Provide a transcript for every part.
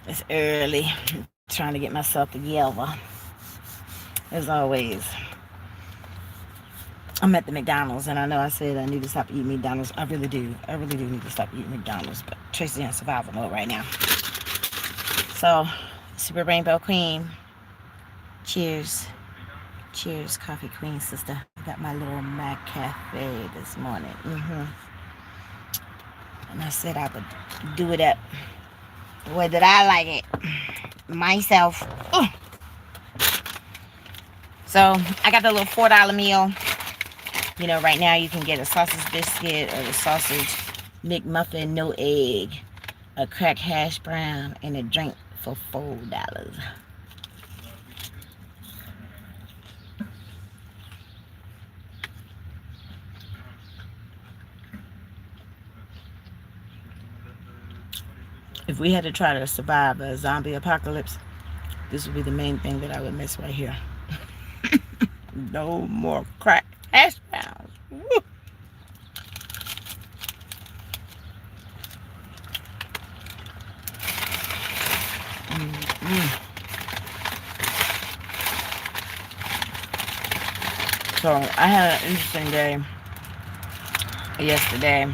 It's early. I'm trying to get myself together. As always, I'm at the McDonald's, and I know I said I need to stop eating McDonald's. I really do. I really do need to stop eating McDonald's. But Tracy's in survival mode right now. So, Super Rainbow Queen. Cheers. Cheers, Coffee Queen sister. I got my little Mac Cafe this morning. And I said I would do it up the way that I like it myself. So I got the little $4 meal. You know, right now you can get a sausage biscuit or a sausage McMuffin, no egg, a cracked hash brown, and a drink for $4. If we had to try to survive a zombie apocalypse, this would be the main thing that I would miss right here. No more crack hash browns. Woo. So I had an interesting day yesterday,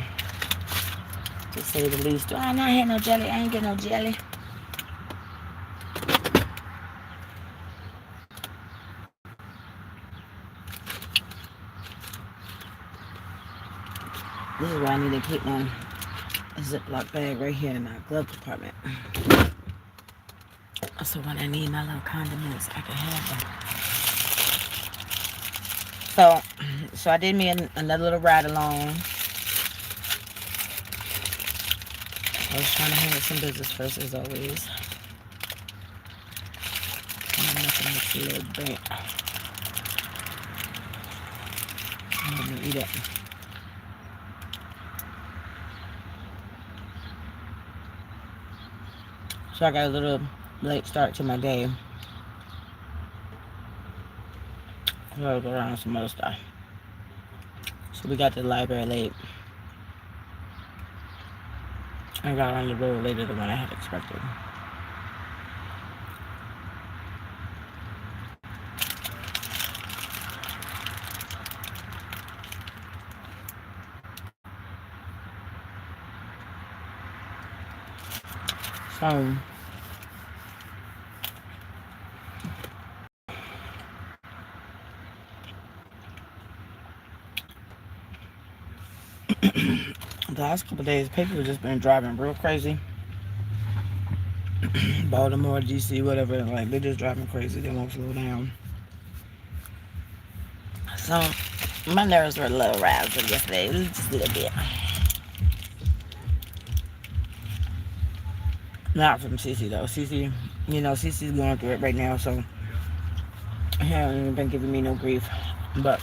to say the least. Do I not have no jelly? I ain't get no jelly. This is why I need to keep my Ziploc bag right here in our glove compartment. So when I need my little condiments, I can have them. So I did me another little ride along. I was trying to handle some business first, as always. I'm making this little bit. I'm gonna eat it. So I got a little late start to my day. I gotta go around some other stuff. So we got to the library late. I got on the road later than what I had expected. So the last couple of days, people have just been driving real crazy. Baltimore, DC, whatever, like they're just driving crazy. They won't slow down. So my nerves were a little razzled yesterday, just a little bit. Not from Cece though. Cece, you know, Cece's going through it right now, so he hasn't been giving me no grief. But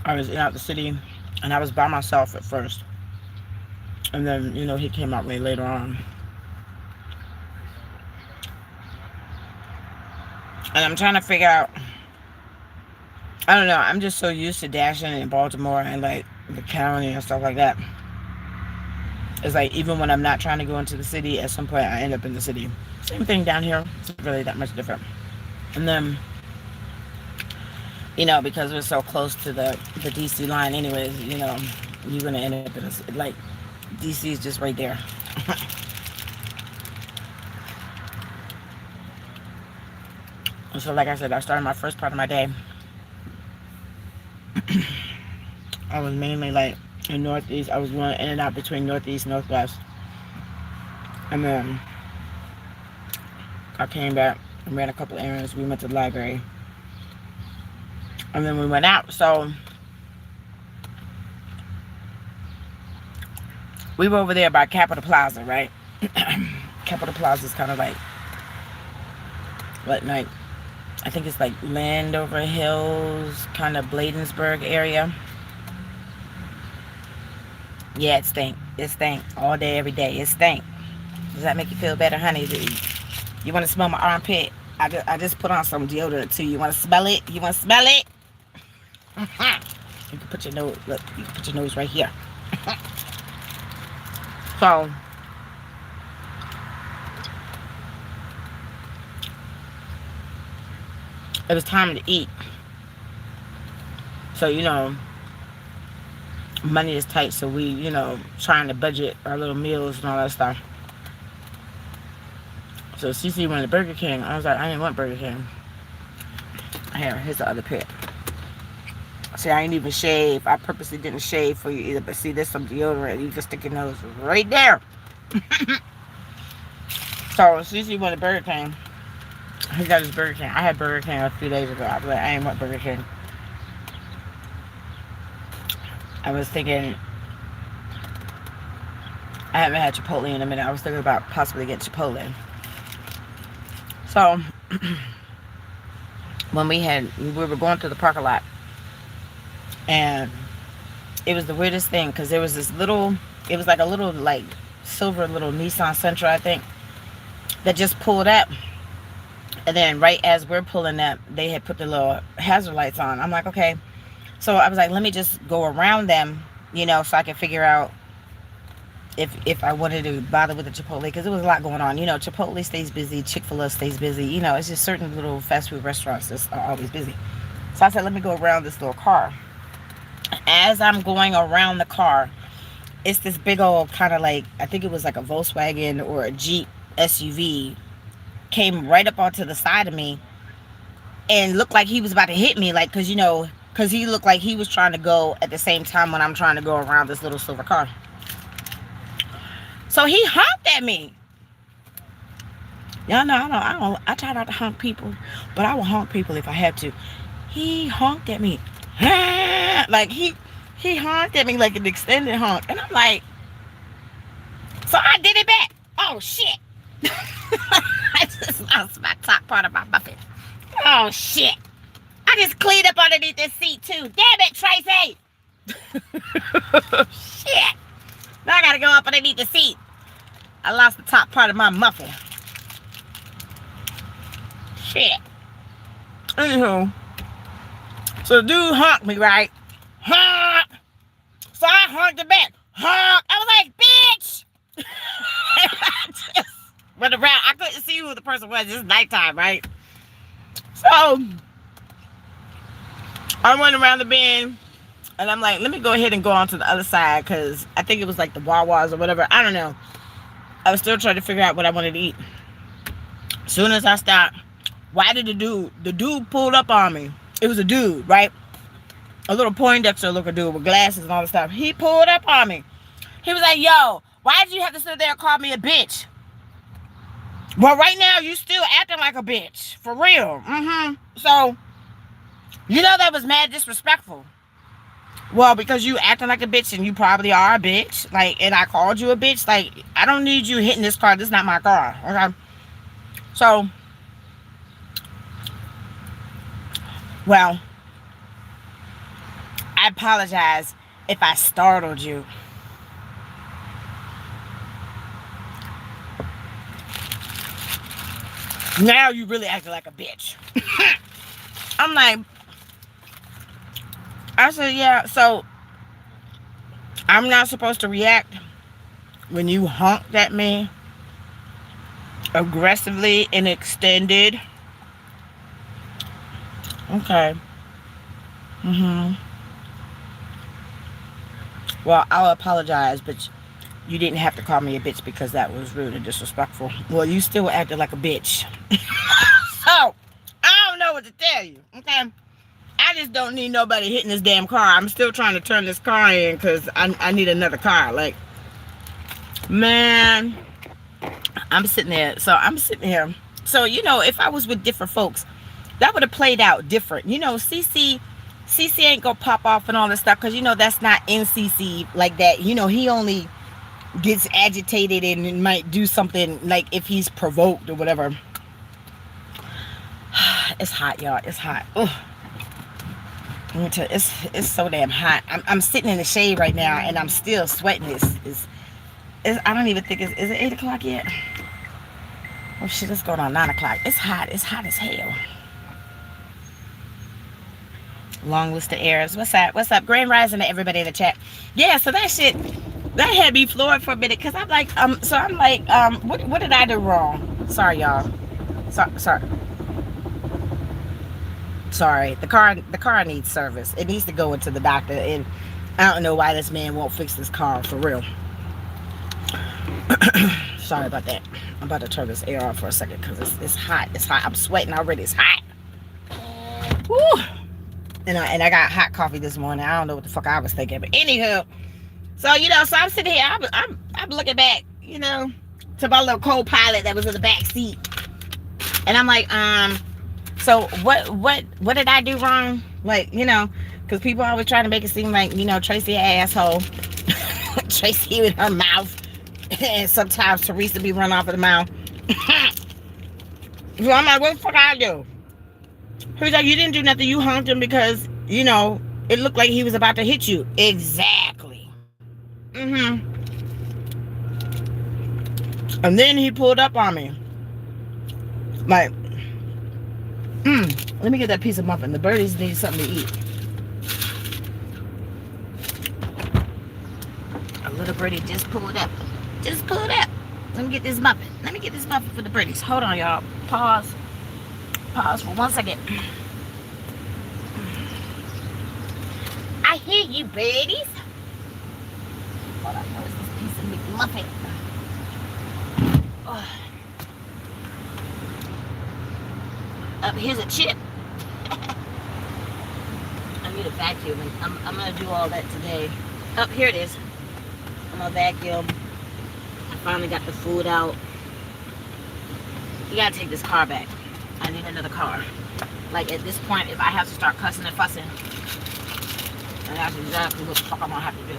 I was out the city, and I was by myself at first, and then you know he came out with me later on, and I'm trying to figure out. I don't know. I'm just so used to dashing in Baltimore and like the county and stuff like that. It's like even when I'm not trying to go into the city, at some point I end up in the city. Same thing down here. It's not really that much different. And then, you know, because we're so close to the DC line, anyways, you know, you're gonna end up in a, like DC is just right there. And so, like I said, I started my first part of my day. I was mainly like in Northeast. I was going in and out between Northeast, Northwest. And then I came back and ran a couple errands. We went to the library. And then we went out. So we were over there by Capitol Plaza, right? Capitol Plaza is kind of like, what, like, I think it's like Landover Hills, kind of Bladensburg area. Yeah, it stink. It stink all day, every day. It stink. Does that make you feel better, honey? You want to smell my armpit? I just put on some deodorant too. You want to smell it? You want to smell it? You can put your nose. Look, you can put your nose right here. So it was time to eat. So, money is tight. So we, trying to budget our little meals and all that stuff. So Cece went to Burger King. I was like, I didn't want Burger King. Here's the other pair. See, I ain't even shave. I purposely didn't shave for you either. But see, there's some deodorant. You can stick your nose right there. So Cece went to Burger King. He got his Burger King. I had Burger King a few days ago. I was like, I ain't want Burger King. I was thinking, I haven't had Chipotle in a minute. I was thinking about possibly getting Chipotle. So when we were going through the parking lot, and it was the weirdest thing, because there was this little, it was like a little, like, silver little Nissan Sentra, I think, that just pulled up. And then right as we're pulling up, they had put the little hazard lights on. I'm like, okay. So I was like, let me just go around them, so I can figure out if I wanted to bother with the Chipotle, because there was a lot going on. Chipotle stays busy, Chick-fil-A stays busy. It's just certain little fast food restaurants that are always busy. So I said, let me go around this little car. As I'm going around the car, it's this big old kind of like, I think it was like a Volkswagen or a Jeep SUV, came right up onto the side of me and looked like he was about to hit me, like, because he looked like he was trying to go at the same time when I'm trying to go around this little silver car. So he honked at me. Y'all know I try not to honk people, but I will honk people if I have to. He honked at me. Like he honked at me like an extended honk. And I'm like, so I did it back. Oh shit. I just lost my top part of my muffin. Oh shit. I just cleaned up underneath this seat too. Damn it, Tracy. Shit. Now I gotta go up underneath the seat. I lost the top part of my muffin. Shit. Anywho. So the dude honked me, right? Honk. So I honked him back. Honk. I was like, bitch. I just went around. I couldn't see who the person was. It's nighttime, right? So I went around the bend, and I'm like, let me go ahead and go on to the other side, because I think it was like the Wawas or whatever. I don't know. I was still trying to figure out what I wanted to eat. As soon as I stopped, why did the dude pulled up on me. It was a dude, right? A little Poindexter looking dude with glasses and all that stuff. He pulled up on me. He was like, yo, why did you have to sit there and call me a bitch? Well, right now, you still acting like a bitch. For real. So, that was mad disrespectful. Well, because you acting like a bitch, and you probably are a bitch. Like, and I called you a bitch. Like, I don't need you hitting this car. This is not my car. Okay? So, well, I apologize if I startled you. Now you really acting like a bitch. I'm like, I said, yeah, so I'm not supposed to react when you honked at me aggressively and extended. Okay. Well, I'll apologize, but you didn't have to call me a bitch, because that was rude and disrespectful. Well, you still acted like a bitch. So, I don't know what to tell you, okay? I just don't need nobody hitting this damn car. I'm still trying to turn this car in, because I need another car. Like, man, I'm sitting there. So, I'm sitting here. So, if I was with different folks, that would have played out different. CC ain't gonna pop off and all this stuff, because that's not in CC like that. He only gets agitated and might do something, like if he's provoked or whatever. It's hot, y'all. It's hot. Ugh. It's so damn hot. I'm sitting in the shade right now, and I'm still sweating. I don't even think is it 8 o'clock yet? Oh shit, it's going on 9 o'clock. It's hot. It's hot as hell. Long list of errors. What's up? What's up? Grand rising to everybody in the chat. Yeah, so that shit, that had me floored for a minute, because I'm like, what did I do wrong? Sorry, y'all. Sorry. The car needs service. It needs to go into the doctor, and I don't know why this man won't fix this car, for real. Sorry about that. I'm about to turn this air off for a second, because it's hot. It's hot. I'm sweating already. It's hot. Woo. And I got hot coffee this morning. I don't know what the fuck I was thinking, but anywho, so so I'm sitting here. I'm looking back, to my little co-pilot that was in the back seat, and I'm like, so what did I do wrong? Like, because people always try to make it seem like, Traci an asshole, Traci with her mouth, and sometimes Teresa be run off of the mouth. So I'm like, what the fuck I do? He was like, you didn't do nothing. You honked him because, it looked like he was about to hit you. Exactly. And then he pulled up on me. Like, let me get that piece of muffin. The birdies need something to eat. A little birdie just pulled up. Just pulled up. Let me get this muffin. Let me get this muffin for the birdies. Hold on, y'all. Pause for 1 second. I hear you, birdies. Hold on, where's this piece of McMuffin? Oh. Here's a chip. I need a vacuum, and I'm gonna do all that today. Here it is. I'm gonna vacuum. I finally got the food out. You gotta take this car back. I need another car. Like, at this point, if I have to start cussing and fussing, that's exactly what the fuck I'm gonna have to do.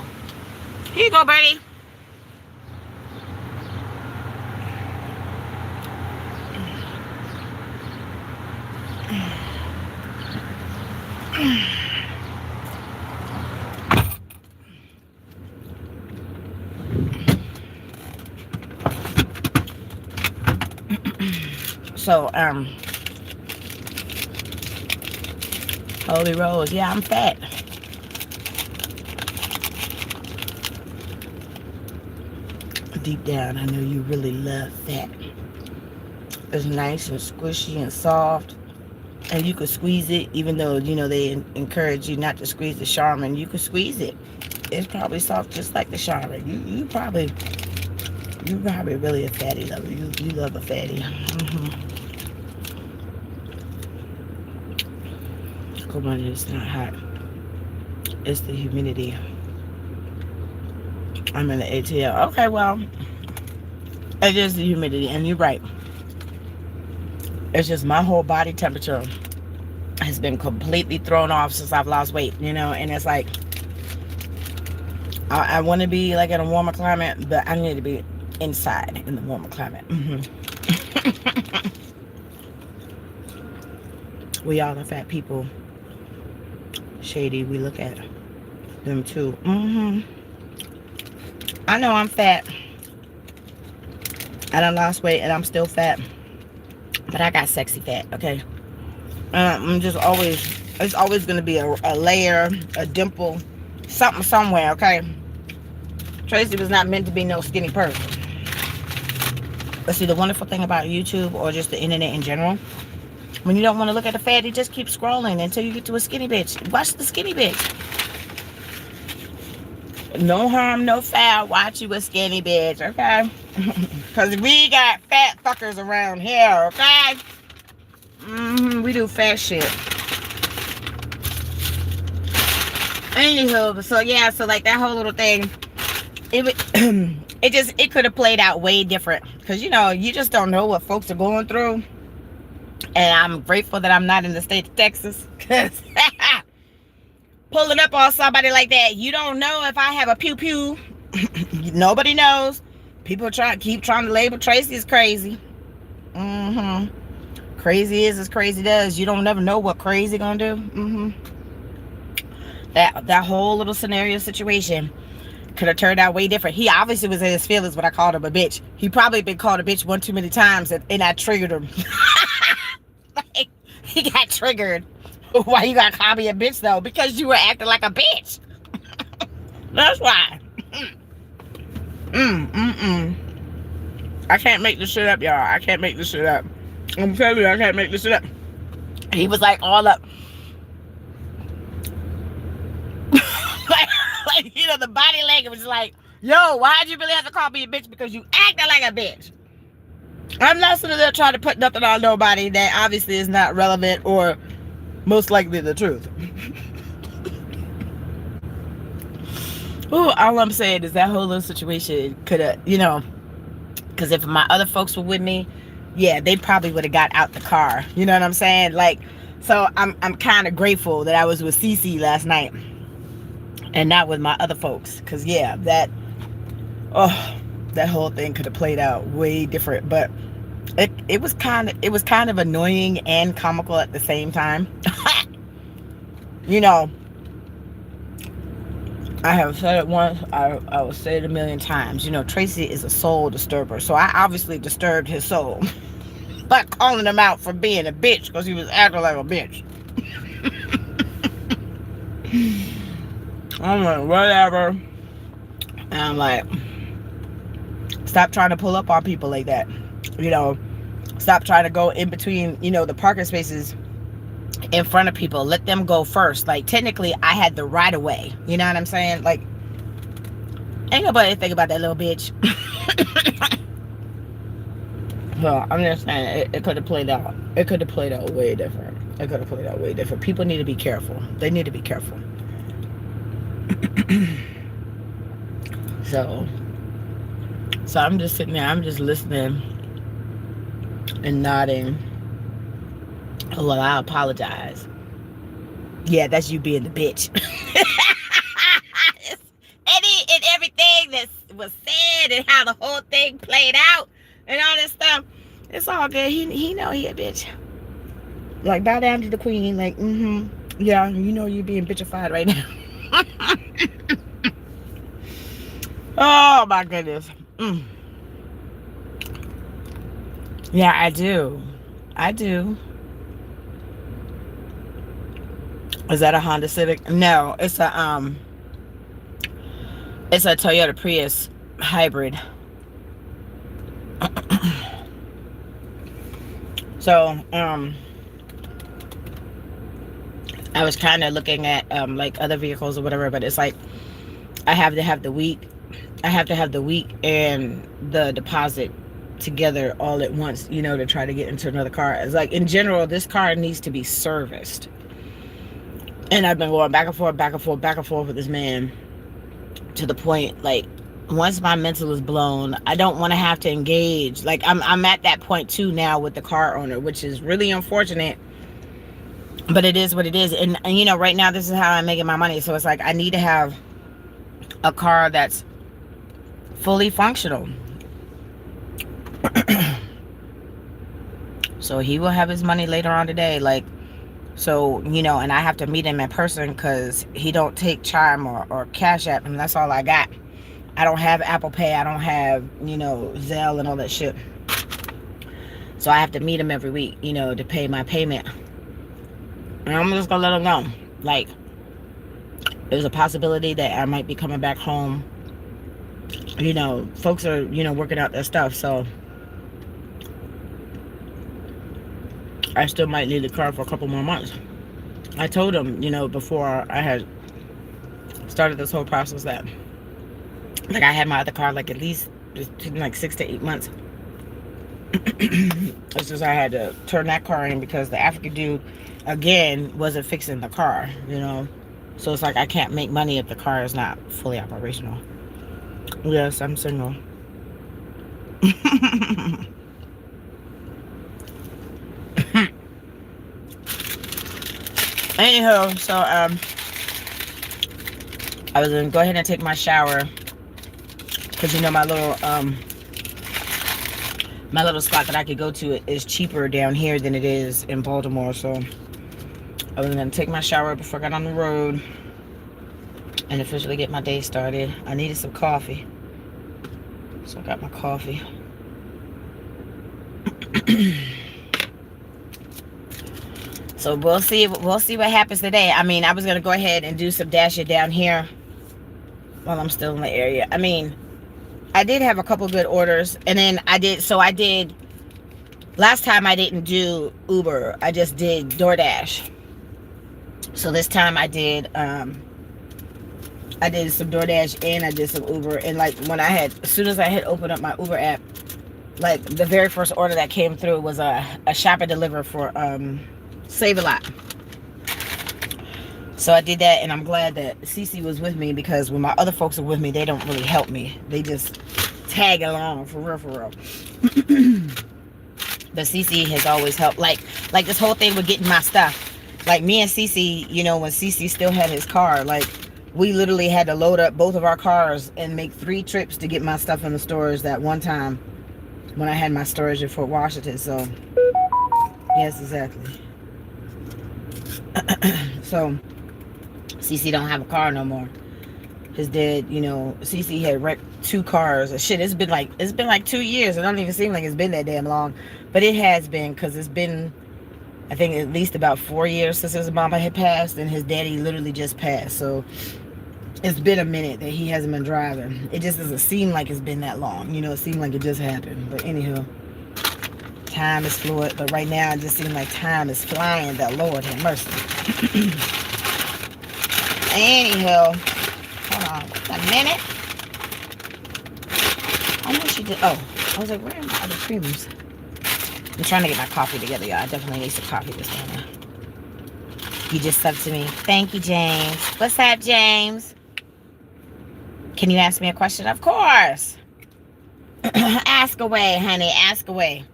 Here you go, Bertie. So, Holy Rose, yeah, I'm fat. Deep down, I know you really love fat. It's nice and squishy and soft, and you could squeeze it, even though, they encourage you not to squeeze the Charmin. You could squeeze it. It's probably soft just like the Charmin. You probably really a fatty lover. You love a fatty. Come on, it's not hot. It's the humidity. I'm in the ATL. Okay, well, it is the humidity, and you're right. It's just my whole body temperature has been completely thrown off since I've lost weight, and it's like, I want to be like in a warmer climate, but I need to be inside in the warmer climate. We all are fat people. Shady, we look at them too. I know I'm fat. I done lost weight and I'm still fat, but I got sexy fat, okay? I'm just always, it's always going to be a layer, a dimple, something somewhere, okay? Traci was not meant to be no skinny person. But see, the wonderful thing about YouTube, or just the internet in general, when you don't want to look at the fatty, just keep scrolling until you get to a skinny bitch. Watch the skinny bitch. No harm, no foul. Watch you a skinny bitch, okay? Because we got fat fuckers around here, okay? We do fat shit. Anywho, so yeah, so like that whole little thing, it could have played out way different. Because, you just don't know what folks are going through. And I'm grateful that I'm not in the state of Texas. Because pulling up on somebody like that, you don't know if I have a pew-pew. Nobody knows. People keep trying to label Traci as crazy. Crazy is as crazy does. You don't never know what crazy gonna do. That whole little scenario situation could have turned out way different. He obviously was in his feelings when I called him a bitch. He probably been called a bitch one too many times, and I triggered him. Like, he got triggered. Why you gotta call me a bitch though? Because you were acting like a bitch. That's why. I can't make this shit up, y'all. I can't make this shit up. I'm telling you, I can't make this shit up. He was like all up. like, you know, the body language was like, yo, why'd you really have to call me a bitch? Because you acted like a bitch. I'm not sitting there trying to put nothing on nobody that obviously is not relevant or most likely the truth. Ooh, all I'm saying is that whole little situation could have, you know, because if my other folks were with me, yeah, they probably would have got out the car. You know what I'm saying? Like, so I'm kind of grateful that I was with Cece last night and not with my other folks. Because, yeah, that whole thing could have played out way different. But it was kind of annoying and comical at the same time. You know, I have said it once, I will say it a million times. You know, Traci is a soul disturber. So I obviously disturbed his soul by calling him out for being a bitch because he was acting like a bitch. I'm like, whatever. And I'm like, stop trying to pull up on people like that. You know, stop trying to go in between, you know, the parking spaces in front of people. Let them go first. Like, technically I had the right of way. You know what I'm saying? Like, ain't nobody think about that little bitch. Well, I'm just saying it could have played out. It could have played out way different. It could have played out way different. People need to be careful. They need to be careful. So I'm just sitting there. I'm just listening and nodding. Oh, well, I apologize. Yeah, that's you being the bitch. And everything that was said and how the whole thing played out and all this stuff, it's all good. He know he a bitch. Like, bow down to the queen. Like, yeah, you know you're being bitchified right now. Oh my goodness. Yeah, I do. Is that a Honda Civic? No, it's a Toyota Prius hybrid. So I was kind of looking at like other vehicles or whatever, but it's like I have to have the week and the deposit together all at once, you know, to try to get into another car. It's like, in general, this car needs to be serviced. And I've been going back and forth with this man to the point, like, once my mental is blown, I don't want to have to engage. Like, I'm at that point too now with the car owner, which is really unfortunate, but it is what it is. And you know, right now this is how I'm making my money. So it's like I need to have a car that's fully functional. So he will have his money later on today. Like, so, you know, and I have to meet him in person because he don't take Chime or Cash App, and that's all I got. I don't have Apple Pay. I don't have, you know, Zelle and all that shit. So I have to meet him every week, you know, to pay my payment. And I'm just gonna let him know, like, there's a possibility that I might be coming back home. You know, folks are, you know, working out their stuff, so I still might need the car for a couple more months. I told him, you know, before I had started this whole process that, like, I had my other car, like, at least like 6 to 8 months. It's just I had to turn that car in because the African dude, again, wasn't fixing the car, you know. So it's like I can't make money if the car is not fully operational. Yes, I'm single. Anywho, so I was gonna go ahead and take my shower because, you know, my little spot that I could go to is cheaper down here than it is in Baltimore. So I was gonna take my shower before I got on the road and officially get my day started. I needed some coffee, so I got my coffee. So we'll see. We'll see what happens today. I mean, I was gonna go ahead and do some dashing down here while I'm still in the area. I mean, I did have a couple good orders, and then I did. So I did. Last time I didn't do Uber. I just did DoorDash. So this time I did. I did some DoorDash and I did some Uber. And like when I had, as soon as I had opened up my Uber app, like the very first order that came through was a shop and deliver for Save a Lot. So I did that, and I'm glad that Cece was with me, because when my other folks are with me, they don't really help me. They just tag along for real, for real. But Cece has always helped. Like this whole thing with getting my stuff. Like me and Cece, you know, when Cece still had his car, like we literally had to load up both of our cars and make 3 trips to get my stuff in the stores that one time when I had my storage in Fort Washington. So yes, exactly. So Cece don't have a car no more. His dad, you know, Cece had wrecked 2 cars. Shit, it's been like 2 years. It don't even seem like it's been that damn long, but it has been, because it's been, I think, at least about 4 years since his mama had passed, and his daddy literally just passed. So it's been a minute that he hasn't been driving. It just doesn't seem like it's been that long. You know, it seemed like it just happened. But anyhow, time is fluid. But right now, it just seems like time is flying. That Lord have mercy. Anyhow, hold on a minute. I know she did. Oh, I was like, where are my other creamers? I'm trying to get my coffee together, y'all. I definitely need some coffee this morning. You just subbed to me. Thank you, James. What's up, James? Can you ask me a question? Of course. Ask away, honey. Ask away.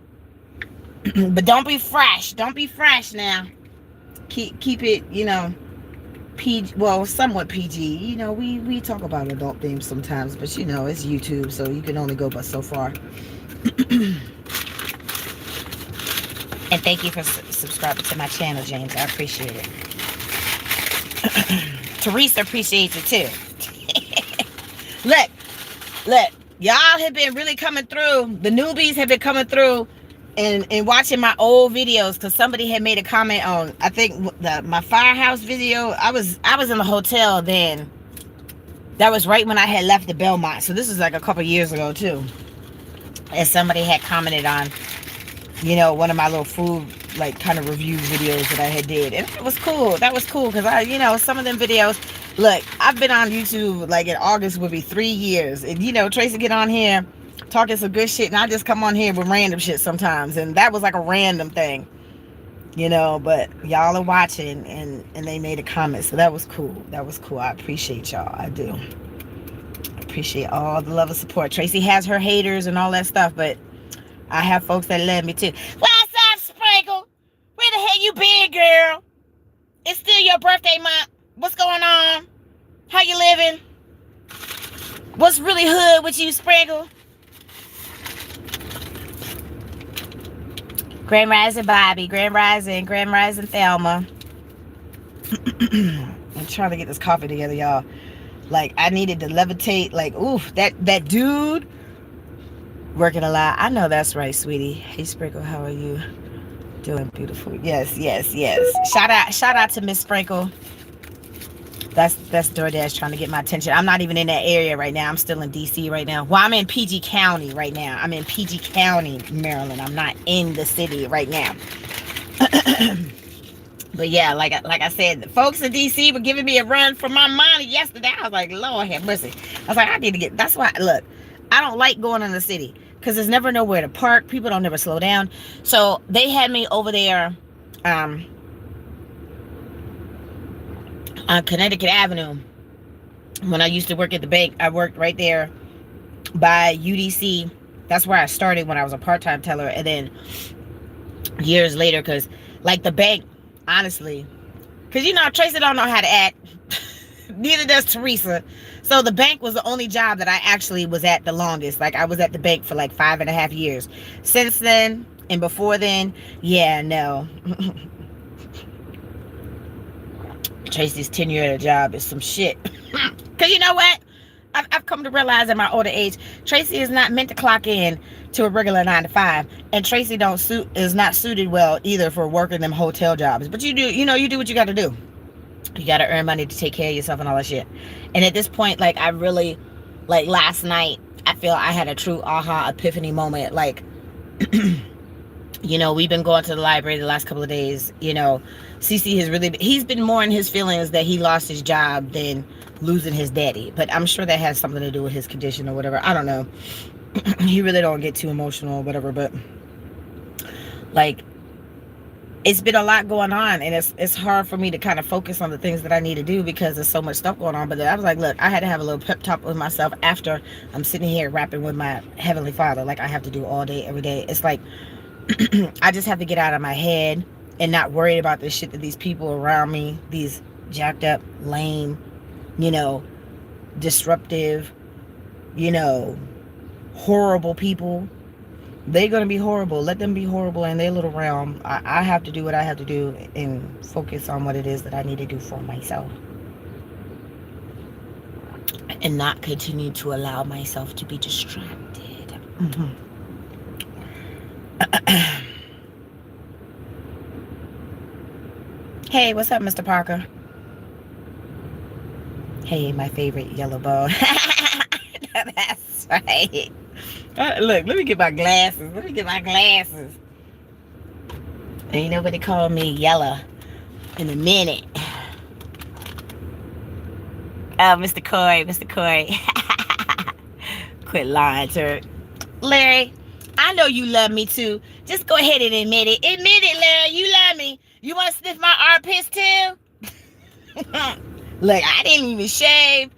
But don't be fresh. Don't be fresh now. Keep it, you know, PG. Well, somewhat PG. You know, we talk about adult themes sometimes, but you know, it's YouTube, so you can only go but so far. And thank you for subscribing to my channel, James. I appreciate it. Teresa appreciates it too. Look, y'all have been really coming through. The newbies have been coming through and watching my old videos, because somebody had made a comment on, I think, my firehouse video. I was in the hotel then. That was right when I had left the Belmont. So this was like a couple years ago too. And somebody had commented on, you know, one of my little food, like, kind of review videos that I had did. And it was cool. That was cool, because I, you know, some of them videos, look, I've been on YouTube, like, in August would be 3 years. And, you know, Traci get on here talking some good shit, and I just come on here with random shit sometimes. And that was like a random thing, you know, but y'all are watching, and they made a comment. So that was cool. That was cool. I appreciate y'all. I do. I appreciate all the love and support. Traci has her haters and all that stuff, but I have folks that love me too. What's up, Sprinkle? Where the hell you been, girl? It's still your birthday month. What's going on? How you living? What's really hood with you, Sprinkle? Grand Rising Bobby, Grand Rising Thelma. I'm trying to get this coffee together, y'all. Like, I needed to levitate. Like, oof, that dude working a lot. I know that's right, sweetie. Hey, Sprinkle, how are you doing? Beautiful. Yes. Shout out to Miss Sprinkle. That's DoorDash trying to get my attention. I'm not even in that area right now. I'm still in DC right now. Well, I'm in PG County right now. I'm in PG County, Maryland. I'm not in the city right now. But yeah, like I said, the folks in DC were giving me a run for my money yesterday. I was like, Lord have mercy. I was like, I need to get. That's why. Look, I don't like going in the city, because there's never nowhere to park. People don't never slow down. So they had me over there on Connecticut Avenue. When I used to work at the bank, I worked right there by UDC. That's where I started when I was a part-time teller. And then years later, because like the bank, honestly, because, you know, Traci don't know how to act. Neither does Teresa. So the bank was the only job that I actually was at the longest. Like, I was at the bank for like 5.5 years. Since then and before then, yeah, no. Traci's tenure at a job is some shit. Because you know what? I've come to realize at my older age, Traci is not meant to clock in to a regular 9 to 5. And Traci don't suit is not suited well either for working them hotel jobs. But you do, you do what you got to do. You got to earn money to take care of yourself and all that shit. And at this point, like, I really, like, last night, I feel I had a true aha epiphany moment. Like, we've been going to the library the last couple of days. CC has really, he's been more in his feelings that he lost his job than losing his daddy. But I'm sure that has something to do with his condition or whatever. I don't know. He really don't get too emotional or whatever. But, like, it's been a lot going on, and it's hard for me to kind of focus on the things that I need to do because there's so much stuff going on. But I was like, look, I had to have a little pep talk with myself after I'm sitting here rapping with my Heavenly Father, like I have to do all day, every day. It's like, I just have to get out of my head and not worry about the shit that these people around me, these jacked up, lame, disruptive, horrible people. They're going to be horrible. Let them be horrible in their little realm. I have to do what I have to do and focus on what it is that I need to do for myself. And not continue to allow myself to be distracted. Hey, what's up, Mr. Parker? Hey, my favorite yellow ball. That's right. Look, let me get my glasses. Ain't nobody call me yellow in a minute. Oh, Mr. Corey. Quit lying to her. Larry, I know you love me too. Just go ahead and admit it. Admit it, Larry. You love me. You want to sniff my armpits too? Look, I didn't even shave.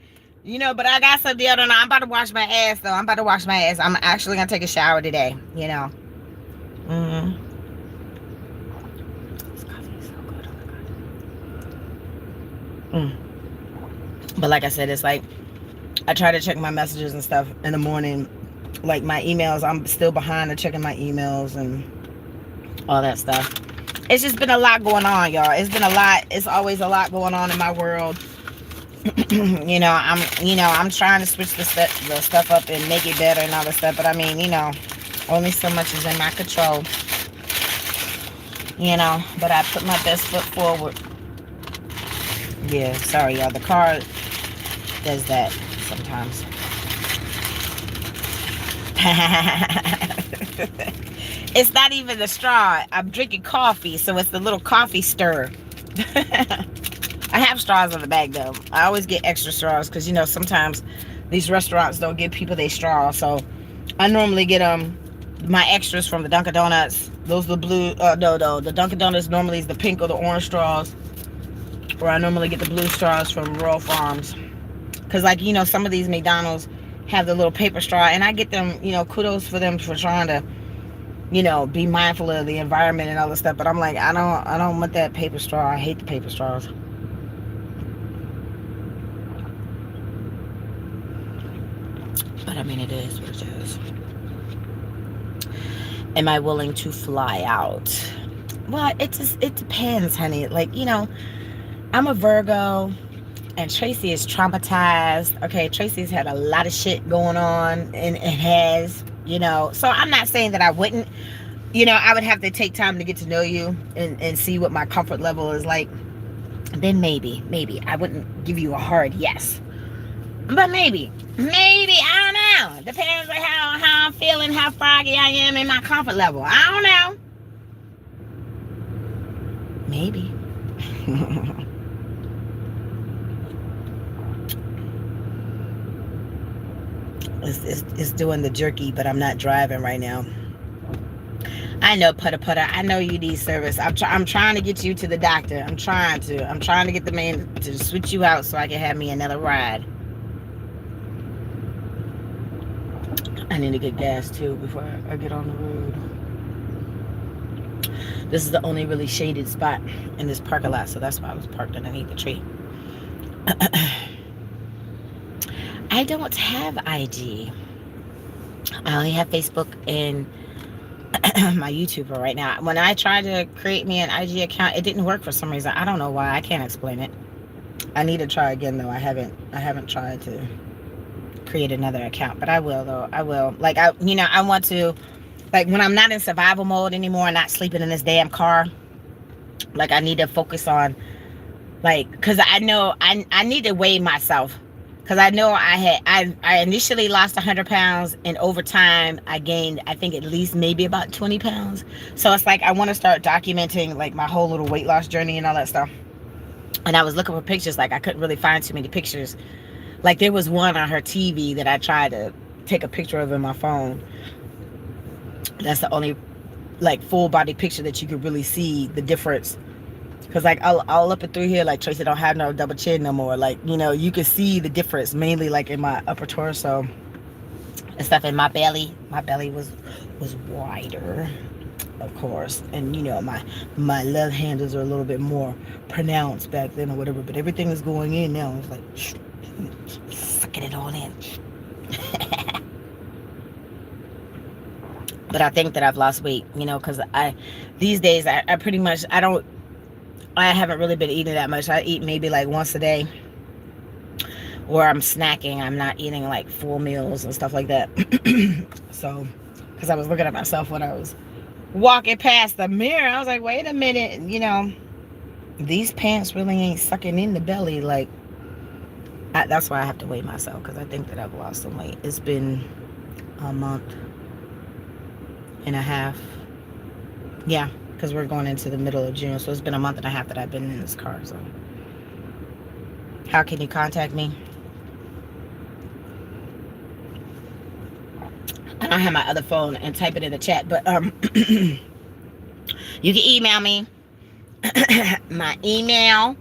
But I got some deodorant. I'm about to wash my ass, though. I'm actually going to take a shower today, This coffee is so good. Oh, my God. But like I said, it's like, I try to check my messages and stuff in the morning. Like, my emails, I'm still behind on checking my emails and all that stuff. It's just been a lot going on, y'all. It's been a lot. It's always a lot going on in my world. I'm trying to switch the stuff up and make it better and all that stuff. But I mean, only so much is in my control. But I put my best foot forward. Yeah, sorry, y'all. The car does that sometimes. It's not even the straw. I'm drinking coffee, so it's the little coffee stir. I have straws on the bag, though. I always get extra straws because, sometimes these restaurants don't give people their straw. So I normally get my extras from the Dunkin' Donuts. Those are the blue. No. The Dunkin' Donuts normally is the pink or the orange straws. Or I normally get the blue straws from Royal Farms. Because, like, some of these McDonald's have the little paper straw. And I get them, kudos for them for trying to, be mindful of the environment and all this stuff. But I'm like, I don't want that paper straw. I hate the paper straws. But I mean, it is what it is. Am I willing to fly out? Well, it depends, honey. Like, I'm a Virgo, and Traci is traumatized. Okay, Traci's had a lot of shit going on, and it has, So I'm not saying that I wouldn't. I would have to take time to get to know you and see what my comfort level is like. Then maybe I wouldn't give you a hard yes. But maybe, I don't know. Depends on how I'm feeling, how froggy I am in my comfort level. I don't know. Maybe. It's doing the jerky, but I'm not driving right now. I know, Putter. I know you need service. I'm trying to get you to the doctor. I'm trying to get the man to switch you out so I can have me another ride. I need to get gas too before I get on the road. This is the only really shaded spot in this parking lot, so that's why I was parked underneath the tree. I don't have IG. I only have Facebook and my YouTuber right now. When I tried to create me an IG account, it didn't work for some reason. I don't know why. I can't explain it. I need to try again though. I haven't tried to create another account, but I will though. I will. Like I want to, like when I'm not in survival mode anymore, not sleeping in this damn car. Like I need to focus on, like, because I know I need to weigh myself, because I know I initially lost 100 pounds, and over time I gained, I think, at least maybe about 20 pounds. So it's like I want to start documenting like my whole little weight loss journey and all that stuff. And I was looking for pictures, like I couldn't really find too many pictures. Like there was one on her TV that I tried to take a picture of in my phone. That's the only like full body picture that you could really see the difference. Because like all up and through here, like Traci don't have no double chin no more. Like, you know, you can see the difference mainly like in my upper torso and stuff. In my belly was wider, of course. And you know, my love handles are a little bit more pronounced back then or whatever. But everything is going in now. It's like sucking it all in. But I think that I've lost weight, you know, because these days I pretty much, I haven't really been eating that much. I eat maybe like once a day, or I'm snacking. I'm not eating like full meals and stuff like that. So, because I was looking at myself when I was walking past the mirror, I was like, wait a minute, you know, these pants really ain't sucking in the belly. Like, that's why I have to weigh myself, because I think that I've lost some weight. It's been a month and a half. Yeah, because we're going into the middle of June, so it's been a month and a half that I've been in this car. So how can you contact me? I don't have my other phone and type it in the chat, but you can email me. My email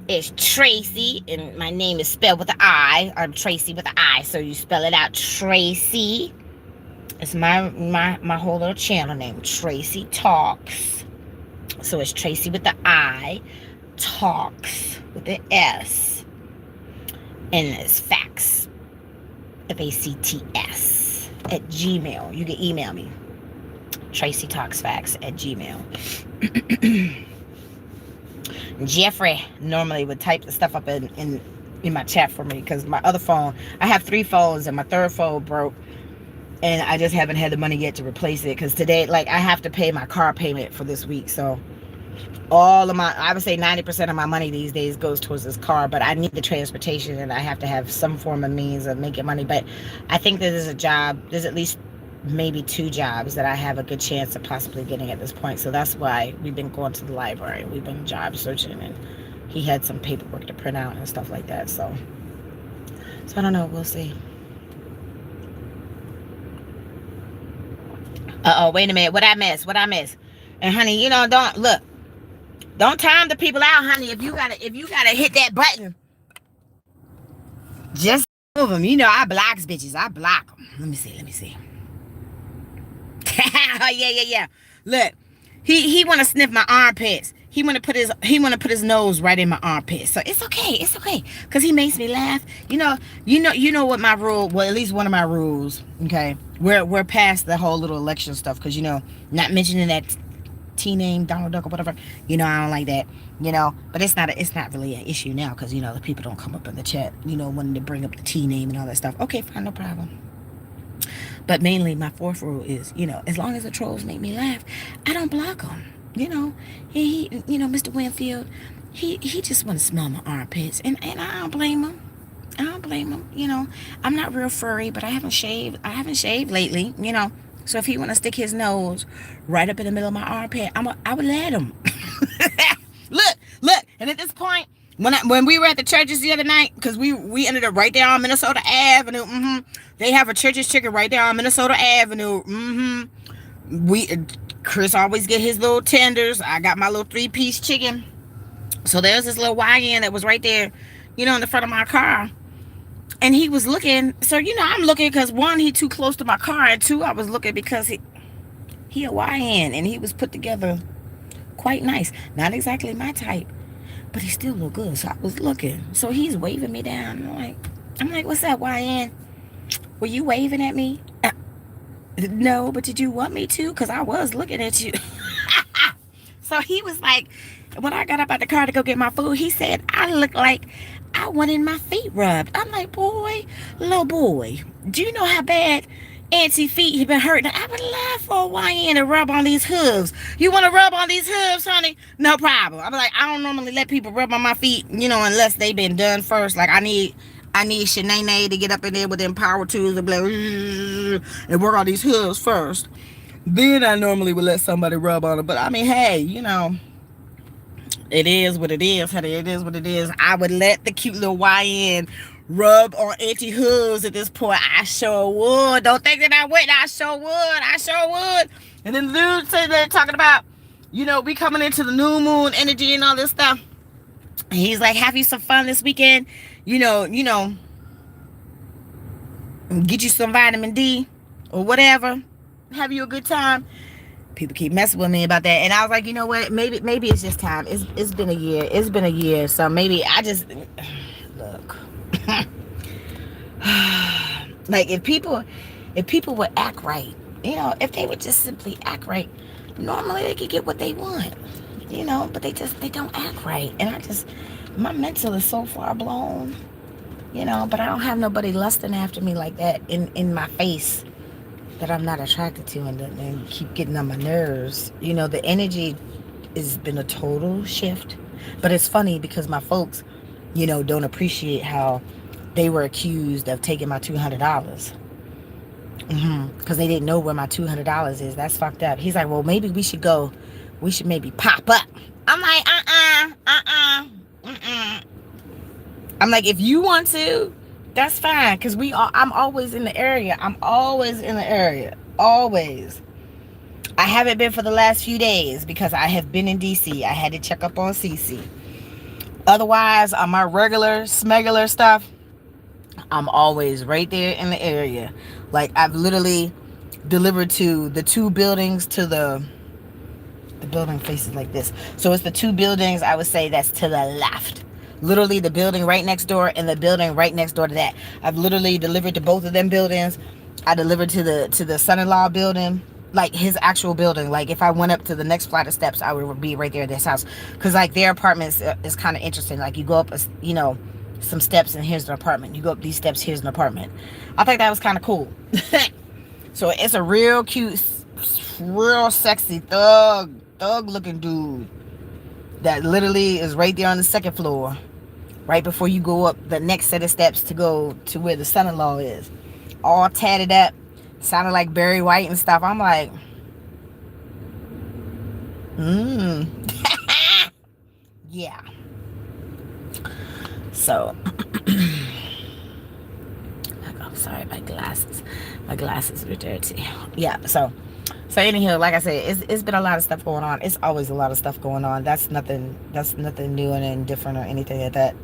is Traci, and my name is spelled with an I. I'm Traci with an I, so you spell it out, Traci. It's my whole little channel name, Traci Talks. So it's Traci with the I, Talks with the S, and it's facts, FACTS, at Gmail. You can email me, Traci Talks Facts at Gmail. Jeffrey normally would type the stuff up in my chat for me, because my other phone, I have 3 phones, and my third phone broke. And I just haven't had the money yet to replace it, because today, like, I have to pay my car payment for this week. So all of my, I would say 90% of my money these days goes towards this car, but I need the transportation, and I have to have some form of means of making money. But I think that there's a job, there's at least maybe 2 jobs that I have a good chance of possibly getting at this point. So that's why we've been going to the library. We've been job searching, and he had some paperwork to print out and stuff like that. So I don't know, we'll see. Uh-oh, wait a minute. What I miss? And honey, you know, don't time the people out, honey. If you gotta hit that button, just move them. You know, I blocks bitches. I block them. Let me see. Yeah. Look, he want to sniff my armpits. He want to put his nose right in my armpit. So it's okay, because he makes me laugh. You know what my rule? Well, at least one of my rules. Okay, we're past the whole little election stuff, because, you know, not mentioning that T name, Donald Duck or whatever. You know, I don't like that. You know, but it's not really an issue now, because, you know, the people don't come up in the chat, you know, wanting to bring up the T name and all that stuff. Okay, fine, no problem. But mainly my 4th rule is, you know, as long as the trolls make me laugh, I don't block them. You know, he you know, Mr. Winfield, he just want to smell my armpits, and I don't blame him. You know, I'm not real furry, but I haven't shaved lately, you know. So if he want to stick his nose right up in the middle of my armpit, I would let him. Look, and at this point, when we were at the churches the other night, because we ended up right there on Minnesota Avenue. They have a Church's Chicken right there on Minnesota Avenue. Chris always get his little tenders. I got my little 3-piece chicken. So there's this little YN that was right there, you know, in the front of my car. And he was looking. So, you know, I'm looking because, 1, he too close to my car. And 2, I was looking because he a YN. And he was put together quite nice. Not exactly my type, but he still looked good. So I was looking. So he's waving me down. I'm like, what's up, YN? Were you waving at me? No, but did you want me to? Because I was looking at you. So he was like, when I got up out the car to go get my food, he said, I look like I wanted my feet rubbed. I'm like, boy, little boy, do you know how bad Auntie feet have been hurting? I would love for a YN to rub on these hooves. You want to rub on these hooves, honey? No problem. I'm like, I don't normally let people rub on my feet, unless they've been done first. Like, I need Shanae to get up in there with them power tools and be like, and work on these hooves first. Then I normally would let somebody rub on it. But I mean, hey, it is what it is, honey. It is what it is. I would let the cute little YN rub on Auntie hooves at this point. I sure would. Don't think that I wouldn't. I sure would. I sure would. And then the dude said they're talking about, we coming into the new moon energy and all this stuff. And he's like, have you some fun this weekend? Get you some vitamin D or whatever. Have you a good time? People keep messing with me about that, and I was like, you know what? Maybe it's just time. It's been a year. It's been a year, so maybe I just look. Like if people would act right, if they would just simply act right, normally they could get what they want, but they don't act right, and my mental is so far blown, but I don't have nobody lusting after me like that in my face that I'm not attracted to and keep getting on my nerves. The energy has been a total shift. But it's funny because my folks, don't appreciate how they were accused of taking my $200. Because they didn't know where my $200 is. That's fucked up. He's like, well, maybe we should go. We should maybe pop up. I'm like, I'm like, if you want to, that's fine, because I'm always in the area. Always. I haven't been for the last few days because I have been in DC. I had to check up on Cece. Otherwise, on my regular smegular stuff, I'm always right there in the area. Like, I've literally delivered to the two buildings to the building faces like this. So it's the two buildings, I would say, that's to the left. Literally the building right next door and the building right next door to that. I've literally delivered to both of them buildings. I delivered to the son-in-law building, like his actual building. Like if I went up to the next flight of steps, I would be right there at this house. Because like their apartments is kind of interesting. Like you go up, some steps and here's an apartment. You go up these steps, here's an apartment. I think that was kind of cool. So it's a real cute, real sexy thug looking dude that literally is right there on the second floor. Right before you go up the next set of steps to go to where the son-in-law is. All tatted up. Sounded like Barry White and stuff. I'm like, yeah. So, I'm sorry, my glasses are dirty. Yeah, so anyhow, like I said, it's been a lot of stuff going on. It's always a lot of stuff going on. That's nothing new and different or anything like that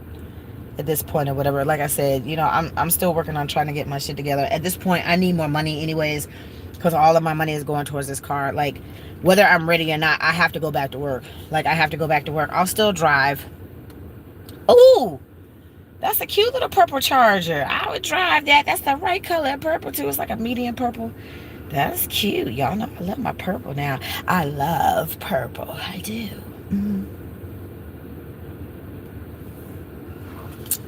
at this point or whatever. Like I said, I'm still working on trying to get my shit together. At this point, I need more money anyways, because all of my money is going towards this car. Like, whether I'm ready or not, I have to go back to work. I'll still drive. Oh, that's a cute little purple Charger. I would drive that. That's the right color of purple too. It's like a medium purple. That's cute. Y'all know I love my purple now. I love purple. I do.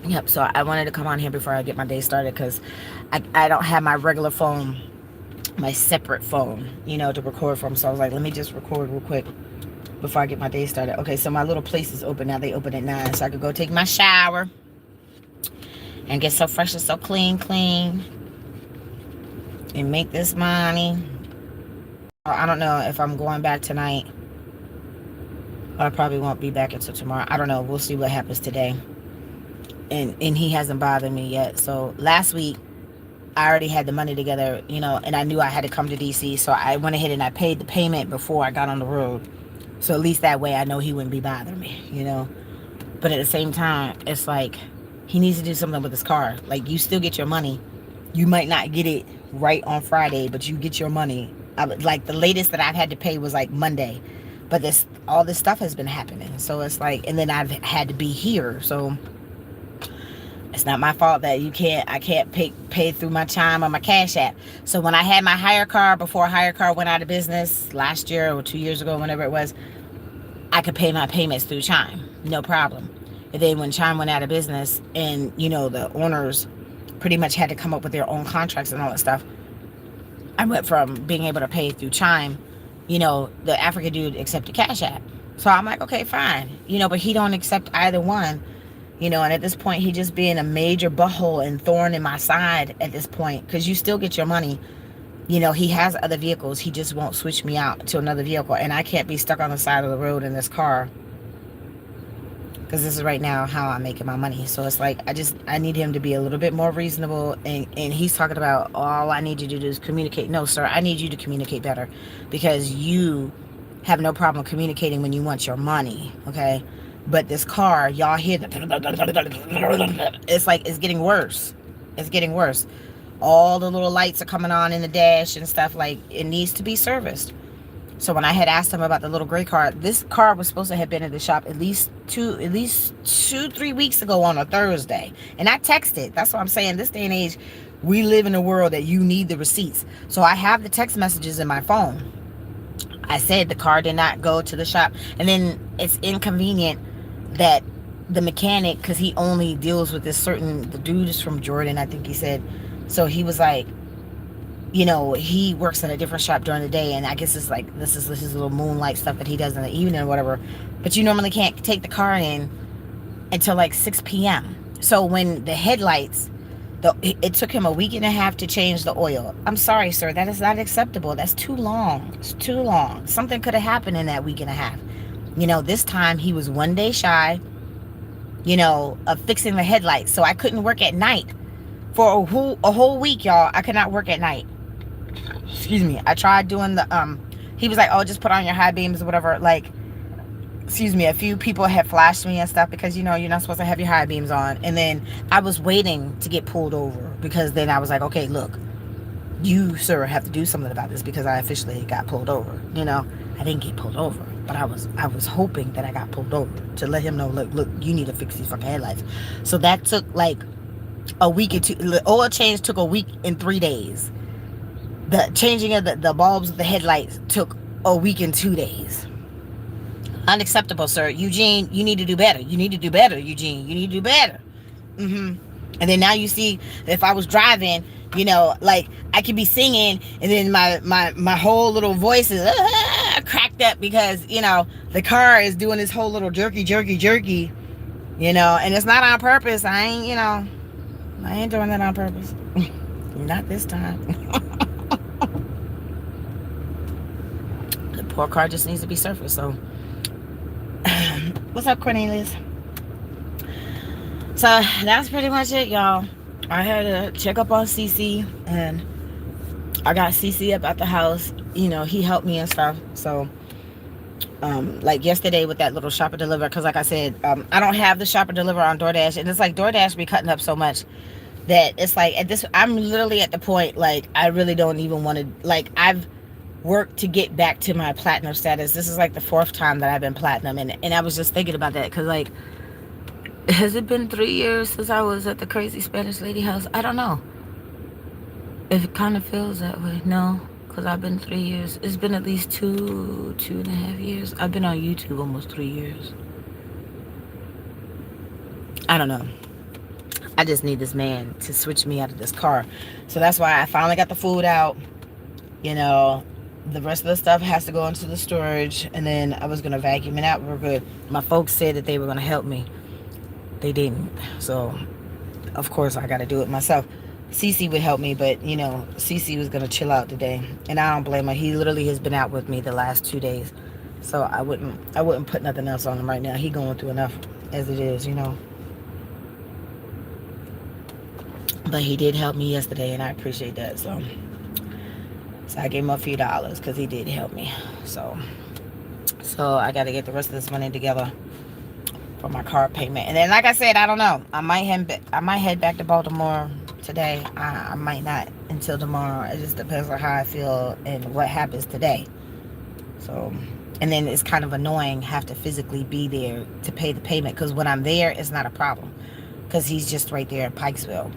Yep, so I wanted to come on here before I get my day started because I don't have my regular phone, my separate phone, to record from. So I was like, let me just record real quick before I get my day started. Okay, so my little place is open now. They open at 9, so I could go take my shower and get so fresh and so clean and make this money. I don't know if I'm going back tonight. I probably won't be back until tomorrow. I don't know. We'll see what happens today. And he hasn't bothered me yet. So last week, I already had the money together, and I knew I had to come to DC. So I went ahead and I paid the payment before I got on the road. So at least that way I know he wouldn't be bothering me, But at the same time, it's like he needs to do something with his car. Like, you still get your money. You might not get it right on Friday, but you get your money. Like, the latest that I've had to pay was like Monday. But all this stuff has been happening. So it's like, and then I've had to be here. So it's not my fault that I can't pay through my Chime or my Cash App. So when I had my hire car, before hire car went out of business last year or 2 years ago, whenever it was, I could pay my payments through Chime. No problem. And then when Chime went out of business, and the owners pretty much had to come up with their own contracts and all that stuff, I went from being able to pay through Chime. The African dude accepted Cash App. So I'm like, okay, fine. But he don't accept either one. And at this point, he just being a major butthole and thorn in my side at this point, because you still get your money. He has other vehicles. He just won't switch me out to another vehicle. And I can't be stuck on the side of the road in this car, because this is right now how I'm making my money. So it's like, I need him to be a little bit more reasonable. And he's talking about, all I need you to do is communicate. No, sir, I need you to communicate better, because you have no problem communicating when you want your money, okay? But this car, y'all hear it's like, it's getting worse. It's getting worse. All the little lights are coming on in the dash and stuff. Like, it needs to be serviced. So when I had asked him about the little gray car, this car was supposed to have been at the shop at least 2-3 weeks ago on a Thursday. And I texted. That's what I'm saying. This day and age, we live in a world that you need the receipts. So I have the text messages in my phone. I said the car did not go to the shop. And then it's inconvenient that the mechanic, because he only deals with the dude is from Jordan, I think he said. So he was like, he works in a different shop during the day, and I guess it's like, this is his little moonlight stuff that he does in the evening or whatever. But you normally can't take the car in until like 6 p.m. So when the headlights, it took him a week and a half to change the oil. I'm sorry, sir, that is not acceptable. That's too long. It's too long. Something could have happened in that week and a half. This time he was 1 day shy, of fixing the headlights. So I couldn't work at night. For a whole week, y'all, I could not work at night. Excuse me. I tried doing he was like, oh, just put on your high beams or whatever. Like, excuse me, a few people had flashed me and stuff, because you're not supposed to have your high beams on. And then I was waiting to get pulled over, because then I was like, okay, look, you, sir, have to do something about this, because I officially got pulled over. I didn't get pulled over, but I was hoping that I got pulled over to let him know, look, you need to fix these fucking headlights. So that took like a week or two. The oil change took a week and 3 days. The changing of the bulbs of the headlights took a week and 2 days. Unacceptable, sir. Eugene, you need to do better. You need to do better, Eugene. You need to do better. And then now you see, if I was driving, like, I could be singing, and then my whole little voice is cracked up, because the car is doing this whole little jerky, and it's not on purpose. I ain't doing that on purpose. Not this time. The poor car just needs to be surfaced. So what's up, Cornelius? So that's pretty much it, y'all. I had to check up on CC, and I got CC up at the house. He helped me and stuff. So like yesterday with that little shopper deliver, because like I said, I don't have the shopper deliver on DoorDash, and it's like DoorDash be cutting up so much that it's like, I'm literally at the point, like, I really don't even want to, like, I've worked to get back to my platinum status. This is like the 4th time that I've been platinum, and I was just thinking about that, because, like, has it been 3 years since I was at the crazy Spanish lady house? I don't know if it kind of feels that way. No, because I've been 3 years. It's been at least 2.5 years. I've been on YouTube almost 3 years. I don't know. I just need this man to switch me out of this car. So that's why I finally got the food out. The rest of the stuff has to go into the storage, and then I was going to vacuum it out real good. My folks said that they were going to help me. They didn't. So, of course, I got to do it myself. Cece would help me, but, Cece was going to chill out today. And I don't blame her. He literally has been out with me the last 2 days. So I wouldn't put nothing else on him right now. He going through enough as it is, But he did help me yesterday, and I appreciate that. So I gave him a few dollars, because he did help me. So I got to get the rest of this money together for my car payment. And then, like I said, I don't know. I might head back to Baltimore today. I might not until tomorrow. It just depends on how I feel and what happens today. So, and then it's kind of annoying have to physically be there to pay the payment, because when I'm there, it's not a problem, because he's just right there at Pikesville.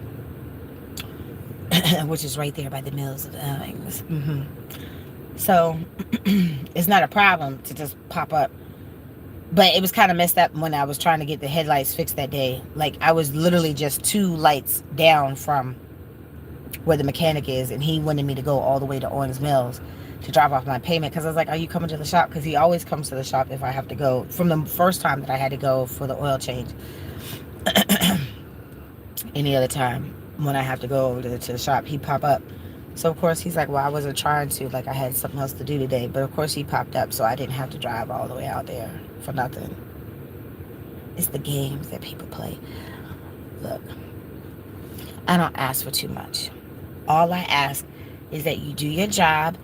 Which is right there by the mills of things. So it's not a problem to just pop up. But it was kind of messed up when I was trying to get the headlights fixed that day. Like, I was literally just 2 lights down from where the mechanic is, and he wanted me to go all the way to Owings Mills to drop off my payment, because I was like, are you coming to the shop? Because he always comes to the shop if I have to go. From the first time that I had to go for the oil change, any other time when I have to go over to the shop, he pop up. So of course he's like, well, I wasn't trying to, like, I had something else to do today. But of course he popped up, so I didn't have to drive all the way out there for nothing. It's the games that people play. Look, I don't ask for too much. All I ask is that you do your job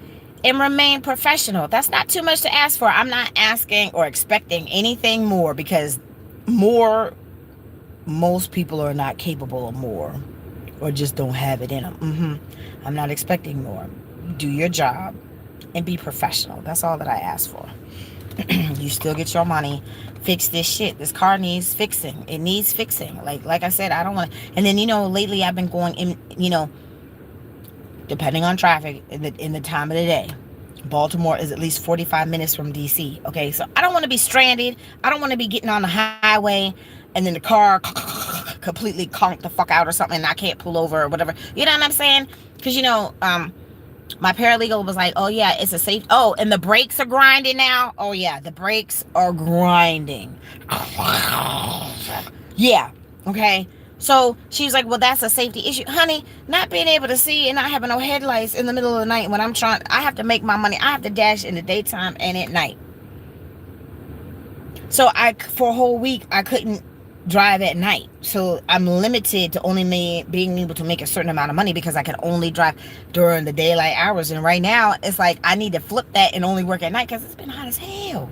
and remain professional. That's not too much to ask for. I'm not asking or expecting anything more, because most people are not capable of more, or just don't have it in them. I'm not expecting more. Do your job and be professional. That's all that I ask for. You still get your money. Fix this shit. This car needs fixing. It needs fixing. Like I said, I don't want to. And then, lately I've been going in, depending on traffic in the time of the day. Baltimore is at least 45 minutes from DC. Okay, so I don't want to be stranded. I don't want to be getting on the highway and then the car completely conked the fuck out or something, and I can't pull over or whatever. You know what I'm saying? Because my paralegal was like, oh yeah, it's a safe. Oh, and the brakes are grinding now. Oh yeah, the brakes are grinding. Yeah. Okay. So she's like, well, that's a safety issue. Honey, not being able to see and not having no headlights in the middle of the night when I have to make my money. I have to dash in the daytime and at night. So for a whole week, I couldn't drive at night. So I'm limited to only being able to make a certain amount of money, because I can only drive during the daylight hours. And right now, it's like I need to flip that and only work at night, because it's been hot as hell.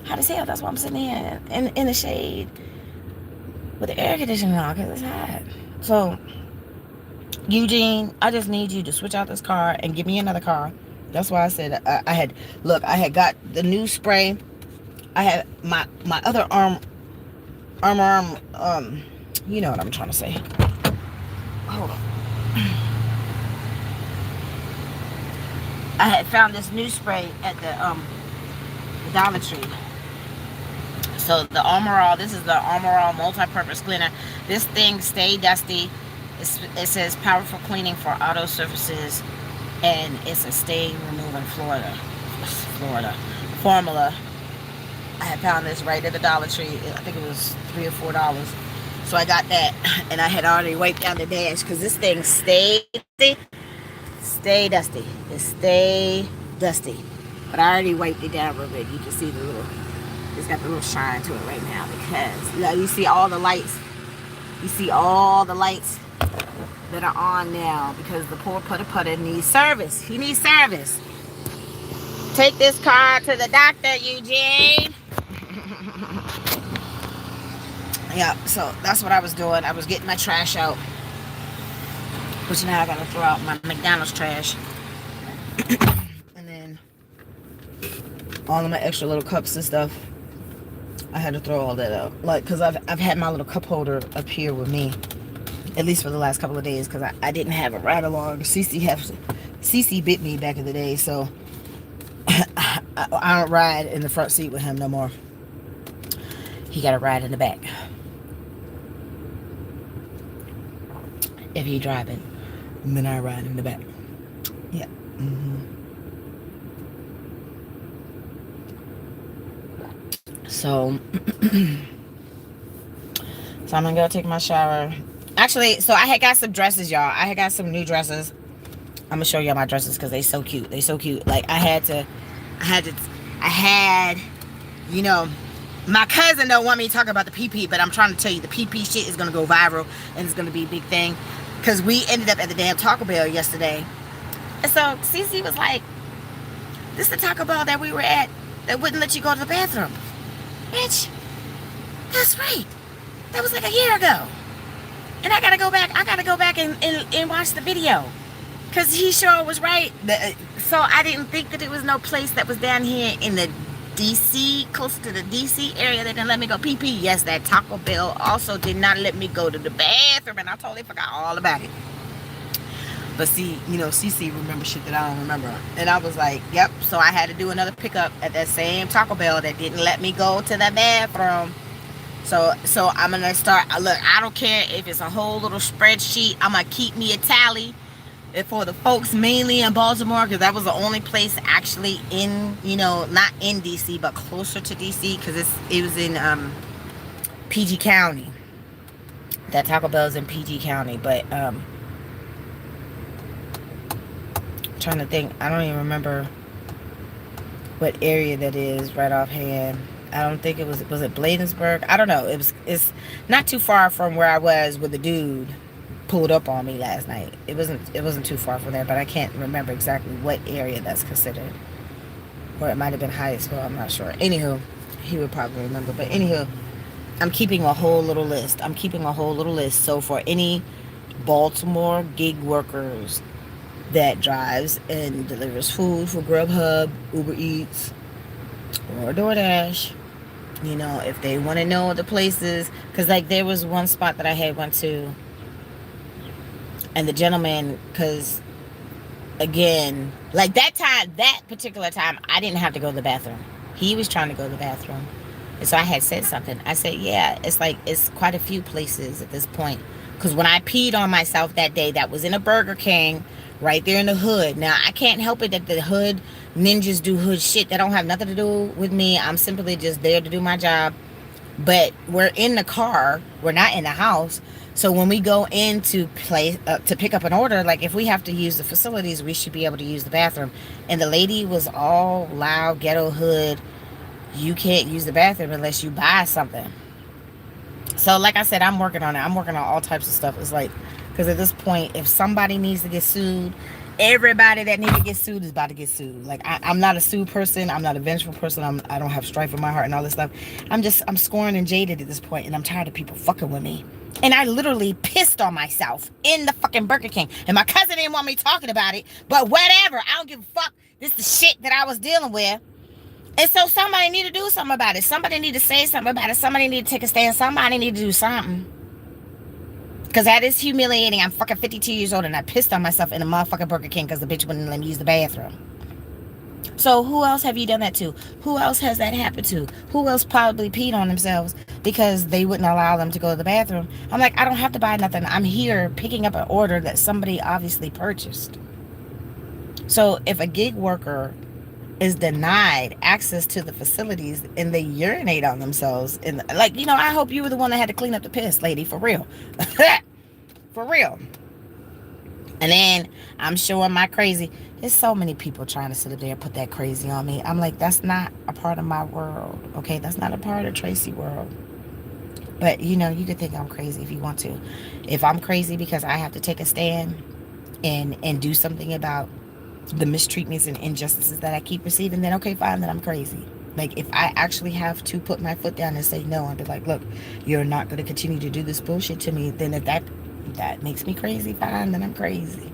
Hot as hell. That's why I'm sitting here in the shade with the air conditioning on, because it's hot. So, Eugene, I just need you to switch out this car and give me another car. That's why I said I had got the new spray. I had my other arm, you know what I'm trying to say. Hold on. I had found this new spray at the Dollar Tree. So the Armor All, this is the Armor All multi-purpose cleaner. This thing stay dusty. It says powerful cleaning for auto surfaces, and it's a stain removing Florida formula. I had found this right at the Dollar Tree. I think it was $3 or $4. So I got that, and I had already wiped down the dash, because this thing stay dusty. It stay dusty. But I already wiped it down real good. You can see it's got the little shine to it right now, because you see all the lights. You see all the lights that are on now, because the poor putter needs service. He needs service. Take this car to the doctor, Eugene. Yeah, so that's what I was doing. I was getting my trash out, which now I gotta throw out my McDonald's trash. And then all of my extra little cups and stuff, I had to throw all that out. Like, because I've had my little cup holder up here with me, at least for the last couple of days, because I didn't have it right along. Cece bit me back in the day, so I don't ride in the front seat with him no more. He got to ride in the back if he driving, and then I ride in the back. Yeah. So I'm gonna go take my shower. Actually, so I had got some dresses, y'all. I had got some new dresses. I'm gonna show y'all my dresses, because they so cute. They so cute. Like, I had, my cousin don't want me to talk about the PP, but I'm trying to tell you, the PP shit is gonna go viral, and it's gonna be a big thing, because we ended up at the damn Taco Bell yesterday. And so Cece was like, this is the Taco Bell that we were at that wouldn't let you go to the bathroom. Bitch, that's right. That was like a year ago. And I gotta go back and watch the video, because he sure was right. So I didn't think that there was no place that was down here in the DC, close to the DC area, that didn't let me go pee. Yes, that Taco Bell also did not let me go to the bathroom, and I totally forgot all about it. But see, CC remember shit that I don't remember. And I was like, yep. So I had to do another pickup at that same Taco Bell that didn't let me go to the bathroom. So I'm gonna start. Look, I don't care if it's a whole little spreadsheet. I'm gonna keep me a tally for the folks mainly in Baltimore, because that was the only place actually in, not in DC, but closer to DC, because it was in PG County. That Taco Bell's in PG County, but trying to think. I don't even remember what area that is right offhand. I don't think it was it Bladensburg? I don't know. It's not too far from where I was with the dude pulled up on me last night. It wasn't too far from there, but I can't remember exactly what area that's considered. Or it might have been Hyattsville, I'm not sure. Anywho, he would probably remember. But anywho, I'm keeping a whole little list. So for any Baltimore gig workers that drives and delivers food for Grubhub, Uber Eats, or DoorDash, if they want to know the places, because like there was one spot that I had went to, and the gentleman, because again, like that particular time, I didn't have to go to the bathroom. He was trying to go to the bathroom, and so I had said something. I said, yeah, it's quite a few places at this point, because when I peed on myself that day, that was in a Burger King right there in the hood. Now, I can't help it that the hood ninjas do hood shit that don't have nothing to do with me. I'm simply just there to do my job. But we're in the car. We're not in the house. So when we go in to pick up an order, like if we have to use the facilities, we should be able to use the bathroom. And the lady was all loud, ghetto hood. You can't use the bathroom unless you buy something. So like I said, I'm working on it. I'm working on all types of stuff. It's like, because at this point, if somebody needs to get sued, everybody that needs to get sued is about to get sued. Like, I'm not a sue person. I'm not a vengeful person. I don't have strife in my heart and all this stuff. I'm scorned and jaded at this point, and I'm tired of people fucking with me. And I literally pissed on myself in the fucking Burger King. And my cousin didn't want me talking about it, but whatever. I don't give a fuck. This is the shit that I was dealing with. And so somebody need to do something about it. Somebody need to say something about it. Somebody need to take a stand. Somebody need to do something. Because that is humiliating. I'm fucking 52 years old and I pissed on myself in a motherfucking Burger King because the bitch wouldn't let me use the bathroom. So who else have you done that to? Who else has that happened to? Who else probably peed on themselves because they wouldn't allow them to go to the bathroom? I'm like, I don't have to buy nothing. I'm here picking up an order that somebody obviously purchased. So if a gig worker is denied access to the facilities and they urinate on themselves, and like, I hope you were the one that had to clean up the piss, lady, for real. For real. And then I'm showing my crazy. There's so many people trying to sit up there and put that crazy on me. I'm like, that's not a part of my world. Okay, that's not a part of Traci world. But you can think I'm crazy if you want to. If I'm crazy because I have to take a stand and do something about the mistreatments and injustices that I keep receiving, then okay, fine, then I'm crazy. Like, if I actually have to put my foot down and say no, and be like, look, you're not going to continue to do this bullshit to me, then if that makes me crazy, fine, then I'm crazy.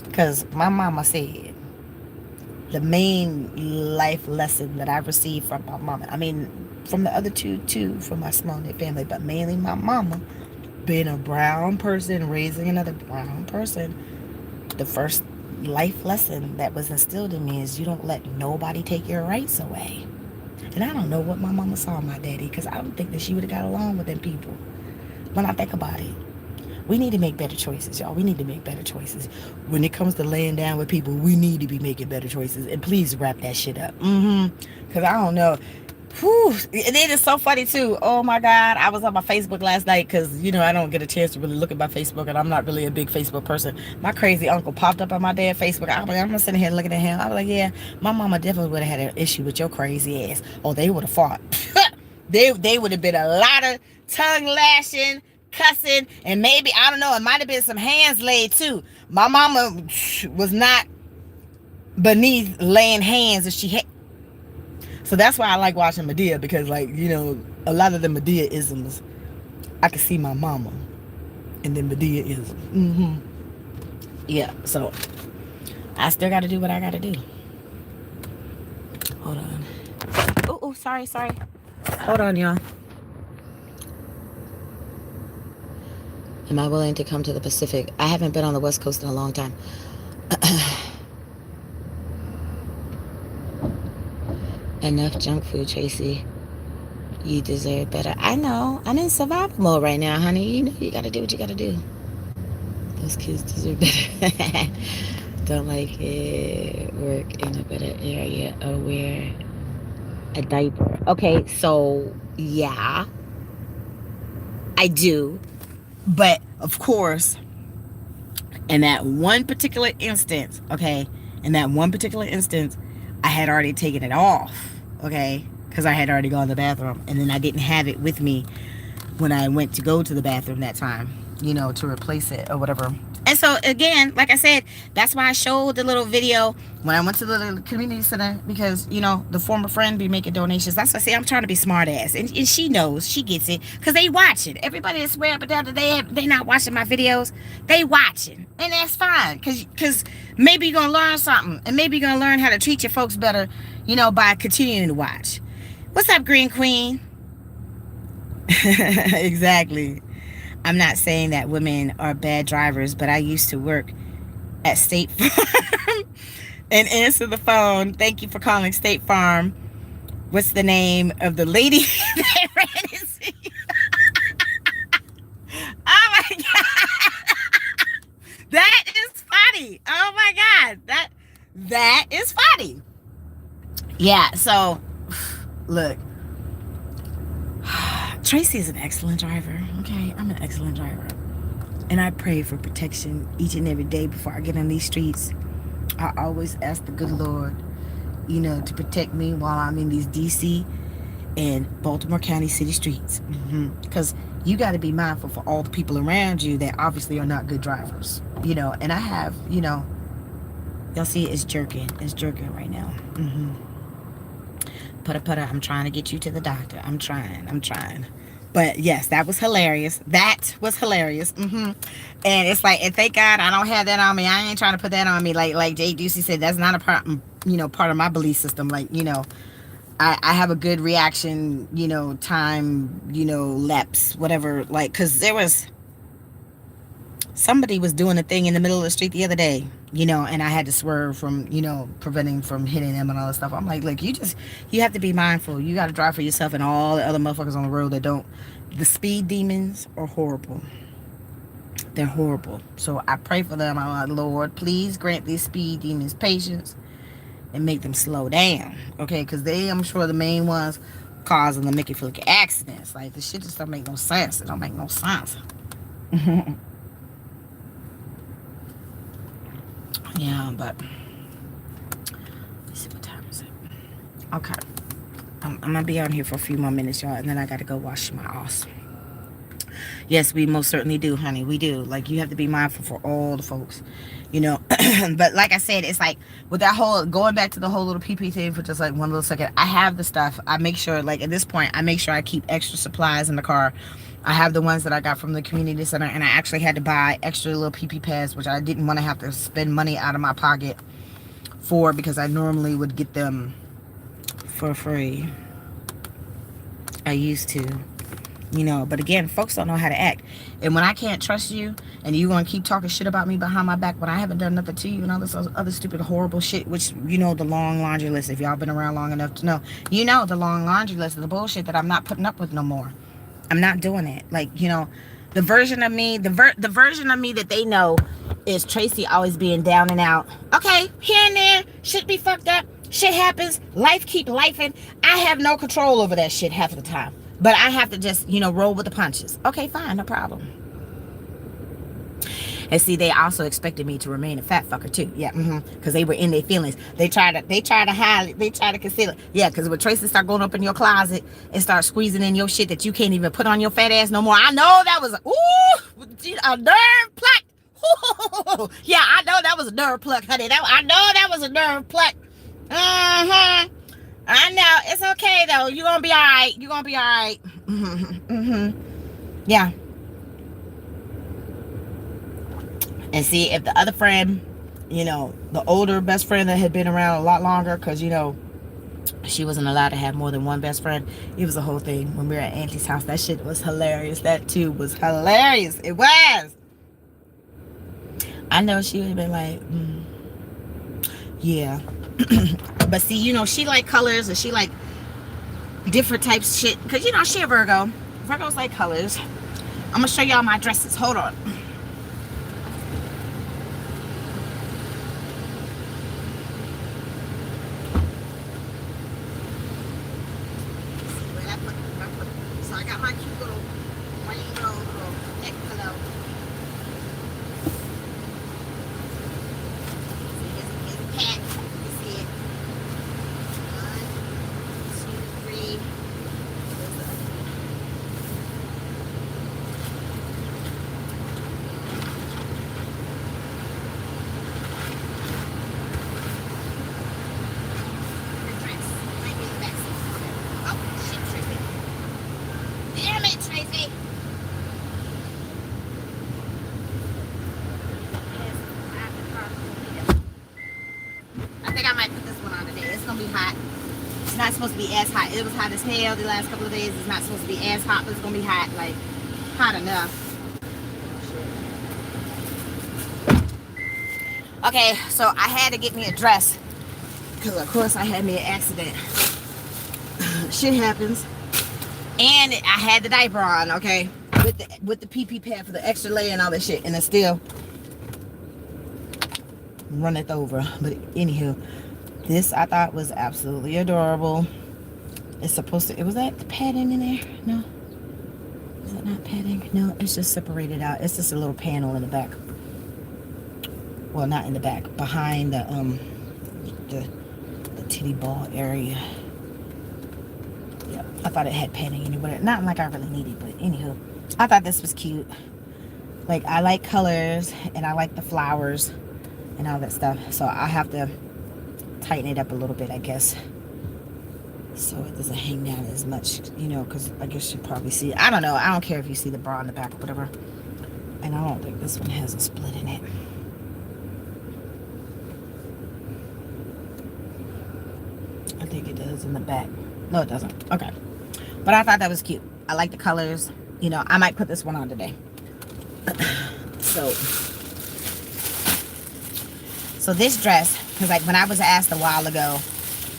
Because my mama said the main life lesson that I received from my mama, I mean, from the other two too, from my small knit family, but mainly my mama, being a brown person, raising another brown person, the first life lesson that was instilled in me is you don't let nobody take your rights away. And I don't know what my mama saw in my daddy, because I don't think that she would have got along with them people. When I think about it, we need to make better choices, y'all. We need to make better choices. When it comes to laying down with people, we need to be making better choices. And please wrap that shit up. Because I don't know. Whew. It is so funny too. Oh my God. I was on my Facebook last night because, I don't get a chance to really look at my Facebook, and I'm not really a big Facebook person. My crazy uncle popped up on my damn Facebook. I'm like, I'm sitting here looking at him. I was like, yeah, my mama definitely would have had an issue with your crazy ass. Oh, they would have fought. They would have been a lot of tongue lashing, cussing, and maybe, I don't know, it might have been some hands laid too. My mama was not beneath laying hands if she had. So that's why I like watching Medea, because like, a lot of the Medea isms, I can see my mama and then Medea isms. Yeah, so I still got to do what I got to do. Hold on. Oh, sorry. Hold on, y'all. Am I willing to come to the Pacific? I haven't been on the West Coast in a long time. Enough junk food, Tracy. You deserve better. I know. I'm in survival mode right now, honey. You know you gotta do what you gotta do. Those kids deserve better. Don't like it. Work in a better area or wear a diaper. Okay, so yeah, I do. But of course, in that one particular instance, okay, in that one particular instance, I had already taken it off, okay, because I had already gone to the bathroom, and then I didn't have it with me when I went to go to the bathroom that time, to replace it or whatever. And so again, like I said, that's why I showed the little video when I went to the little community center, because the former friend be making donations. That's why I say I'm trying to be smart ass, and she knows, she gets it, because they watching. Everybody that swear up and down that they not watching my videos, they watching, and that's fine, because maybe you're gonna learn something, and maybe you're gonna learn how to treat your folks better, by continuing to watch. What's up, Green Queen? Exactly. I'm not saying that women are bad drivers, but I used to work at State Farm and answer the phone. Thank you for calling State Farm. What's the name of the lady that ran his Oh my God. That is funny. Oh my God. That is funny. Yeah, so look. Tracy is an excellent driver. Okay, I'm an excellent driver. And I pray for protection each and every day before I get on these streets. I always ask the good Lord, to protect me while I'm in these DC and Baltimore County city streets. Because you got to be mindful for all the people around you that obviously are not good drivers. And I have, y'all see it's jerking. It's jerking right now. Putter, I'm trying to get you to the doctor. I'm trying. But yes, that was hilarious. And it's like, and thank God I don't have that on me. I ain't trying to put that on me. Like Jay Ducey said, that's not a part, part of my belief system. Like, I have a good reaction, time, lapse, whatever. Like, because there was, somebody was doing a thing in the middle of the street the other day, and I had to swerve from, preventing from hitting them and all that stuff. I'm like, look, you have to be mindful. You got to drive for yourself and all the other motherfuckers on the road that don't. The speed demons are horrible. They're horrible. So I pray for them. I'm like, Lord, please grant these speed demons patience and make them slow down. Okay, because I'm sure, the main ones causing the Mickey Flicky accidents. Like, the shit just don't make no sense. It don't make no sense. Yeah, but let's see, what time is it? Okay, I'm gonna be on here for a few more minutes, y'all, and then I gotta go wash my ass. Yes, we most certainly do, honey. We do. Like, you have to be mindful for all the folks, But like I said, it's like with that whole, going back to the whole little PP thing for just like one little second. I have the stuff. I make sure, like, at this point, I make sure I keep extra supplies in the car. I have the ones that I got from the community center, and I actually had to buy extra little PP pads, which I didn't want to have to spend money out of my pocket for, because I normally would get them for free. I used to, but again, folks don't know how to act. And when I can't trust you, and you gonna keep talking shit about me behind my back when I haven't done nothing to you, and all this other stupid, horrible shit, which, the long laundry list, if y'all been around long enough to know, the long laundry list of the bullshit that I'm not putting up with no more. I'm not doing it. Like, the version of me, the version of me that they know is Tracy always being down and out. Okay, here and there, shit be fucked up, shit happens, life keep lifing. I have no control over that shit half of the time. But I have to just, roll with the punches. Okay, fine, no problem. And see, they also expected me to remain a fat fucker too. Yeah, because they were in their feelings. They try to hide it. They try to conceal it. Yeah, because when Tracy start going up in your closet and start squeezing in your shit that you can't even put on your fat ass no more. I know that was a nerve pluck. Ooh, yeah, I know that was a nerve pluck, honey. I know that was a nerve pluck. I know. It's okay though. You're gonna be all right. You're gonna be all right. Yeah. And see, if the other friend, the older best friend that had been around a lot longer, because, She wasn't allowed to have more than one best friend. It was a whole thing when we were at Auntie's house. That shit was hilarious. That too was hilarious. It was. I know she would have been like, yeah. But see, you know, she like colors and she like different types of shit. Because, you know, she a Virgo. Virgos like colors. I'm going to show y'all my dresses. Hold on. So I got my cute little rainbow little neck pillow. Here's a cat. You see it. 1, 2, 3. There's the other one. The dress might be in the back seat. Okay. Oh, shit, Tracy. Damn it, Tracy. I think I might put this one on today. It's gonna be hot. It's not supposed to be as hot. It was hot as hell the last couple of days. It's not supposed to be as hot, but it's gonna be hot, like hot enough. Okay, so I had to get me a dress because of course I had me an accident. Shit happens. And I had the diaper on, okay, with the PP pad for the extra layer and all that shit, and it still runneth over. But anywho, this I thought was absolutely adorable. It's supposed to. Was that padding in there? No. Is that not padding? No, it's just separated out. It's just a little panel in the back. Well, not in the back, behind the titty ball area. Yeah, I thought it had padding in it, but not like I really needed. But anywho, I thought this was cute. Like, I like colors and I like the flowers and all that stuff. So I have to tighten it up a little bit, I guess, so it doesn't hang down as much, you know, because I guess you probably see it. I don't know. I don't care if you see the bra in the back or whatever. And I don't think this one has a split in it. I think it does in the back. No, it doesn't. Okay. But I thought that was cute. I like the colors. You know, I might put this one on today. So this dress, because like when I was asked a while ago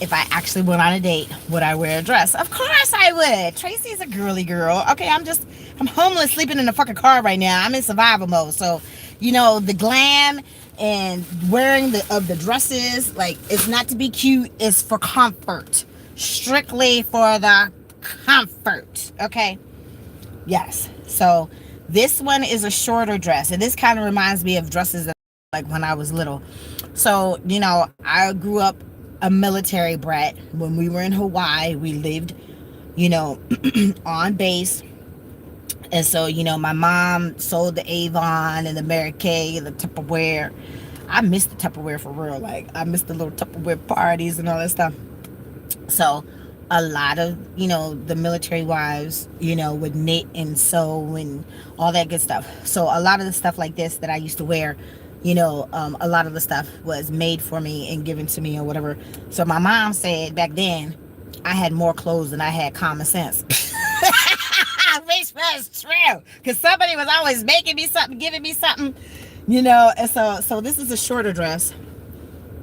if I actually went on a date, would I wear a dress? Of course I would. Tracy's a girly girl. Okay, I'm homeless, sleeping in the fucking car right now. I'm in survival mode. So, you know, the glam and wearing the dresses, like, it's not to be cute, it's for comfort. Strictly for the comfort. Okay? Yes. So this one is a shorter dress, and this kind of reminds me of dresses that like when I was little. So, you know, I grew up a military brat. When we were in Hawaii, we lived, you know, on base. And so, you know, my mom sold the Avon and the Mary Kay and the Tupperware. I miss the Tupperware for real. Like, I miss the little Tupperware parties and all that stuff. So a lot of, you know, the military wives, you know, would knit and sew and all that good stuff. So a lot of the stuff like this that I used to wear, you know, a lot of the stuff was made for me and given to me or whatever. So my mom said back then I had more clothes than I had common sense. Which was true, because somebody was always making me something, giving me something, you know. And so this is a shorter dress.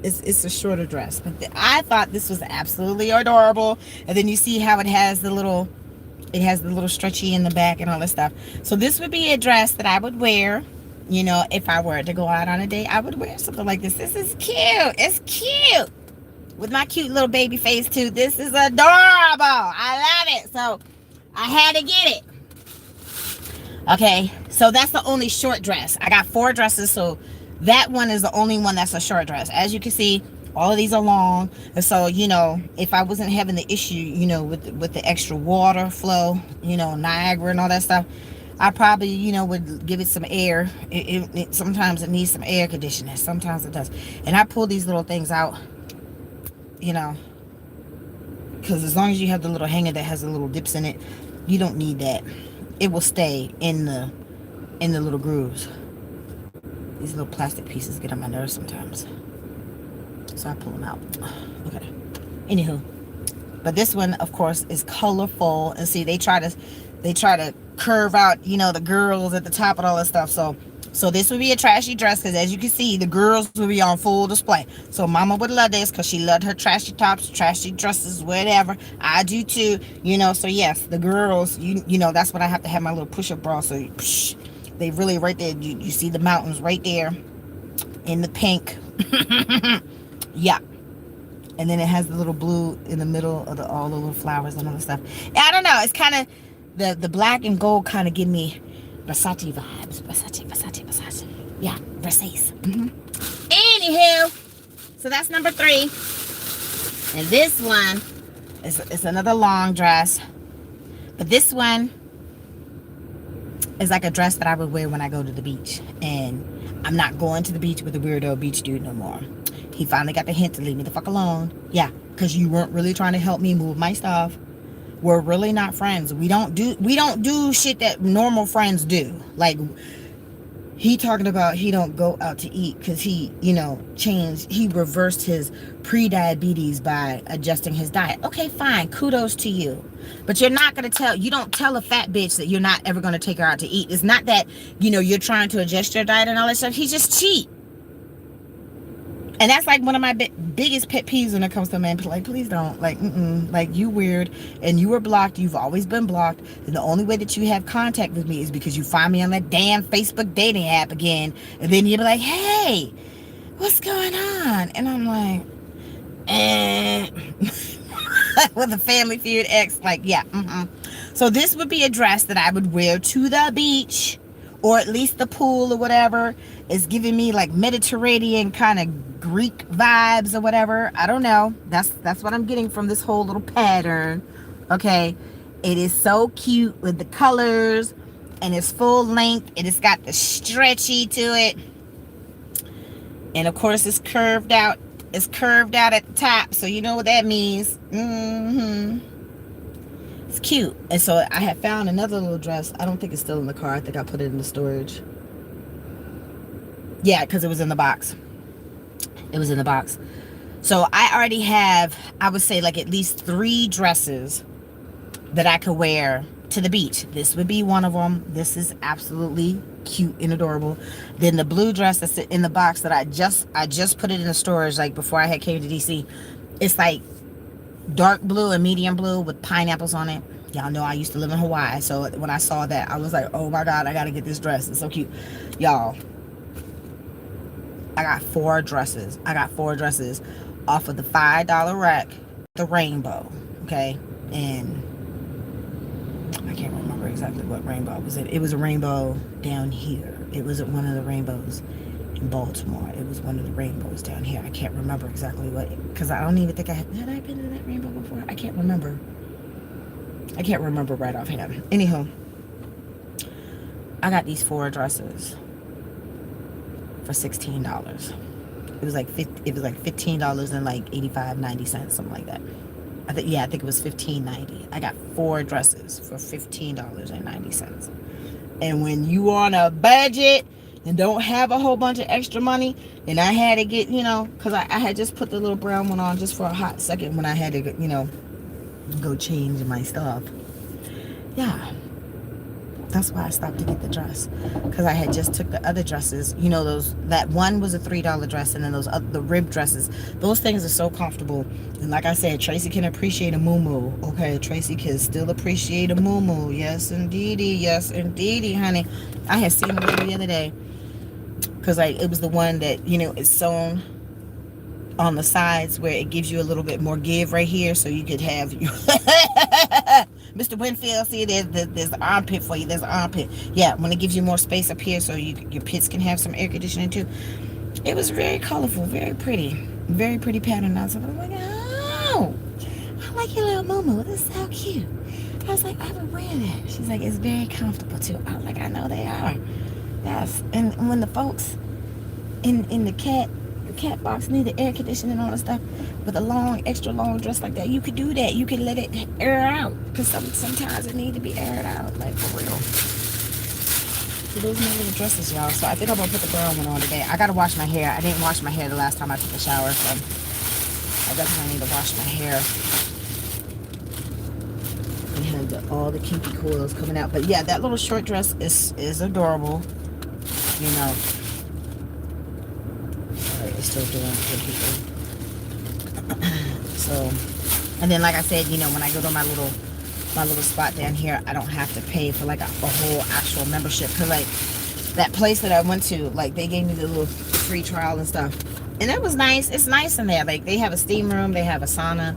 It's a shorter dress, but I thought this was absolutely adorable. And then you see how it has the little stretchy in the back and all this stuff. So this would be a dress that I would wear, you know, if I were to go out on a date. I would wear something like this. This is cute. It's cute with my cute little baby face too. This is adorable. I love it. So I had to get it. Okay, so that's the only short dress. I got 4 dresses, so that one is the only one that's a short dress. As you can see, all of these are long. And so, you know, if I wasn't having the issue, you know, with the extra water flow, you know, Niagara and all that stuff, I probably, you know, would give it some air. Sometimes it needs some air conditioning. Sometimes it does. And I pull these little things out, you know, because as long as you have the little hanger that has the little dips in it, you don't need that. It will stay in the little grooves. These little plastic pieces get on my nerves sometimes, so I pull them out. Okay. Anywho, But this one, of course, is colorful. And see, they try to curve out, you know, the girls at the top and all that stuff. So this would be a trashy dress because, as you can see, the girls will be on full display. So Mama would love this because she loved her trashy tops, trashy dresses, whatever. I do too, you know. So yes, the girls, you know, that's what I have to have my little push-up bra. So psh, they really right there. You see the mountains right there in the pink. Yeah. And then it has the little blue in the middle of all the little flowers and all the stuff. I don't know. It's kind of the black and gold kind of give me Versace vibes. Versace. Yeah, Versace. Anywho, so that's number 3. And this one is another long dress. But this one is like a dress that I would wear when I go to the beach. And I'm not going to the beach with the weirdo beach dude no more. He finally got the hint to leave me the fuck alone. Yeah, because you weren't really trying to help me move my stuff. We're really not friends. We don't do shit that normal friends do. Like, he talking about he don't go out to eat because he, you know, he reversed his pre-diabetes by adjusting his diet. Okay, fine, kudos to you. But you don't tell a fat bitch that you're not ever going to take her out to eat. It's not that, you know, you're trying to adjust your diet and all that stuff. He's just cheap. And that's like one of my biggest pet peeves when it comes to men. Like, please don't. Like, like, you weird. And you were blocked. You've always been blocked. And the only way that you have contact with me is because you find me on that damn Facebook dating app again. And then you'll be like, hey, what's going on? And I'm like, with a Family Feud ex. Like, yeah. So this would be a dress that I would wear to the beach. Or at least the pool or whatever. It's giving me like Mediterranean kind of Greek vibes or whatever. I don't know. That's what I'm getting from this whole little pattern. Okay. It is so cute with the colors. And it's full length. And it's got the stretchy to it. And of course it's curved out. It's curved out at the top. So you know what that means. It's cute. And so I had found another little dress. I don't think it's still in the car. I think I put it in the storage. Yeah, because it was in the box. It was in the box. So I already have, I would say, like at least 3 dresses that I could wear to the beach. This would be one of them. This is absolutely cute and adorable. Then the blue dress that's in the box that I just put it in the storage like before I had came to DC. It's like dark blue and medium blue with pineapples on it. Y'all know I used to live in Hawaii, so when I saw that, I was like, oh my god, I gotta get this dress. It's so cute. Y'all, I got 4 dresses. I got 4 dresses off of the $5 rack, the rainbow. Okay, and I can't remember exactly what rainbow was it. It was a rainbow down here. It wasn't one of the rainbows in Baltimore. It was one of the rainbows down here. I can't remember exactly what, because I don't even think had I been to that rainbow before? I can't remember. I can't remember right offhand. Anyhow, I got these 4 dresses for $16. It was like $15 and like 90 cents, something like that. I think it was $15.90. I got 4 dresses for $15.90. And when you on a budget and don't have a whole bunch of extra money, and I had to get, you know, because I had just put the little brown one on just for a hot second when I had to, you know, go change my stuff. Yeah, that's why I stopped to get the dress, because I had just took the other dresses, you know, that one was a $3 dress, and then the rib dresses, those things are so comfortable. And like I said, Tracy can appreciate a moo-moo. Okay, Tracy can still appreciate a moo-moo. Yes indeedy, honey. I had seen it the other day, because like it was the one that, you know, is sewn on the sides where it gives you a little bit more give right here, so you could have your Mr. Winfield, see, there's an armpit for you. There's an armpit. Yeah, when it gives you more space up here so your pits can have some air conditioning too. It was very colorful, very pretty. Very pretty pattern. I was like, oh, I like your little moo-moo. This is so cute. I was like, I would wear that. She's like, it's very comfortable too. I was like, I know they are. Yes. And when the folks in the cat box need the air conditioning and all that stuff, with a extra long dress like that, you could do that. You could let it air out, because sometimes it need to be aired out, like for real. So those are my little dresses, y'all. So I think I'm gonna put the brown one on today. I gotta wash my hair. I didn't wash my hair the last time I took a shower, so I definitely need to wash my hair. all the kinky coils coming out. But yeah, that little short dress is adorable. You know. Sorry, it's still doing for people. So, and then like I said, you know, when I go to my little spot down here, I don't have to pay for like a whole actual membership. Cause like that place that I went to, like they gave me the little free trial and stuff, and it was nice. It's nice in there. Like they have a steam room, they have a sauna,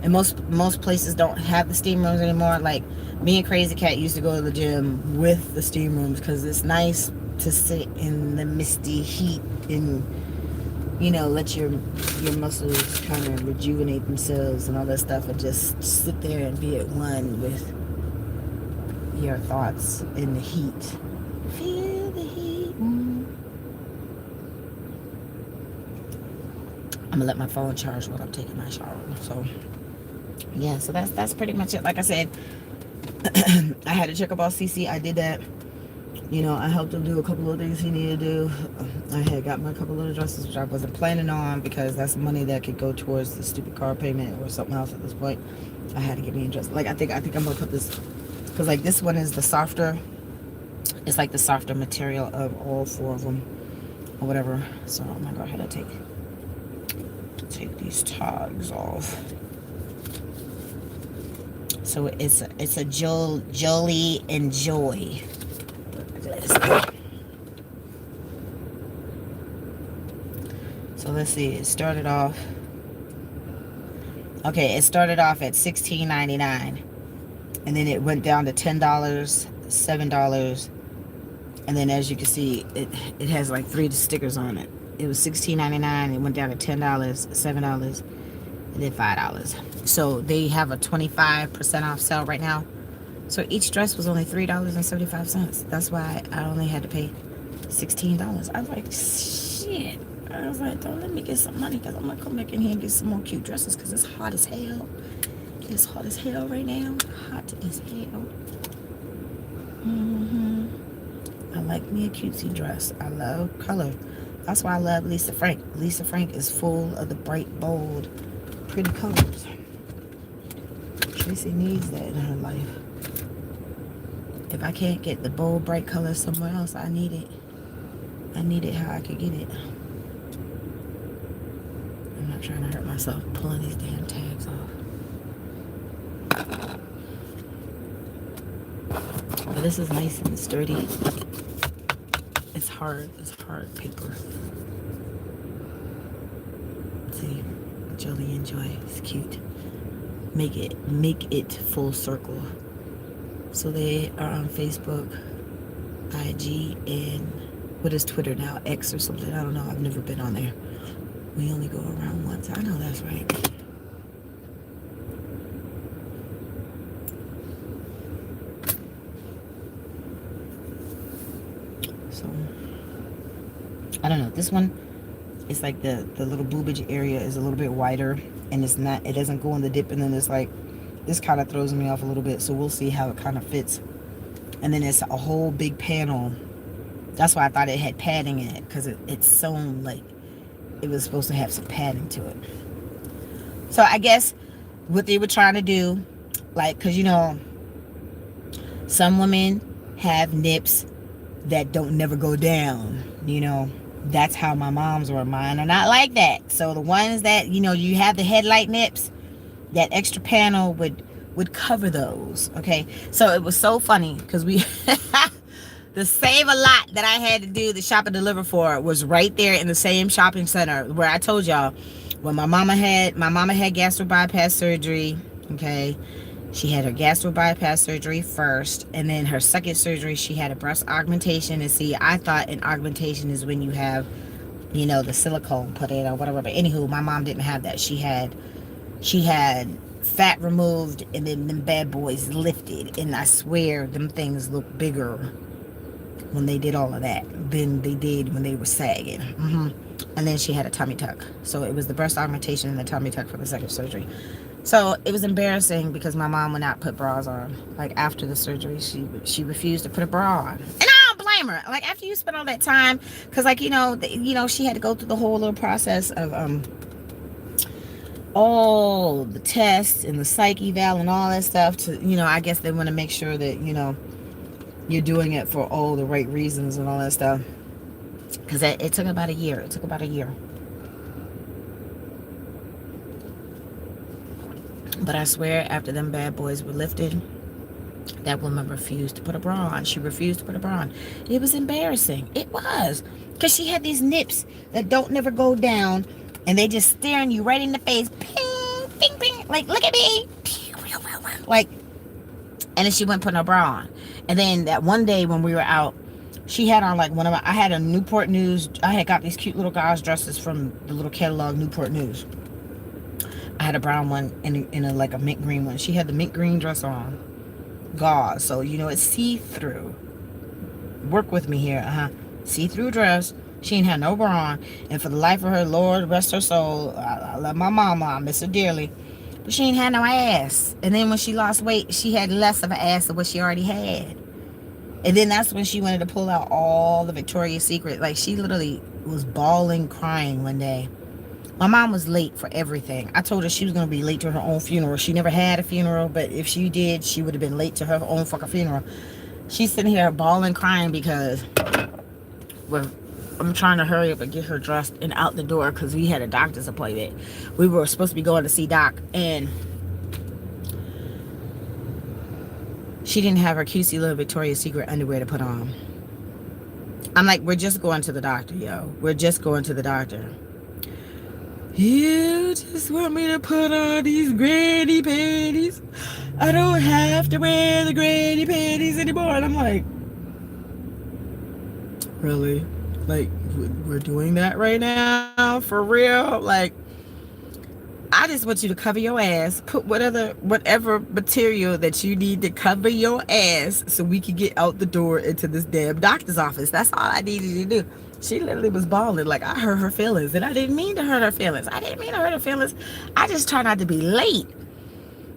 and most places don't have the steam rooms anymore. Like me and Crazy Cat used to go to the gym with the steam rooms because it's nice to sit in the misty heat and, you know, let your muscles kind of rejuvenate themselves and all that stuff, and just sit there and be at one with your thoughts in the heat. Feel the heat. I'm gonna let my phone charge while I'm taking my shower. So yeah, so that's pretty much it. Like I said, I had to check up on CC. I did that. You know, I helped him do a couple of things he needed to do. I had got my couple of dresses, which I wasn't planning on because that's money that could go towards the stupid car payment or something else at this point. I had to get me a dress. Like, I think I'm going to put this, because, like, this one is the softer. It's, like, the softer material of all four of them or whatever. So, I'm going to go ahead and take these tags off. So, it's a Jolie and Joy. So let's see, it started off at $16.99, and then it went down to $10, $7, and then as you can see, it has like 3 stickers on it. It was $16.99, it went down to $10, $7, and then $5. So they have a 25% off sale right now. So each dress was only $3.75. That's why I only had to pay $16. I was like, shit. I was like, don't let me get some money, because I'm going to come back in here and get some more cute dresses, because it's hot as hell. It's hot as hell right now. Hot as hell. I like me a cutesy dress. I love color. That's why I love Lisa Frank. Lisa Frank is full of the bright, bold, pretty colors. Tracy needs that in her life. If I can't get the bold, bright colors somewhere else, I need it. I need it how I could get it. I'm not trying to hurt myself pulling these damn tags off. But this is nice and sturdy. It's hard paper. See, Jolie and Joy. It's cute. Make it full circle. So they are on Facebook, IG, and what is Twitter now? X or something? I don't know. I've never been on there. We only go around once. I know that's right. So, I don't know. This one, it's like the little boobage area is a little bit wider, and it doesn't go in the dip, and then it's like, this kind of throws me off a little bit, so we'll see how it kind of fits. And then it's a whole big panel. That's why I thought it had padding in it, because it's sewn, like it was supposed to have some padding to it. So I guess what they were trying to do, like, because you know, some women have nips that don't never go down, you know. That's how my mom's were. Mine are not like that. So the ones that, you know, you have the headlight nips, that extra panel would cover those. Okay, so it was so funny because we the Save a Lot that I had to do the shop and deliver for was right there in the same shopping center where I told y'all when my mama had gastric bypass surgery. Okay, she had her gastric bypass surgery first, and then her second surgery she had a breast augmentation. And see, I thought an augmentation is when you have, you know, the silicone put in or whatever, but anywho, my mom didn't have that. She had fat removed, and then them bad boys lifted, and I swear them things look bigger when they did all of that than they did when they were sagging. And then she had a tummy tuck. So it was the breast augmentation and the tummy tuck for the second surgery. So it was embarrassing because my mom would not put bras on. Like after the surgery, she refused to put a bra on, and I don't blame her. Like after you spend all that time, because like you know she had to go through the whole little process of all the tests and the psych eval and all that stuff to, I guess they want to make sure that, you're doing it for all the right reasons and all that stuff. Because it took about a year. It took about a year. But I swear, after them bad boys were lifted, that woman refused to put a bra on. She refused to put a bra on. It was embarrassing. It was. Because she had these nips that don't never go down. And they just staring you right in the face. Ping, ping, ping. Like, look at me. Like, and then she went putting her bra on. And then that one day when we were out, she had on like I had a Newport News. I had got these cute little guys dresses from the little catalog Newport News. I had a brown one and like a mint green one. She had the mint green dress on. Gauze. So, it's see-through. Work with me here. See-through dress. She ain't had no bra on. And for the life of her, Lord, rest her soul. I love my mama. I miss her dearly. But she ain't had no ass. And then when she lost weight, she had less of an ass than what she already had. And then that's when she wanted to pull out all the Victoria's Secret. Like, she literally was bawling, crying one day. My mom was late for everything. I told her she was going to be late to her own funeral. She never had a funeral, but if she did, she would have been late to her own fucking funeral. She's sitting here bawling, crying because I'm trying to hurry up and get her dressed and out the door because we had a doctor's appointment. We were supposed to be going to see Doc, and she didn't have her cutesy little Victoria's Secret underwear to put on. I'm like, we're just going to the doctor, yo. We're just going to the doctor. You just want me to put on these granny panties? I don't have to wear the granny panties anymore. And I'm like, really? Like, we're doing that right now? For real? Like, I just want you to cover your ass. Put whatever material that you need to cover your ass so we can get out the door into this damn doctor's office. That's all I needed you to do. She literally was bawling like I hurt her feelings, and I didn't mean to hurt her feelings. I just try not to be late.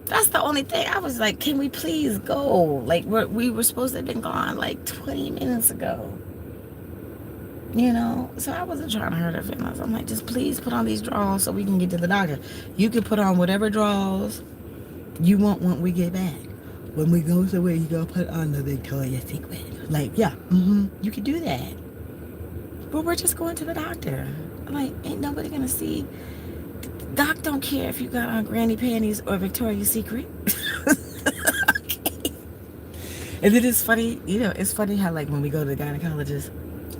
That's the only thing. I was like, can we please go? Like, we were supposed to have been gone like 20 minutes ago. So I wasn't trying to hurt her feelings. I'm like, just please put on these drawers so we can get to the doctor. You can put on whatever drawers you want when we get back. When we go somewhere, you gotta put on the Victoria's Secret. Like, yeah, you can do that. But we're just going to the doctor. Like, ain't nobody gonna see. Doc don't care if you got on granny panties or Victoria's Secret. Okay. And then it's funny, it's funny how, like, when we go to the gynecologist,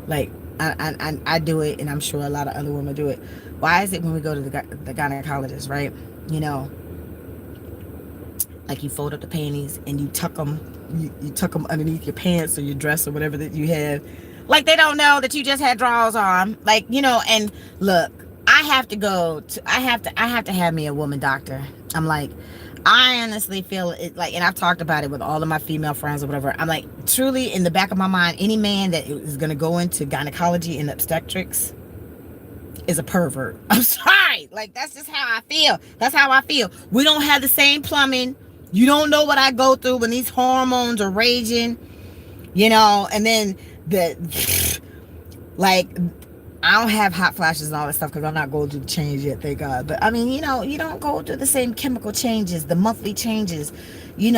like, I do it, and I'm sure a lot of other women do it. Why is it when we go to the gynecologist, right? Like, you fold up the panties and you tuck them, you tuck them underneath your pants or your dress or whatever that you have. Like, they don't know that you just had drawers on. Like, and look, I have to have me a woman doctor. I'm like, I honestly feel it, like, and I've talked about it with all of my female friends or whatever. I'm like, truly, in the back of my mind, any man that is going to go into gynecology and obstetrics is a pervert. I'm sorry. Like, that's just how I feel. That's how I feel. We don't have the same plumbing. You don't know what I go through when these hormones are raging, and then like, I don't have hot flashes and all that stuff because I'm not going through the change yet, thank God. But I mean, you don't go through the same chemical changes, the monthly changes. When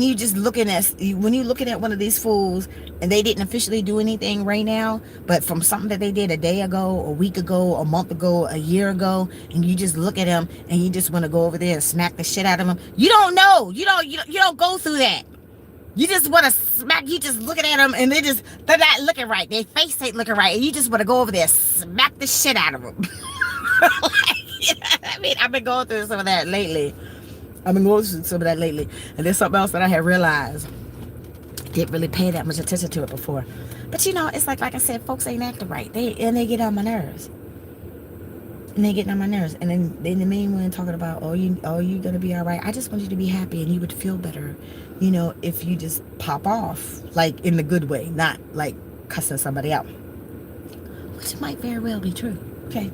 you just looking at one of these fools and they didn't officially do anything right now, but from something that they did a day ago, a week ago, a month ago, a year ago, and you just look at them and you just want to go over there and smack the shit out of them. You don't know. You don't go through that. You just want to smack, you just looking at them and they're not looking right. Their face ain't looking right. And you just want to go over there and smack the shit out of them. I mean, I've been going through some of that lately. And there's something else that I had realized. Didn't really pay that much attention to it before. But it's like I said, folks ain't acting right. They get on my nerves. And they getting on my nerves. And then the main one talking about, you gonna be all right. I just want you to be happy and you would feel better, if you just pop off, like, in the good way, not like cussing somebody out, which might very well be true. Okay.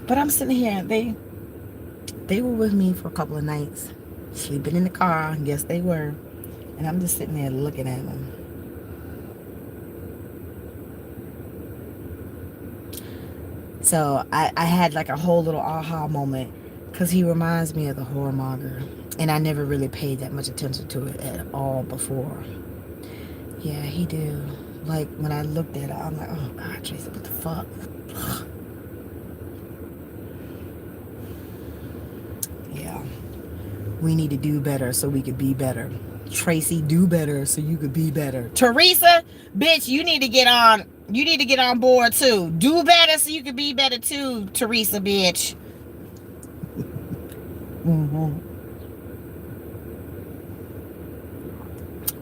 But I'm sitting here, they were with me for a couple of nights, sleeping in the car. Yes, they were. And I'm just sitting there looking at them. So I had like a whole little aha moment because he reminds me of the whoremonger. And I never really paid that much attention to it at all before. Yeah, he do. Like, when I looked at it, I'm like, oh, God, Traci, what the fuck? Yeah. We need to do better so we could be better. Traci, do better so you could be better. Teresa, bitch, you need to get on. You need to get on board too. Do better so you can be better too, Teresa, bitch. Mm-hmm.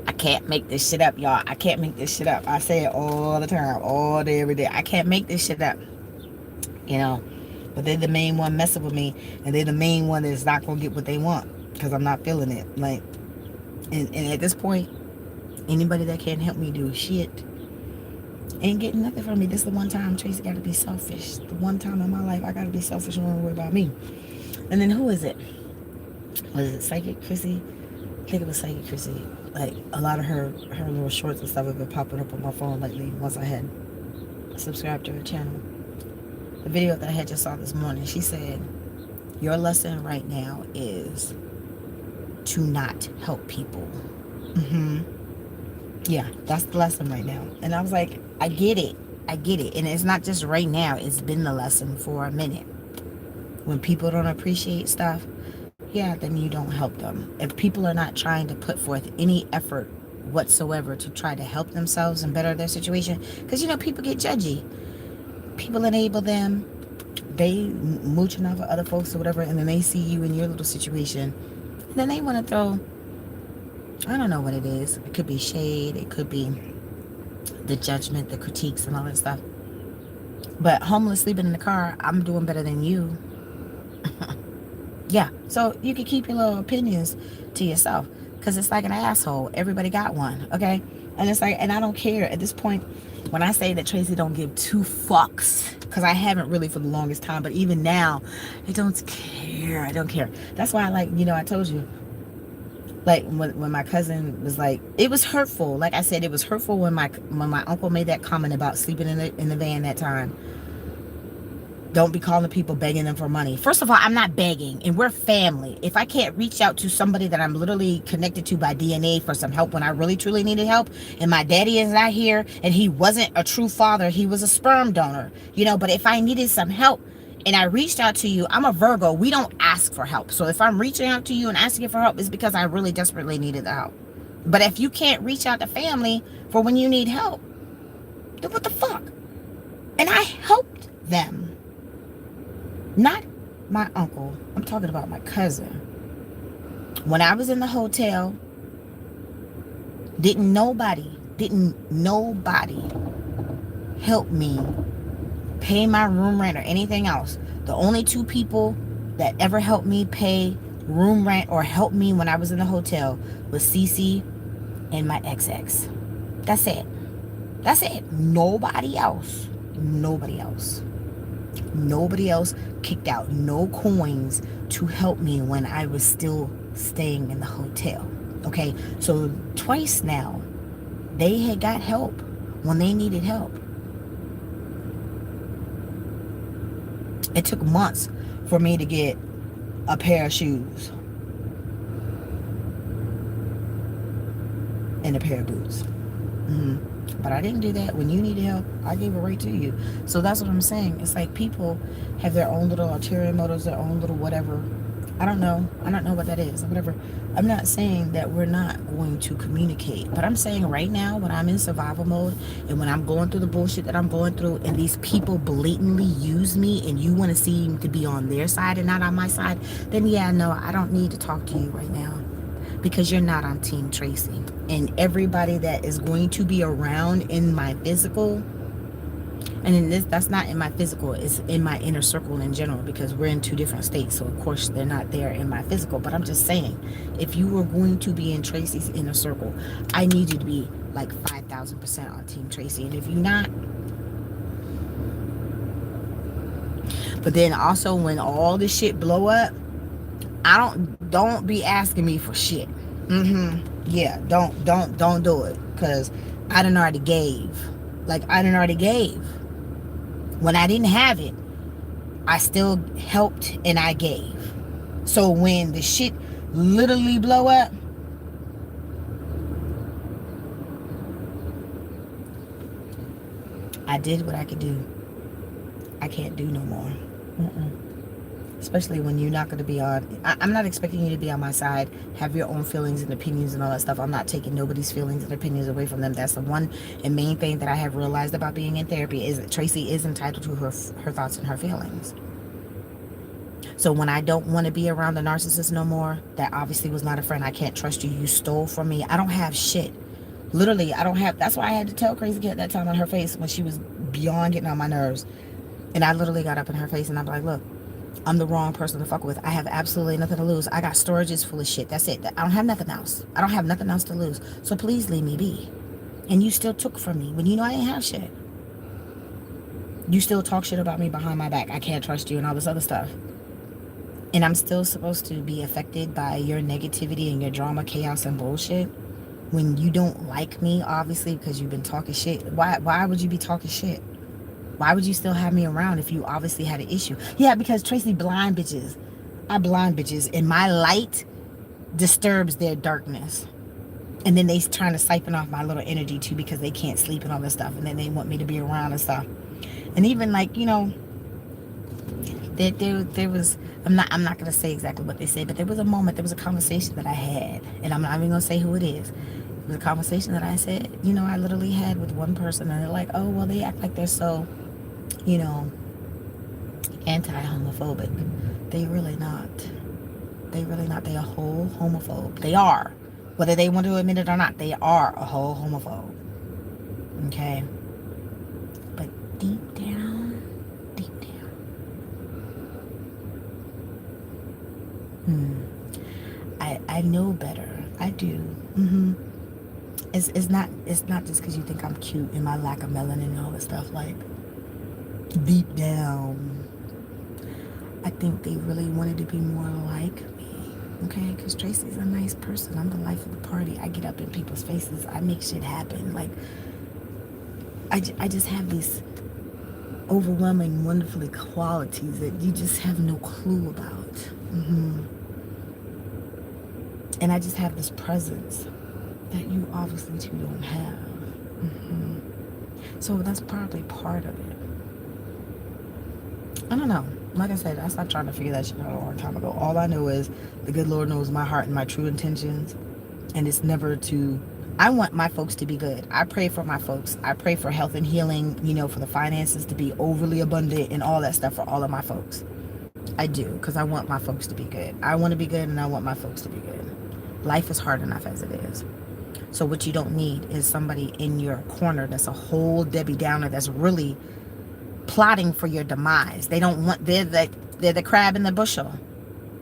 I can't make this shit up, y'all. I can't make this shit up. I say it all the time, all day, every day. I can't make this shit up. You know, but they're the main one messing with me, and they're the main one that's not gonna get what they want because I'm not feeling it. Like, and at this point, anybody that can't help me do shit ain't getting nothing from me. This is the one time Traci got to be selfish. The one time in my life I got to be selfish and worry about me. And then who is it? Was it Psychic Chrissy? I think it was Psychic Chrissy. Like, a lot of her little shorts and stuff have been popping up on my phone lately once I had subscribed to her channel. The video that I had just saw this morning, she said, your lesson right now is to not help people. Yeah, that's the lesson right now. And I was like, I get it. And it's not just right now. It's been the lesson for a minute. When people don't appreciate stuff, yeah, then you don't help them. If people are not trying to put forth any effort whatsoever to try to help themselves and better their situation, because, you know, people get judgy. People enable them. They mooching off of other folks or whatever, and then they see you in your little situation. And then they want to throw, I don't know what it is. It could be shade. It could be the judgment, the critiques, and all that stuff. But homeless, sleeping in the car, I'm doing better than you. Yeah, so you can keep your little opinions to yourself, because it's like an asshole. Everybody got one, okay? And it's like, and I don't care at this point. When I say that Traci don't give two fucks, because I haven't really for the longest time, but even now, I don't care. I don't care. That's why I, like, you know, I told you, like, when my cousin was like, it was hurtful. Like I said, it was hurtful when my uncle made that comment about sleeping in the van that time. Don't be calling people, begging them for money. First of all, I'm not begging, and we're family. If I can't reach out to somebody that I'm literally connected to by DNA for some help when I really truly needed help, and my daddy is not here, and he wasn't a true father, he was a sperm donor, you know, but if I needed some help and I reached out to you, I'm a Virgo, we don't ask for help. So if I'm reaching out to you and asking for help, it's because I really desperately needed the help. But if you can't reach out to family for when you need help, then what the fuck? And I helped them. Not my uncle. I'm talking about my cousin. When I was in the hotel, didn't nobody help me pay my room rent or anything else. The only two people that ever helped me pay room rent or helped me when I was in the hotel was Cece and my ex. That's it. That's it. Nobody else kicked out no coins to help me when I was still staying in the hotel. Okay, so twice now they had got help when they needed help. It took months for me to get a pair of shoes and a pair of boots. But I didn't do that. When you needed help, I gave it right to you. So that's what I'm saying. It's like people have their own little ulterior motives, their own little whatever. I don't know what that is. Whatever. I'm not saying that we're not going to communicate, but I'm saying right now, when I'm in survival mode and when I'm going through the bullshit that I'm going through, and these people blatantly use me, and you want to seem to be on their side and not on my side, then yeah, no, I don't need to talk to you right now, because you're not on Team Traci. And everybody that is going to be around in my physical, and in this, that's not in my physical, it's in my inner circle in general, because we're in two different states, so of course they're not there in my physical. But I'm just saying, if you were going to be in Traci's inner circle, I need you to be like 5,000% on Team Traci. And if you're not, but then also when all this shit blow up, don't be asking me for shit. Yeah, don't do it, because I done already gave. Like, I done already gave when I didn't have it. I still helped and I gave. So when the shit literally blow up, I did what I could do. I can't do no more. Especially when you're not going to be on. I'm not expecting you to be on my side, have your own feelings and opinions and all that stuff. I'm not taking nobody's feelings and opinions away from them. That's the one and main thing that I have realized about being in therapy, is that Traci is entitled to her thoughts and her feelings. So when I don't want to be around the narcissist no more, that obviously was not a friend. I can't trust you. You stole from me. I don't have shit. Literally, I don't have. That's why I had to tell Crazy Cat that time in her face when she was beyond getting on my nerves. And I literally got up in her face and I'm like, look, I'm the wrong person to fuck with. I have absolutely nothing to lose. I got storages full of shit. That's it. I don't have nothing else. I don't have nothing else to lose. So please leave me be. And you still took from me when you know I didn't have shit. You still talk shit about me behind my back. I can't trust you and all this other stuff. And I'm still supposed to be affected by your negativity and your drama, chaos, and bullshit when you don't like me, obviously, because you've been talking shit. Why would you be talking shit? Why would you still have me around if you obviously had an issue? Yeah, because Traci blind bitches. I blind bitches. And my light disturbs their darkness. And then they trying to siphon off my little energy too because they can't sleep and all this stuff. And then they want me to be around and stuff. And even like, you know, there was, I'm not going to say exactly what they said, but there was a moment, there was a conversation that I had. And I'm not even going to say who it is. It was a conversation that I said, you know, I literally had with one person. And they're like, oh, well, they act like they're so, you know, anti-homophobic. They really not. They really not. They a whole homophobe. They are. Whether they want to admit it or not, they are a whole homophobe. Okay? But deep down, I know better. I do. It's not just because you think I'm cute and my lack of melanin and all this stuff. Like, deep down, I think they really wanted to be more like me. Okay, because Traci's a nice person. I'm the life of the party. I get up in people's faces. I make shit happen. Like, I just have these overwhelming, wonderfully qualities that you just have no clue about. And I just have this presence that you obviously too don't have. So that's probably part of it. I don't know. Like I said, I stopped trying to figure that shit out a long time ago. All I know is the good Lord knows my heart and my true intentions. And it's never to... I want my folks to be good. I pray for my folks. I pray for health and healing, you know, for the finances to be overly abundant and all that stuff for all of my folks. I do, because I want my folks to be good. I want to be good and I want my folks to be good. Life is hard enough as it is. So what you don't need is somebody in your corner that's a whole Debbie Downer that's really plotting for your demise. They don't want... They're the crab in the bushel.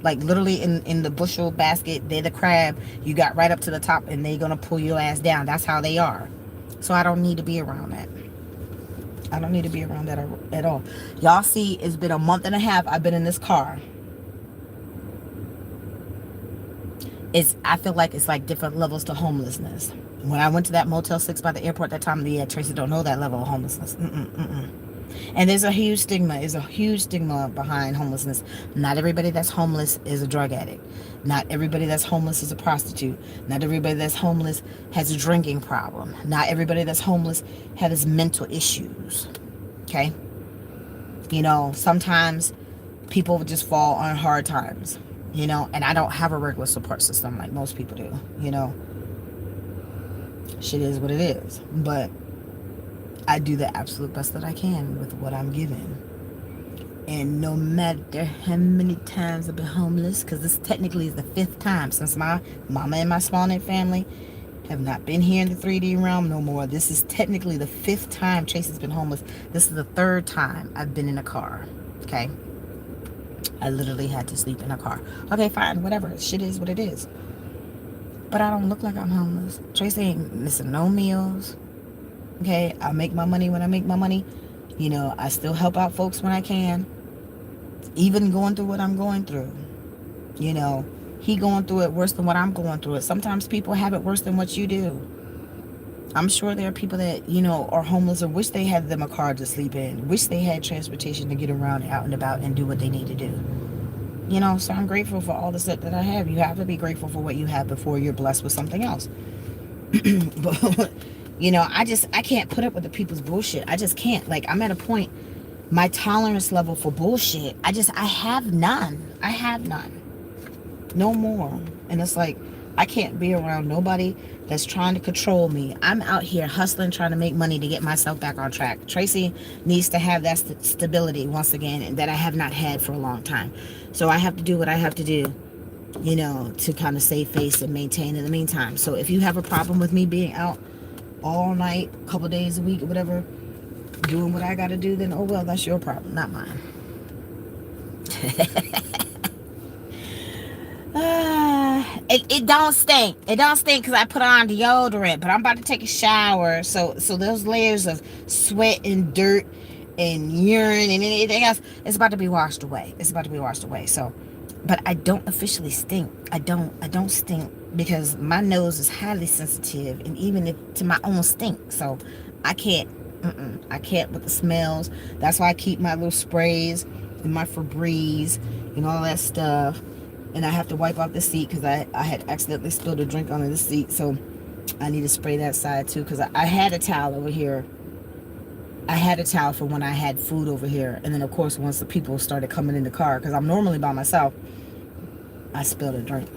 Like literally in the bushel basket, they're the crab. You got right up to the top and they're going to pull your ass down. That's how they are. So I don't need to be around that. I don't need to be around that at all. Y'all see, it's been a month and a half I've been in this car. I feel like it's like different levels to homelessness. When I went to that Motel 6 by the airport that time, yeah, Traci don't know that level of homelessness. And there's a huge stigma. There's a huge stigma behind homelessness. Not everybody that's homeless is a drug addict. Not everybody that's homeless is a prostitute. Not everybody that's homeless has a drinking problem. Not everybody that's homeless has mental issues. Okay? You know, sometimes people just fall on hard times. You know, and I don't have a regular support system like most people do. You know, shit is what it is. But I do the absolute best that I can with what I'm given. And no matter how many times I've been homeless, because this technically is the 5th time since my mama and my small knit family have not been here in the 3D realm no more. This is technically the 5th time Traci's been homeless. This is the 3rd time I've been in a car. Okay? I literally had to sleep in a car. Okay, fine, whatever. Shit is what it is. But I don't look like I'm homeless. Traci ain't missing no meals. Okay, I make my money when I make my money. You know, I still help out folks when I can. Even going through what I'm going through. You know, he going through it worse than what I'm going through it. Sometimes people have it worse than what you do. I'm sure there are people that, you know, are homeless or wish they had them a car to sleep in, wish they had transportation to get around out and about and do what they need to do. You know, so I'm grateful for all the stuff that I have. You have to be grateful for what you have before you're blessed with something else. But, you know, I can't put up with the people's bullshit. I just can't. Like, I'm at a point, my tolerance level for bullshit, I have none. I have none. No more. And it's like, I can't be around nobody that's trying to control me. I'm out here hustling, trying to make money to get myself back on track. Traci needs to have that stability once again, and that I have not had for a long time. So I have to do what I have to do, you know, to kind of save face and maintain in the meantime. So if you have a problem with me being out all night, a couple days a week or whatever, doing what I got to do, then oh well, that's your problem, not mine. It don't stink. It don't stink because I put on deodorant. But I'm about to take a shower, so those layers of sweat and dirt and urine and anything else, it's about to be washed away. It's about to be washed away. So, but I don't officially stink. I don't stink because my nose is highly sensitive, and even to my own stink. So I can't. I can't with the smells. That's why I keep my little sprays and my Febreze and all that stuff. And I have to wipe off the seat because I had accidentally spilled a drink onto the seat. So I need to spray that side too, because I had a towel over here. I had a towel for when I had food over here. And then, of course, once the people started coming in the car, because I'm normally by myself, I spilled a drink.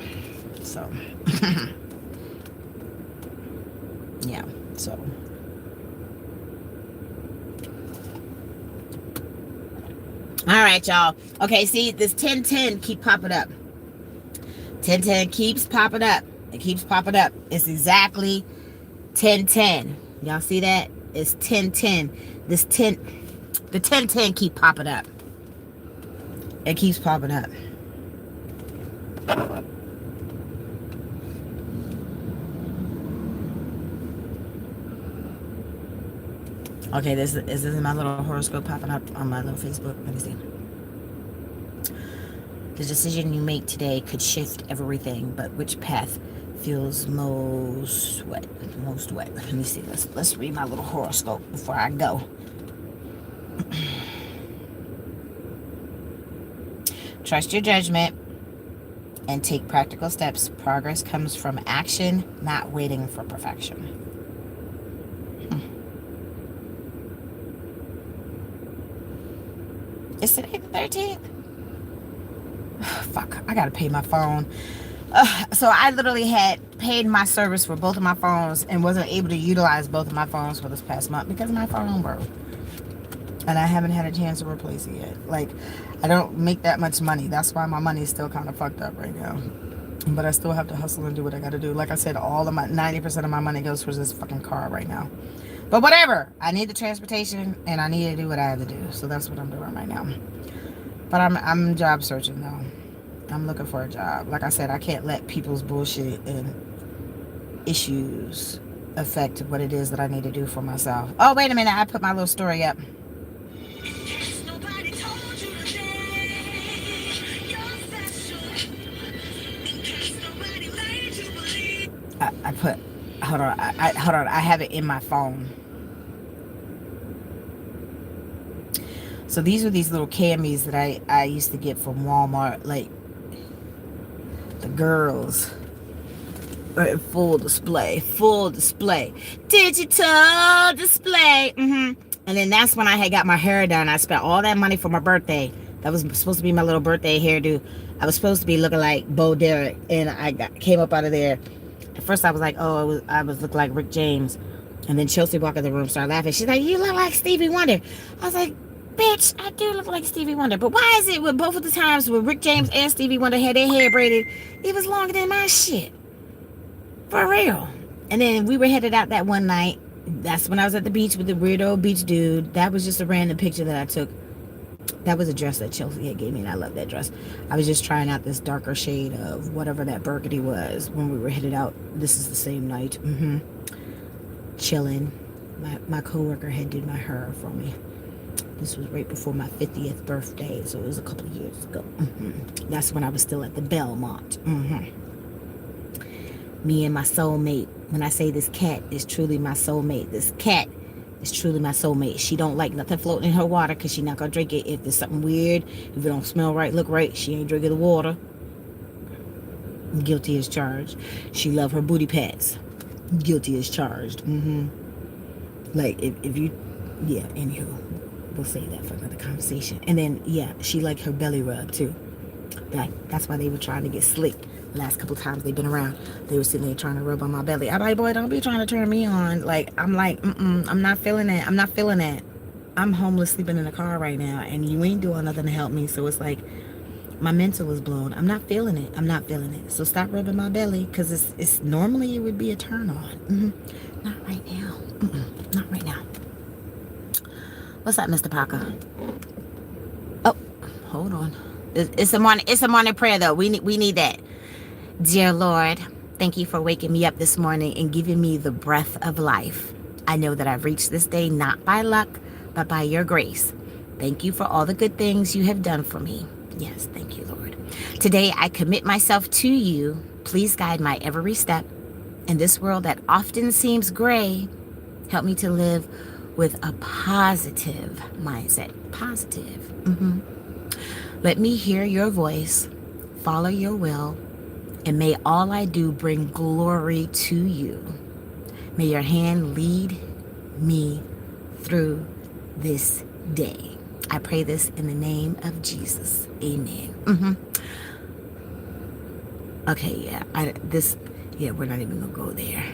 So, yeah, so. All right, y'all. Okay, see, this 1010 keep popping up. 1010 keeps popping up. It keeps popping up. It's exactly 1010. Y'all see that? It's 1010. The 1010 keep popping up. It keeps popping up. Okay, this is my little horoscope popping up on my little Facebook. Let me see. The decision you make today could shift everything, but which path feels most wet? Most wet. Let me see. Let's read my little horoscope before I go. Trust your judgment and take practical steps. Progress comes from action, not waiting for perfection. Is today the 13th? Fuck, I gotta pay my phone. So I literally had paid my service for both of my phones and wasn't able to utilize both of my phones for this past month because my phone broke. And I haven't had a chance to replace it yet. Like, I don't make that much money. That's why my money is still kind of fucked up right now. But I still have to hustle and do what I gotta do. Like I said, all of my 90% of my money goes towards this fucking car right now. But whatever. I need the transportation and I need to do what I have to do. So that's what I'm doing right now. But I'm job searching though. I'm looking for a job. Like I said, I can't let people's bullshit and issues affect what it is that I need to do for myself. Oh, wait a minute. I put my little story up. I put, hold on. Hold on. I have it in my phone. So these were these little camis that I used to get from Walmart. Like, the girls are in full display, digital display. And then that's when I had got my hair done. I spent all that money for my birthday. That was supposed to be my little birthday hairdo. I was supposed to be looking like Bo Derek, and I came up out of there. At first I was like, oh, I was looking like Rick James. And then Chelsea walked in the room, started laughing. She's like, you look like Stevie Wonder. I was like, bitch, I do look like Stevie Wonder. But why is it with both of the times when Rick James and Stevie Wonder had their hair braided, it was longer than my shit? For real. And then we were headed out that one night. That's when I was at the beach with the weirdo beach dude. That was just a random picture that I took. That was a dress that Chelsea had gave me, and I love that dress. I was just trying out this darker shade of whatever that burgundy was when we were headed out. This is the same night. Chilling. My coworker had did my hair for me. This was right before my 50th birthday, so it was a couple of years ago. That's when I was still at the Belmont. Me and my soulmate when I say this cat is truly my soulmate. This cat is truly my soulmate. She don't like nothing floating in her water because she not gonna drink it. If there's something weird, if it don't smell right, look right, she ain't drinking the water. Guilty as charged. She love her booty pats. Guilty as charged. Like if you, yeah. Anywho, we'll save that for another conversation. And then yeah, she like her belly rub too. That's why they were trying to get slick. The last couple times they've been around, they were sitting there trying to rub on my belly. I'm like, boy, don't be trying to turn me on. Like, I'm like, I'm not feeling it. I'm not feeling it. I'm homeless sleeping in a car right now, and you ain't doing nothing to help me. So it's like, my mental is blown. I'm not feeling it. I'm not feeling it. So stop rubbing my belly, because it's normally it would be a turn on. Not right now. Not right now. What's up, Mr. Parker? Oh, hold on. It's a morning prayer though. We need that. Dear Lord, thank you for waking me up this morning and giving me the breath of life. I know that I've reached this day not by luck, but by your grace. Thank you for all the good things you have done for me. Yes, thank you, Lord. Today I commit myself to you. Please guide my every step. In this world that often seems gray, help me to live with a positive mindset. Positive. Let me hear your voice, follow your will, and may all I do bring glory to you. May your hand lead me through this day. I pray this in the name of Jesus. Amen. Okay, yeah. We're not even gonna go there.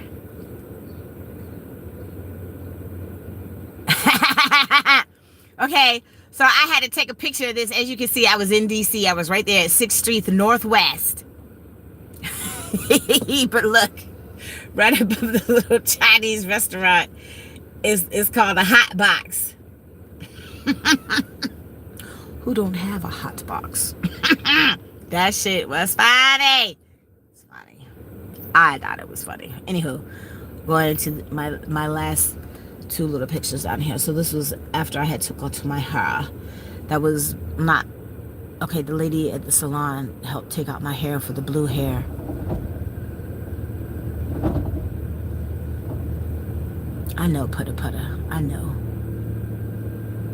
Okay, so I had to take a picture of this. As you can see, I was in DC. I was right there at 6th Street Northwest. But look, right above the little Chinese restaurant is called a Hot Box. Who don't have a hot box? That shit was funny. It's funny. I thought it was funny. Anywho, going into my last two little pictures down here. So this was after I had took off my hair. That was not okay. The lady at the salon helped take out my hair for the blue hair. I know, putter. I know.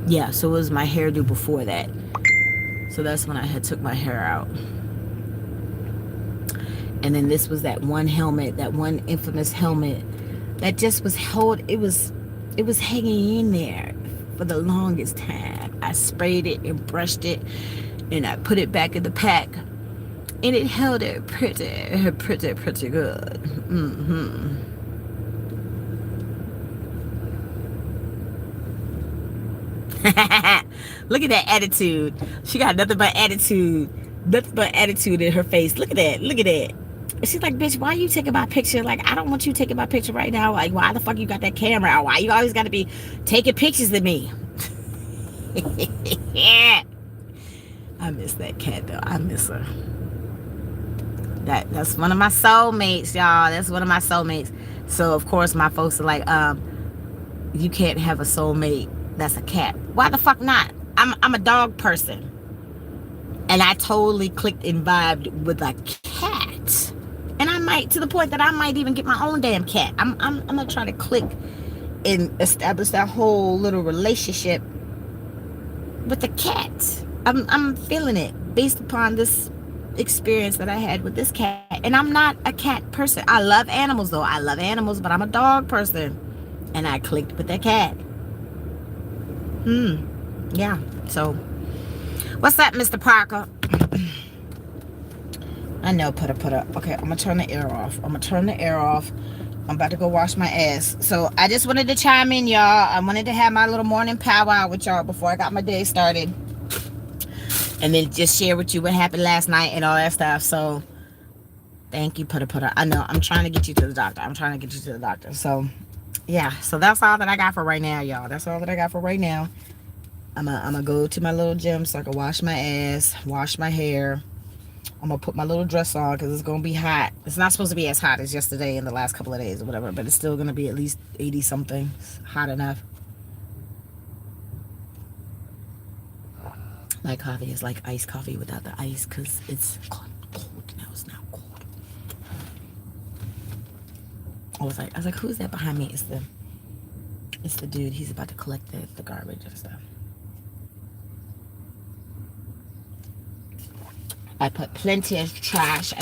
Yeah, so it was my hairdo before that. So that's when I had took my hair out. And then this was that one helmet, that one infamous helmet that just was it was hanging in there for the longest time. I sprayed it and brushed it and I put it back in the pack. And it held it pretty good. Look at that attitude. She got nothing but attitude. Nothing but attitude in her face. Look at that. Look at that. She's like, bitch, why you taking my picture? Like, I don't want you taking my picture right now. Like, why the fuck you got that camera out? Why you always got to be taking pictures of me? Yeah. I miss that cat, though. I miss her. That's one of my soulmates, y'all. That's one of my soulmates. So, of course, my folks are like, you can't have a soulmate that's a cat. Why the fuck not? I'm a dog person. And I totally clicked and vibed with a cat. And I might, to the point that I might even get my own damn cat. I'm gonna try to click and establish that whole little relationship with the cat. I'm feeling it based upon this experience that I had with this cat. And I'm not a cat person. I love animals though. I love animals, but I'm a dog person. And I clicked with that cat. Yeah. So, what's up, Mr. Parker? I know, put up. Okay, I'm gonna turn the air off. I'm about to go wash my ass. So I just wanted to chime in, y'all. I wanted to have my little morning powwow with y'all before I got my day started. And then just share with you what happened last night and all that stuff. So thank you, put up. I know, I'm trying to get you to the doctor. So yeah, so that's all that I got for right now, y'all. That's all that I got for right now. I'm gonna go to my little gym so I can wash my ass, wash my hair. I'm gonna put my little dress on because it's gonna be hot. It's not supposed to be as hot as yesterday and the last couple of days or whatever, but it's still gonna be at least 80 something. It's hot enough. My coffee is like iced coffee without the ice because it's cold now. It's now cold. I was like, who's that behind me? It's the dude. He's about to collect the garbage and stuff. I put plenty of trash.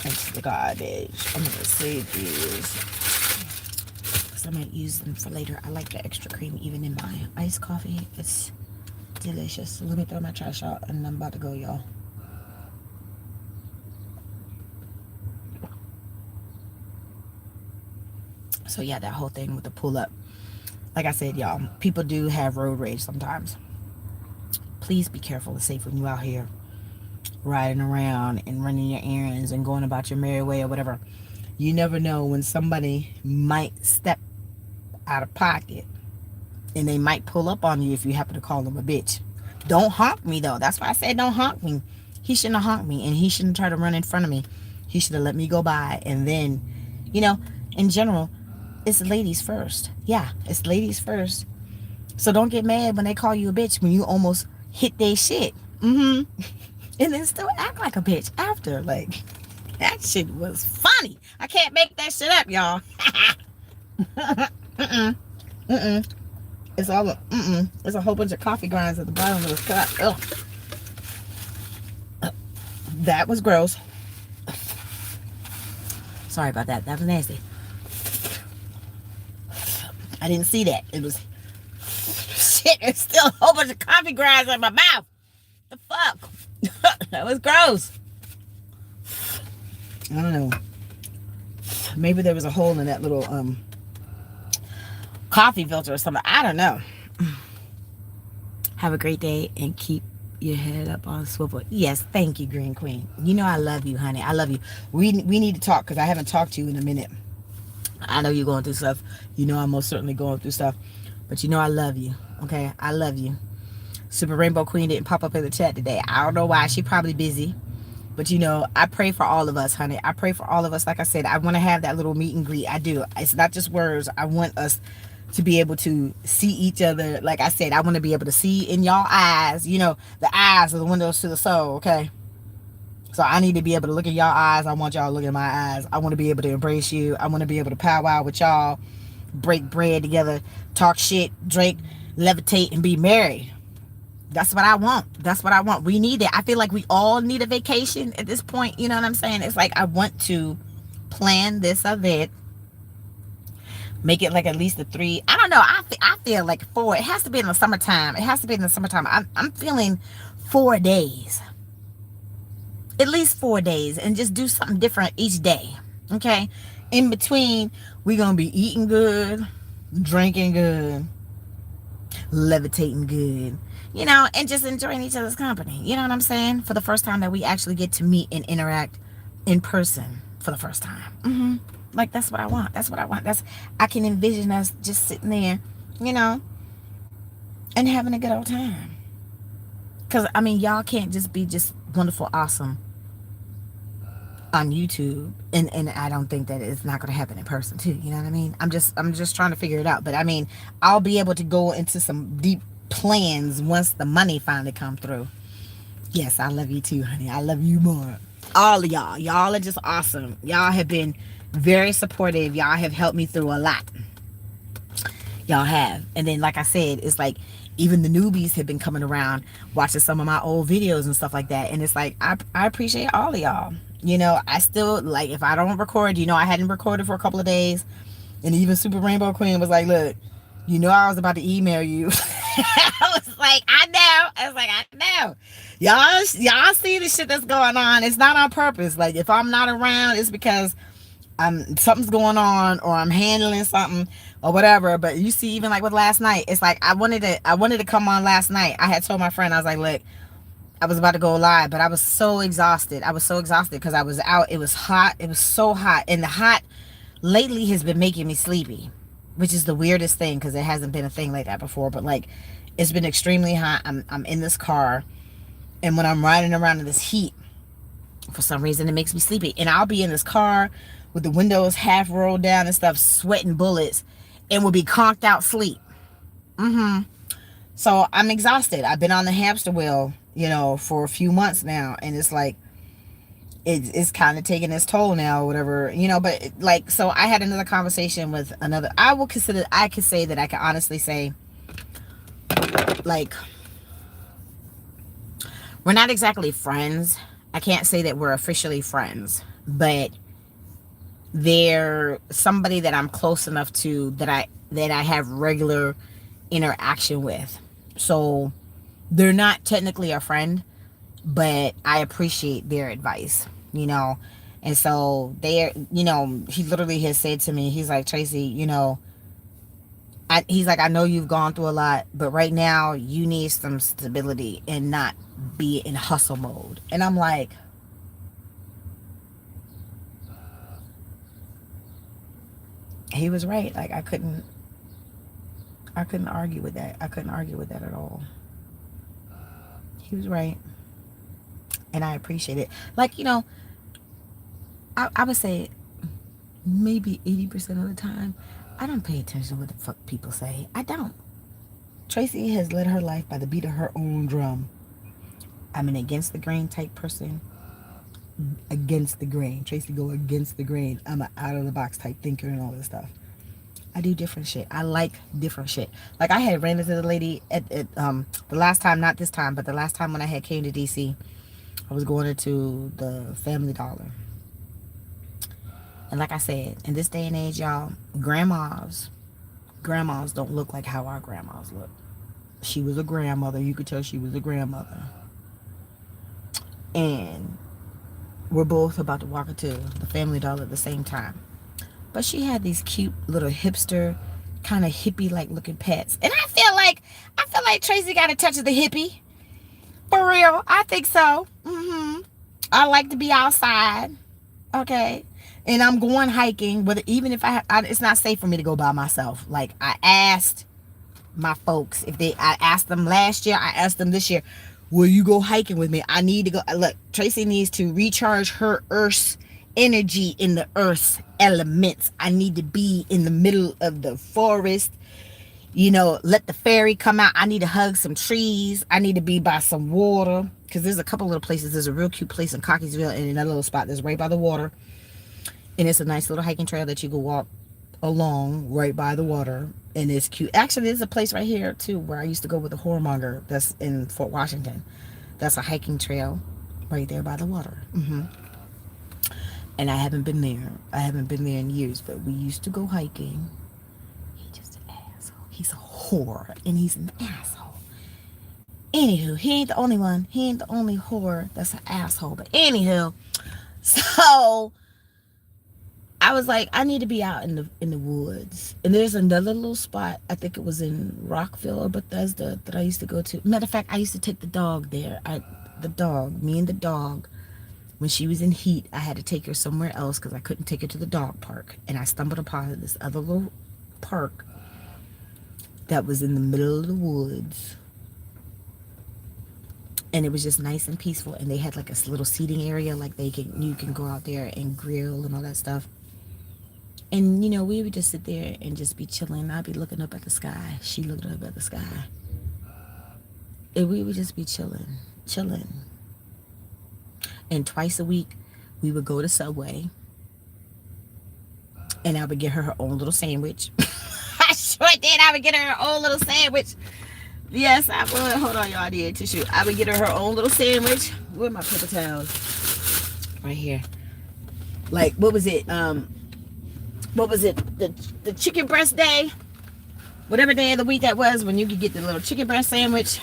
Into the garbage. I'm gonna save these because I might use them for later. I like the extra cream even in my iced coffee. It's delicious. So let me throw my trash out and I'm about to go, y'all. So yeah, that whole thing with the pull up. Like I said, y'all, people do have road rage sometimes. Please be careful and safe when you out here riding around and running your errands and going about your merry way or whatever. You never know when somebody might step out of pocket and they might pull up on you if you happen to call them a bitch. Don't honk me though. That's why I said don't honk me. He shouldn't have honked me and he shouldn't try to run in front of me. He should have let me go by. And then, you know, in general, it's ladies first. Yeah, it's ladies first. So don't get mad when they call you a bitch when you almost hit their shit. And then still act like a bitch after. Like, that shit was funny. I can't make that shit up, y'all. It's all it's a whole bunch of coffee grinds at the bottom of the cup. Ugh. That was gross. Sorry about that. That was nasty. I didn't see that. It was shit. There's still a whole bunch of coffee grinds in my mouth. The fuck? That was gross. I don't know. Maybe there was a hole in that little coffee filter or something. I don't know. Have a great day and keep your head up on a swivel. Yes, thank you, Green Queen. You know I love you, honey. I love you. We need to talk because I haven't talked to you in a minute. I know you're going through stuff. You know I'm most certainly going through stuff. But you know I love you. Okay? I love you. Super Rainbow Queen didn't pop up in the chat today. I don't know why. She probably busy. But you know, I pray for all of us, honey. I pray for all of us. Like I said, I want to have that little meet and greet. I do. It's not just words. I want us to be able to see each other. Like I said, I want to be able to see in y'all eyes. You know, the eyes are the windows to the soul, okay? So I need to be able to look in y'all eyes. I want y'all to look in my eyes. I want to be able to embrace you. I want to be able to powwow with y'all, break bread together, talk shit, drink, levitate, and be merry. That's what I want. That's what I want. We need it. I feel like we all need a vacation at this point. You know what I'm saying? It's like I want to plan this event, make it like at least a 3. I don't know. I feel like 4. It has to be in the summertime. It has to be in the summertime. I'm feeling 4 days, at least 4 days, and just do something different each day. Okay. In between, we're gonna be eating good, drinking good, levitating good. You know, and just enjoying each other's company. You know what I'm saying? For the first time that we actually get to meet and interact in person for the first time. Like, that's what I want. That's what I want. I can envision us just sitting there, you know, and having a good old time. Because, I mean, y'all can't just be just wonderful, awesome on YouTube. And I don't think that it's not going to happen in person, too. You know what I mean? I'm just trying to figure it out. But, I mean, I'll be able to go into some deep plans once the money finally come through. Yes, I love you too, honey. I love you more. All of y'all are just awesome. Y'all have been very supportive. Y'all have helped me through a lot. Y'all have. And then, like I said, it's like even the newbies have been coming around watching some of my old videos and stuff like that. And it's like I appreciate all of y'all. You know, I still, like, if I don't record, you know, I hadn't recorded for a couple of days, and even Super Rainbow Queen was like, look, you know, I was about to email you. I was like, I know. Y'all see the shit that's going on. It's not on purpose. Like, if I'm not around, it's because something's going on, or I'm handling something or whatever. But you see, even like with last night, it's like I wanted to come on last night. I had told my friend, I was like, look, I was about to go live, but I was so exhausted. Because I was out. It was hot. It was so hot. And the hot lately has been making me sleepy, which is the weirdest thing, because it hasn't been a thing like that before. But like, it's been extremely hot. I'm in this car, and when I'm riding around in this heat, for some reason it makes me sleepy. And I'll be in this car with the windows half rolled down and stuff, sweating bullets, and will be conked out sleep. So I'm exhausted. I've been on the hamster wheel, you know, for a few months now, and it's like it's kind of taking its toll now, or whatever, but like, so I had another conversation with another, I could say that I can honestly say, like, we're not exactly friends. I can't say that we're officially friends, but they're somebody that I'm close enough to that I have regular interaction with. So they're not technically a friend, but I appreciate their advice. And so he literally has said to me, he's like, Traci, he's like, I know you've gone through a lot, but right now you need some stability and not be in hustle mode. And I'm like, he was right. Like, I couldn't argue with that. I couldn't argue with that at all. He was right. And I appreciate it. Like, I would say maybe 80% of the time, I don't pay attention to what the fuck people say. I don't. Traci has led her life by the beat of her own drum. I'm an against the grain type person. Against the grain. Traci go against the grain. I'm an out of the box type thinker and all this stuff. I do different shit. I like different shit. Like, I had ran into the lady at the last time, not this time, but the last time when I had came to DC, I was going into the Family Dollar. And like I said, in this day and age, y'all, grandmas don't look like how our grandmas look. She was a grandmother. You could tell she was a grandmother. And we're both about to walk into the Family Dollar at the same time. But she had these cute little hipster, kind of hippie-like looking pets. And I feel like Traci got a touch of the hippie. For real. I think so. I like to be outside. Okay. And I'm going hiking, even if it's not safe for me to go by myself. Like, I asked my folks, I asked them last year, I asked them this year, will you go hiking with me? I need to go. Look, Traci needs to recharge her Earth's energy in the Earth's elements. I need to be in the middle of the forest. Let the fairy come out. I need to hug some trees. I need to be by some water. Because there's a couple little places. There's a real cute place in Cockeysville and another little spot that's right by the water. And it's a nice little hiking trail that you can walk along right by the water. And it's cute. Actually, there's a place right here, too, where I used to go with the whoremonger. That's in Fort Washington. That's a hiking trail right there by the water. And I haven't been there. I haven't been there in years. But we used to go hiking. He's just an asshole. He's a whore. And he's an asshole. Anywho, he ain't the only one. He ain't the only whore that's an asshole. But anywho, so I was like, I need to be out in the woods. And there's another little spot, I think it was in Rockville or Bethesda, that I used to go to. Matter of fact, I used to take the dog there. Me and the dog, when she was in heat, I had to take her somewhere else because I couldn't take her to the dog park. And I stumbled upon this other little park that was in the middle of the woods. And it was just nice and peaceful. And they had like a little seating area, like you can go out there and grill and all that stuff. And, we would just sit there and just be chilling. I'd be looking up at the sky. She looked up at the sky. And we would just be chilling. And twice a week, we would go to Subway. And I would get her own little sandwich. I sure did. I would get her own little sandwich. Yes, I would. Hold on, y'all. I need a tissue. I would get her own little sandwich. Where are my paper towels? Right here. Like, what was it? The chicken breast day? Whatever day of the week that was, when you could get the little chicken breast sandwich.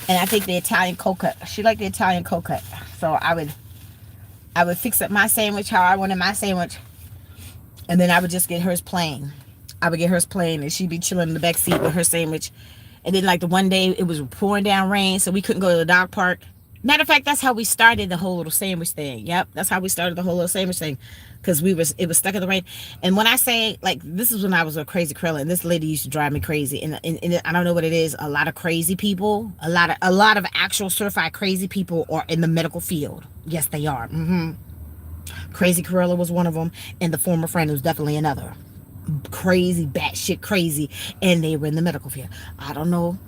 And I think the Italian cold cut. She liked the Italian cold cut. So I would fix up my sandwich how I wanted my sandwich. And then I would just get hers plain. And she'd be chilling in the back seat with her sandwich. And then, like, the one day it was pouring down rain, so we couldn't go to the dog park. Matter of fact, that's how we started the whole little sandwich thing. Yep, that's how we started the whole little sandwich thing. Because it was stuck in the rain. And when I say, like, this is when I was a crazy curler, and this lady used to drive me crazy. And I don't know what it is. A lot of crazy people, a lot of actual certified crazy people are in the medical field. Yes, they are. Crazy Corella was one of them, and the former friend was definitely another. Crazy, batshit crazy, and they were in the medical field. I don't know.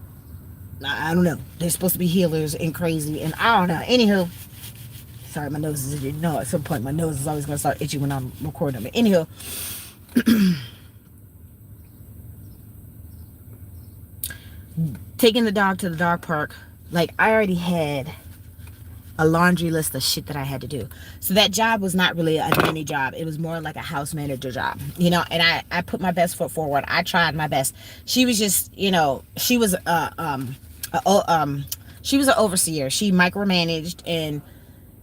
They're supposed to be healers and crazy, and I don't know. Anywho, Sorry, my nose is itchy. You know, at some point my nose is always going to start itchy when I'm recording. But anyhow, taking the dog to the dog park, like I already had a laundry list of shit that I had to do. So that job was not really a nanny job. It was more like a house manager job, you know, and I put my best foot forward. I tried my best. She was just, you know, she was an overseer. She micromanaged, and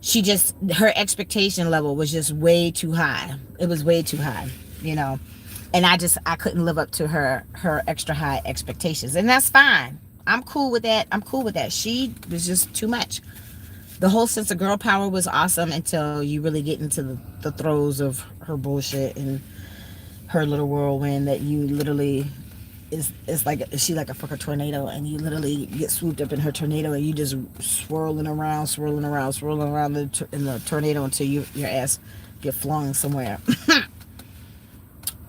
she just, her expectation level was just way too high. It was way too high, you know. And I couldn't live up to her extra high expectations. And that's fine. I'm cool with that. I'm cool with that. She was just too much. The whole sense of girl power was awesome until you really get into the throes of her bullshit and her little whirlwind that you literally is like, she like a fucking tornado, and you literally get swooped up in her tornado, and you just swirling around in the tornado until your ass get flung somewhere.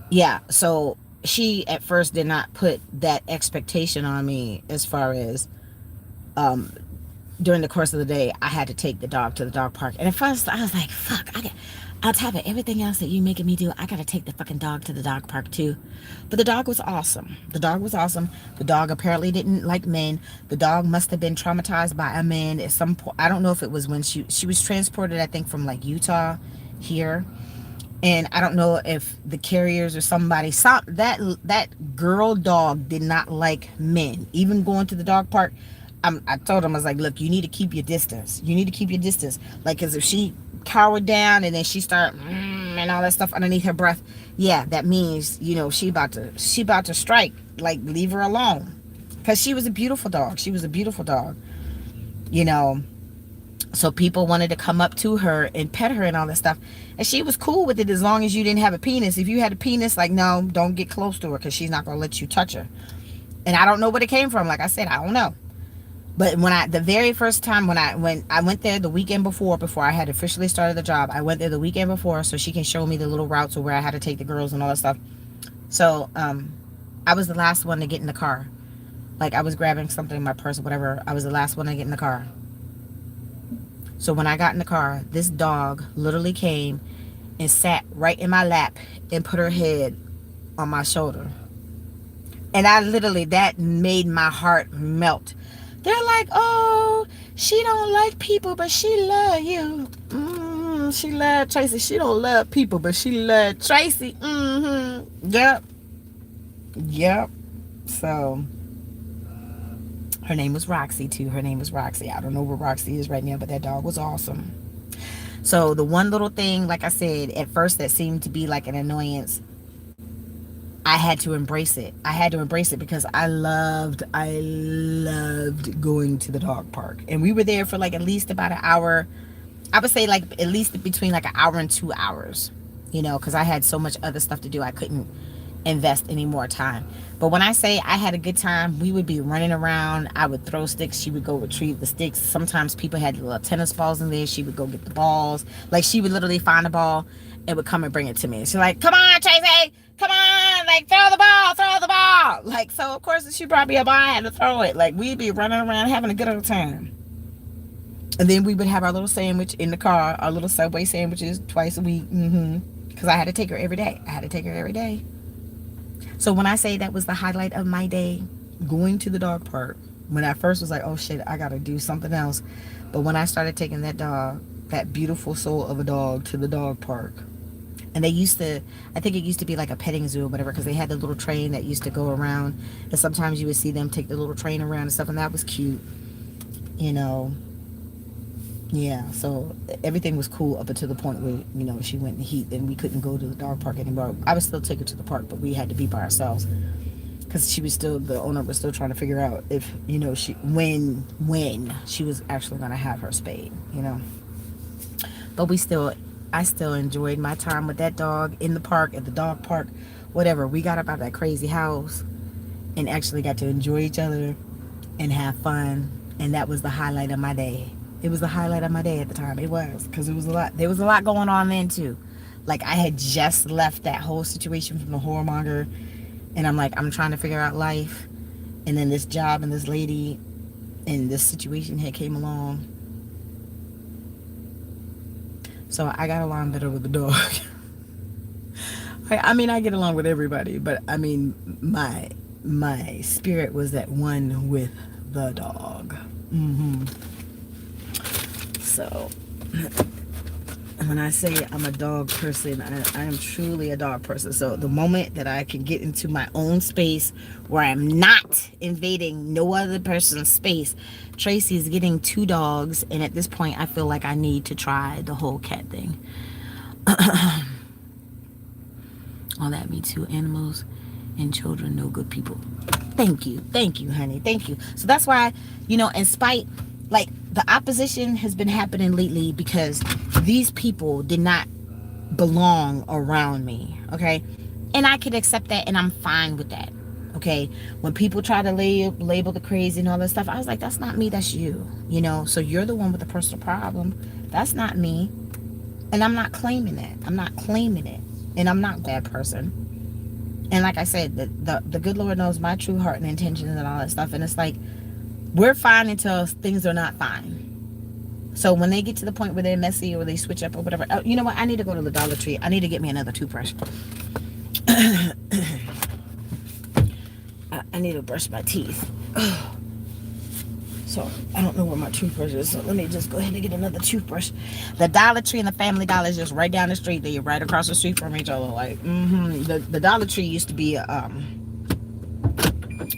Yeah, so she at first did not put that expectation on me as far as during the course of the day I had to take the dog to the dog park. And at first I was like, fuck, on top of everything else that you making me do, I gotta take the fucking dog to the dog park too. But the dog was awesome. The dog was awesome. The dog apparently didn't like men. The dog must have been traumatized by a man at some point. I don't know if it was when she was transported, I think, from like Utah here. And I don't know if the carriers or somebody saw that girl dog did not like men. Even going to the dog park, I told him, I was like, look, you need to keep your distance. You need to keep your distance. Like, because if she cowered down and then she started and all that stuff underneath her breath, yeah, that means, you know, she about to strike. Like, leave her alone. Because she was a beautiful dog. She was a beautiful dog. You know. So people wanted to come up to her and pet her and all that stuff. And she was cool with it as long as you didn't have a penis. If you had a penis, like, no, don't get close to her because she's not going to let you touch her. And I don't know where it came from. Like I said, I don't know. But the very first time when I went there the weekend before I had officially started the job, I went there the weekend before so she can show me the little routes of where I had to take the girls and all that stuff. So I was the last one to get in the car. Like, I was grabbing something in my purse or whatever. I was the last one to get in the car. So when I got in the car, this dog literally came and sat right in my lap and put her head on my shoulder. And that made my heart melt. They're like, oh, she don't like people, but she love you. She love Traci. She don't love people, but she love Traci. Yep. So her name was Roxy too. Her name was Roxy. I don't know where Roxy is right now, but that dog was awesome. So the one little thing, like I said, at first that seemed to be like an annoyance, I had to embrace it. I had to embrace it because I loved going to the dog park. And we were there for like at least about an hour. I would say like at least between like an hour and 2 hours, you know, because I had so much other stuff to do. I couldn't invest any more time. But when I say I had a good time, we would be running around. I would throw sticks. She would go retrieve the sticks. Sometimes people had little tennis balls in there. She would go get the balls. Like, she would literally find a ball and would come and bring it to me. She's like, come on, Traci, come on, like, throw the ball. Like, so of course she brought me a ball. I had to throw it. Like, we'd be running around having a good old time. And then we would have our little sandwich in the car, our little Subway sandwiches twice a week. Because I had to take her every day. So when I say that was the highlight of my day, going to the dog park, when I first was like, oh shit, I gotta do something else. But when I started taking that dog, that beautiful soul of a dog, to the dog park, and I think it used to be like a petting zoo or whatever, because they had the little train that used to go around, and sometimes you would see them take the little train around and stuff, and that was cute, you know. Yeah, so everything was cool up until the point where, you know, she went in heat and we couldn't go to the dog park anymore. I would still take her to the park, but we had to be by ourselves because the owner was still trying to figure out if, you know, when she was actually going to have her spayed, you know. But I still enjoyed my time with that dog in the park, at the dog park, whatever. We got up out of that crazy house and actually got to enjoy each other and have fun, and that was the highlight of my day. It was the highlight of my day at the time. It was, because there was a lot going on then too. Like, I had just left that whole situation from the whoremonger, and I'm like, I'm trying to figure out life, and then this job and this lady and this situation had came along, So I got along better with the dog. I mean, I get along with everybody, but I mean, my spirit was at one with the dog. So when I say I'm a dog person, I am truly a dog person. So the moment that I can get into my own space where I'm not invading no other person's space, Traci is getting 2 dogs, and at this point I feel like I need to try the whole cat thing. All that me too. Animals and children, no good people. Thank you, honey, thank you. So that's why, in spite, like, the opposition has been happening lately because these people did not belong around me, okay? And I could accept that, and I'm fine with that, okay? When people try to label the crazy and all that stuff, I was like, that's not me, that's you, So you're the one with the personal problem. That's not me. And I'm not claiming that. I'm not claiming it. And I'm not a bad person. And like I said, the good Lord knows my true heart and intentions and all that stuff. And it's like, we're fine until things are not fine. So when they get to the point where they're messy or they switch up or whatever, you know what? I need to go to the Dollar Tree. I need to get me another toothbrush. I need to brush my teeth. So I don't know where my toothbrush is. So let me just go ahead and get another toothbrush. The Dollar Tree and the Family Dollar is just right down the street. They're right across the street from each other. Like, the Dollar Tree used to be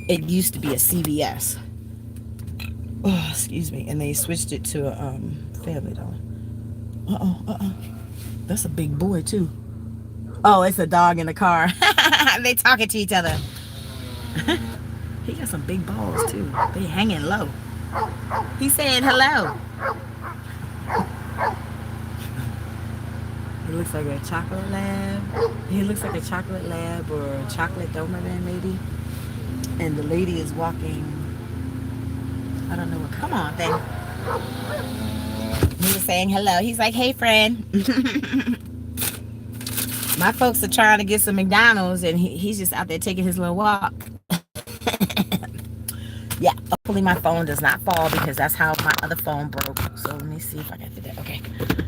it used to be a CVS. Oh, excuse me. And they switched it to a Family Dollar. That's a big boy too. Oh, it's a dog in the car. They talking to each other. He got some big balls too. They hanging low. He's saying hello. He looks like a chocolate lab. He looks like a chocolate lab or a chocolate Doberman maybe. And the lady is walking. I don't know what. Come on, thing. He was saying hello. He's like, hey, friend. My folks are trying to get some McDonald's, and he's just out there taking his little walk. Yeah, hopefully my phone does not fall because that's how my other phone broke. So let me see if I can fit that. Okay.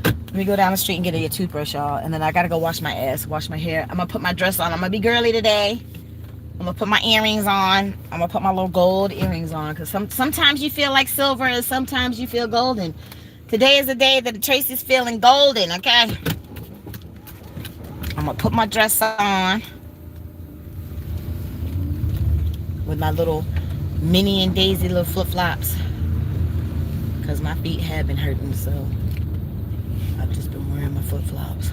Let me go down the street and get a toothbrush, y'all. And then I got to go wash my ass, wash my hair. I'm going to put my dress on. I'm going to be girly today. I'm going to put my earrings on. I'm going to put my little gold earrings on because sometimes you feel like silver and sometimes you feel golden. Today is the day that Traci's feeling golden, okay? I'm going to put my dress on with my little Minnie and Daisy little flip-flops because my feet have been hurting, so I've just been wearing my flip-flops.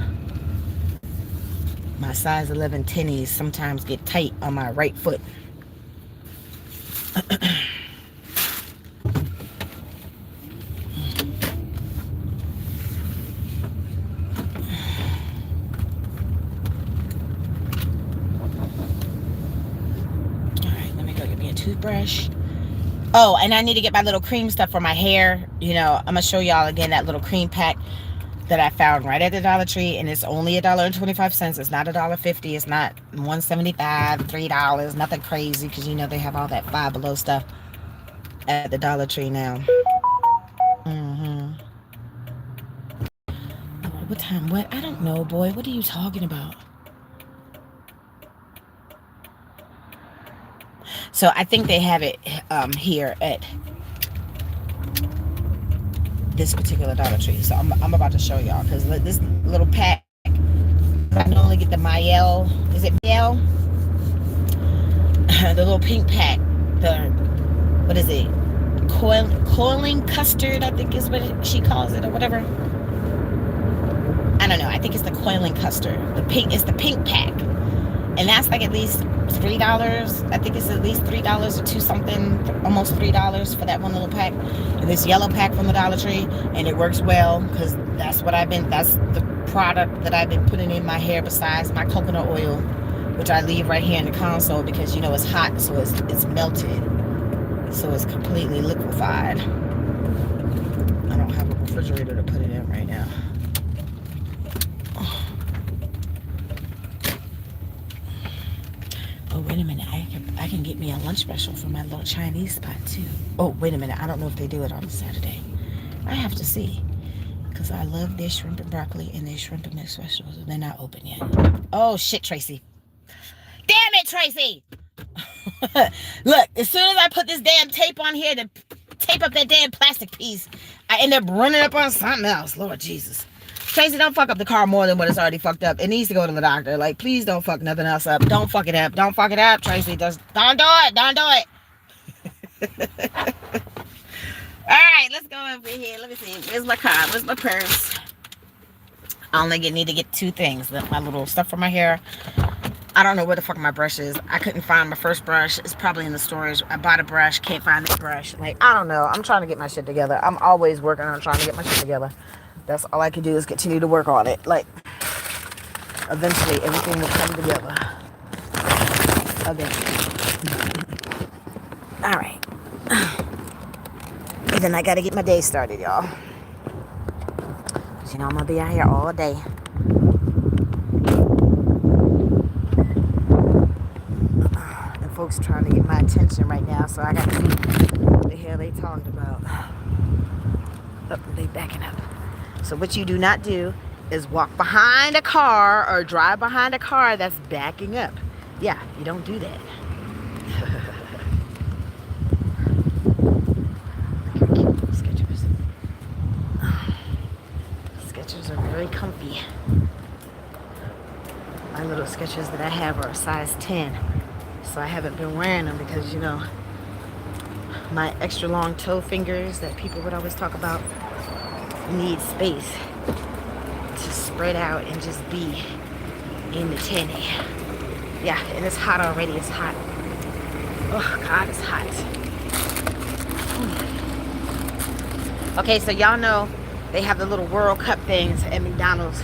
My size 11 tennies sometimes get tight on my right foot. Toothbrush. Oh, and I need to get my little cream stuff for my hair. I'm gonna show y'all again that little cream pack that I found right at the Dollar Tree, and it's only $1.25. It's not $1.50. It's not $1.75, $3, nothing crazy, because they have all that Five Below stuff at the Dollar Tree now. What time? What? I don't know, boy. What are you talking about? So I think they have it here at this particular Dollar Tree. So I'm about to show y'all because this little pack, I can only get the Mayel. Is it Mayel? The little pink pack. What is it? Coiling custard, I think is what she calls it or whatever. I don't know. I think it's the coiling custard. It's the pink pack. And that's like at least $3. I think it's at least $3 or $2 something, almost $3 for that one little pack. And this yellow pack from the Dollar Tree, and it works well because that's the product that I've been putting in my hair besides my coconut oil, which I leave right here in the console because it's hot, so it's melted, so it's completely liquefied. I don't have a refrigerator to put it in right now. Oh, wait a minute. I can get me a lunch special for my little Chinese spot, too. Oh, wait a minute. I don't know if they do it on Saturday. I have to see. Because I love their shrimp and broccoli and their shrimp and mixed vegetables. They're not open yet. Oh, shit, Tracy. Damn it, Tracy! Look, as soon as I put this damn tape on here to tape up that damn plastic piece, I end up running up on something else. Lord Jesus. Tracy, don't fuck up the car more than what it's already fucked up. It needs to go to the doctor. Like, please don't fuck nothing else up. Don't fuck it up. Don't fuck it up, Tracy. Just don't do it. Don't do it. Alright, let's go over here. Let me see. Where's my car? Where's my purse? I only need to get 2 things. My little stuff for my hair. I don't know where the fuck my brush is. I couldn't find my first brush. It's probably in the storage. I bought a brush. Can't find the brush. Like, I don't know. I'm trying to get my shit together. I'm always working on trying to get my shit together. That's all I can do is continue to work on it. Like, eventually everything will come together. Eventually. Alright. And then I gotta get my day started, y'all. Because, you know, I'm gonna be out here all day. And folks trying to get my attention right now, so I gotta see what the hell they talking about. Oh, they backing up. So what you do not do is walk behind a car or drive behind a car that's backing up. Yeah, you don't do that. Skechers. Skechers are very comfy. My little Skechers that I have are a size 10. So I haven't been wearing them because, you know, my extra long toe fingers that people would always talk about need space to spread out and just be in the tenny. Yeah, and it's hot already. It's hot. Oh God, it's hot. Okay, so y'all know they have the little World Cup things at McDonald's,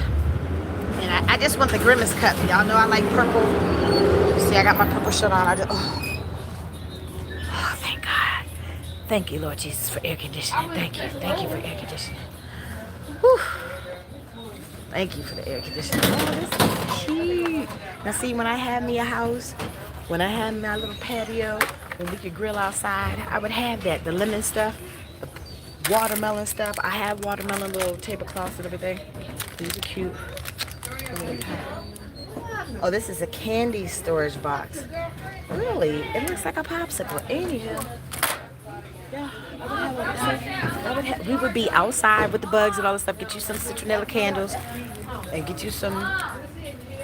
and I just want the Grimace cup. Y'all know I like purple. See, I got my purple shirt on. Oh, thank God. Thank you, Lord Jesus, for air conditioning. Thank you for air conditioning. Whew. Thank you for the air conditioning. Oh, this is cute. Now see, when I had me a house, when I had my little patio, when we could grill outside, I would have that. The lemon stuff, the watermelon stuff. I have watermelon little tablecloths and everything. These are cute. Oh, this is a candy storage box. Really? It looks like a popsicle. Anyhow. Yeah, we would be outside with the bugs and all this stuff. Get you some citronella candles and get you some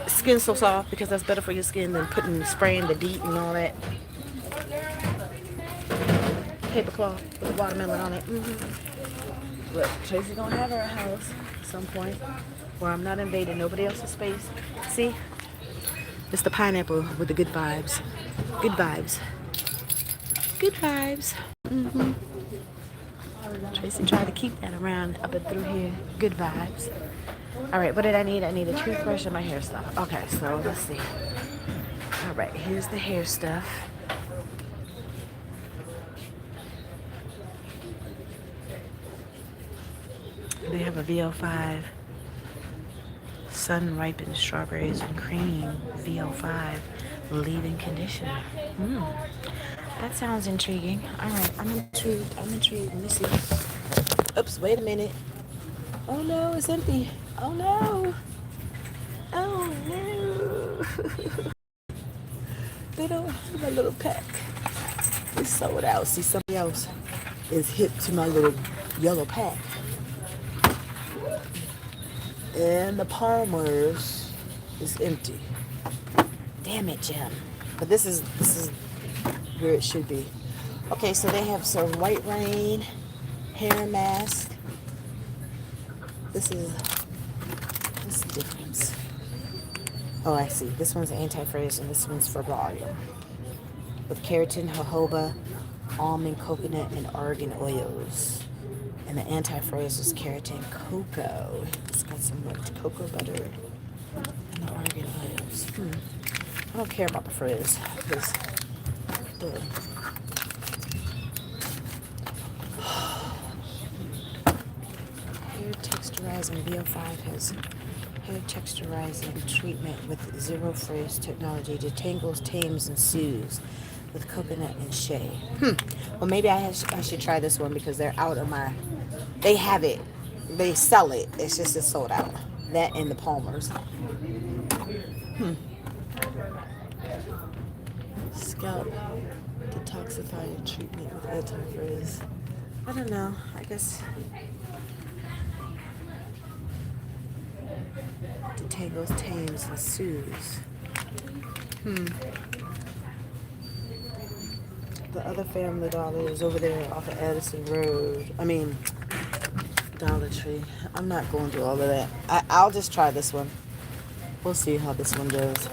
skin so soft, because that's better for your skin than spraying the DEET and all that. Paper cloth with a watermelon on it. Look, Tracy's gonna have her house at some point where I'm not invading nobody else's space. See? It's the pineapple with the good vibes. Good vibes. Good vibes. Tracy tried to keep that around up and through here. Good vibes. Alright, what did I need? I need a toothbrush and my hair stuff. Okay, so let's see. Alright, here's the hair stuff. They have a VO5 sun ripened strawberries and cream VO5 leave-in conditioner. That sounds intriguing. Alright, I'm intrigued. Let me see. Oops, wait a minute. Oh no, it's empty. Oh no. Oh no. They don't have my little pack. They sold out. See, somebody else is hip to my little yellow pack. And the Palmer's is empty. Damn it, Jim. But this is where it should be. Okay, so they have some White Rain hair mask. What's the difference? Oh, I see. This one's anti-frizz and this one's for volume. With keratin, jojoba, almond, coconut, and argan oils. And the anti-frizz is keratin cocoa. It's got some cocoa butter and the argan oils. I don't care about the frizz because hair texturizing VO5 has hair texturizing treatment with zero frizz technology, detangles, tames, and soothes with coconut and shea. Well, maybe I should try this one because they're out of my. They have it They sell it. It's just it's sold out. That and the Palmers. Scalp detoxifying treatment with antifreeze. I don't know. I guess detangles, tames, and soothes. The other Family Dollar is over there off of Addison Road. I mean, Dollar Tree. I'm not going through all of that. I'll just try this one. We'll see how this one goes.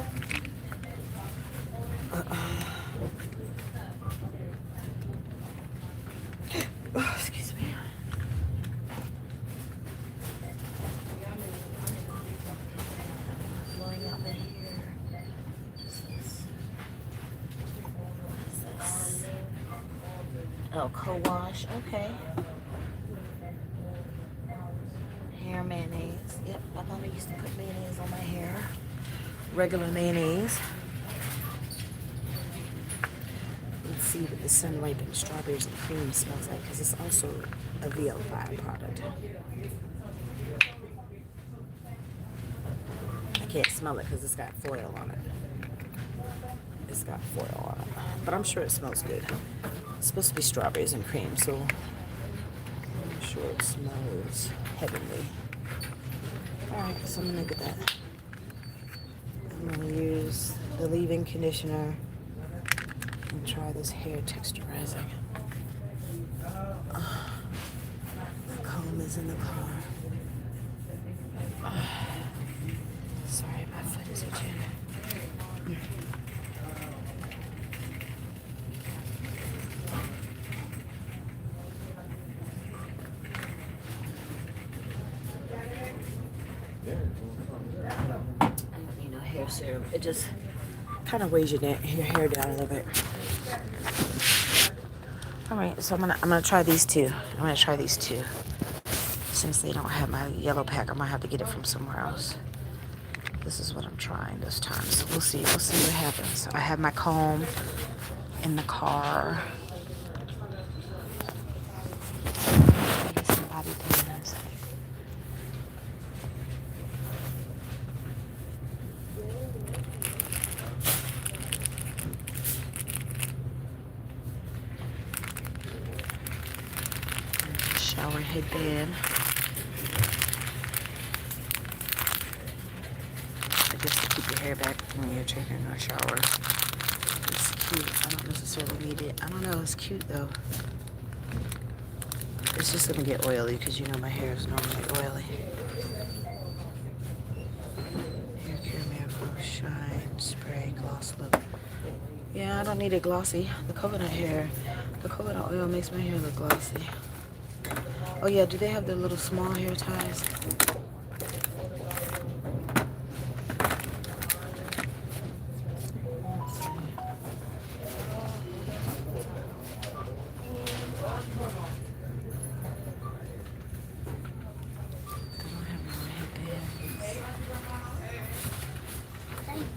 Oh, excuse me. Blowing out my hair. What's this? Oh, co-wash. Okay. Hair mayonnaise. Yep, my mama used to put mayonnaise on my hair. Regular mayonnaise. Let's see what the sun-ripened strawberries and cream smells like, because it's also a VL5 product. I can't smell it because it's got foil on it. It's got foil on it. But I'm sure it smells good. It's supposed to be strawberries and cream, so I'm sure it smells heavenly. Alright, so I'm going to get that. I'm going to use the leave-in conditioner and try this hair texturizing. The comb is in the car. Sorry, my foot is itching. Hair serum. It just kind of weighs your hair down a little bit. All right, so I'm gonna try these two. Since they don't have my yellow pack, I'm gonna have to get it from somewhere else. This is what I'm trying this time. So we'll see what happens. I have my comb in the car. Some bobby pins. Shower headband. I guess to keep your hair back when you're taking a shower. It's cute. I don't necessarily need it. I don't know. It's cute though. It's just gonna get oily because you know my hair is normally oily. Hair care miracle shine spray gloss look. Yeah, I don't need it glossy. The coconut oil makes my hair look glossy. Oh yeah, do they have the little small hair ties?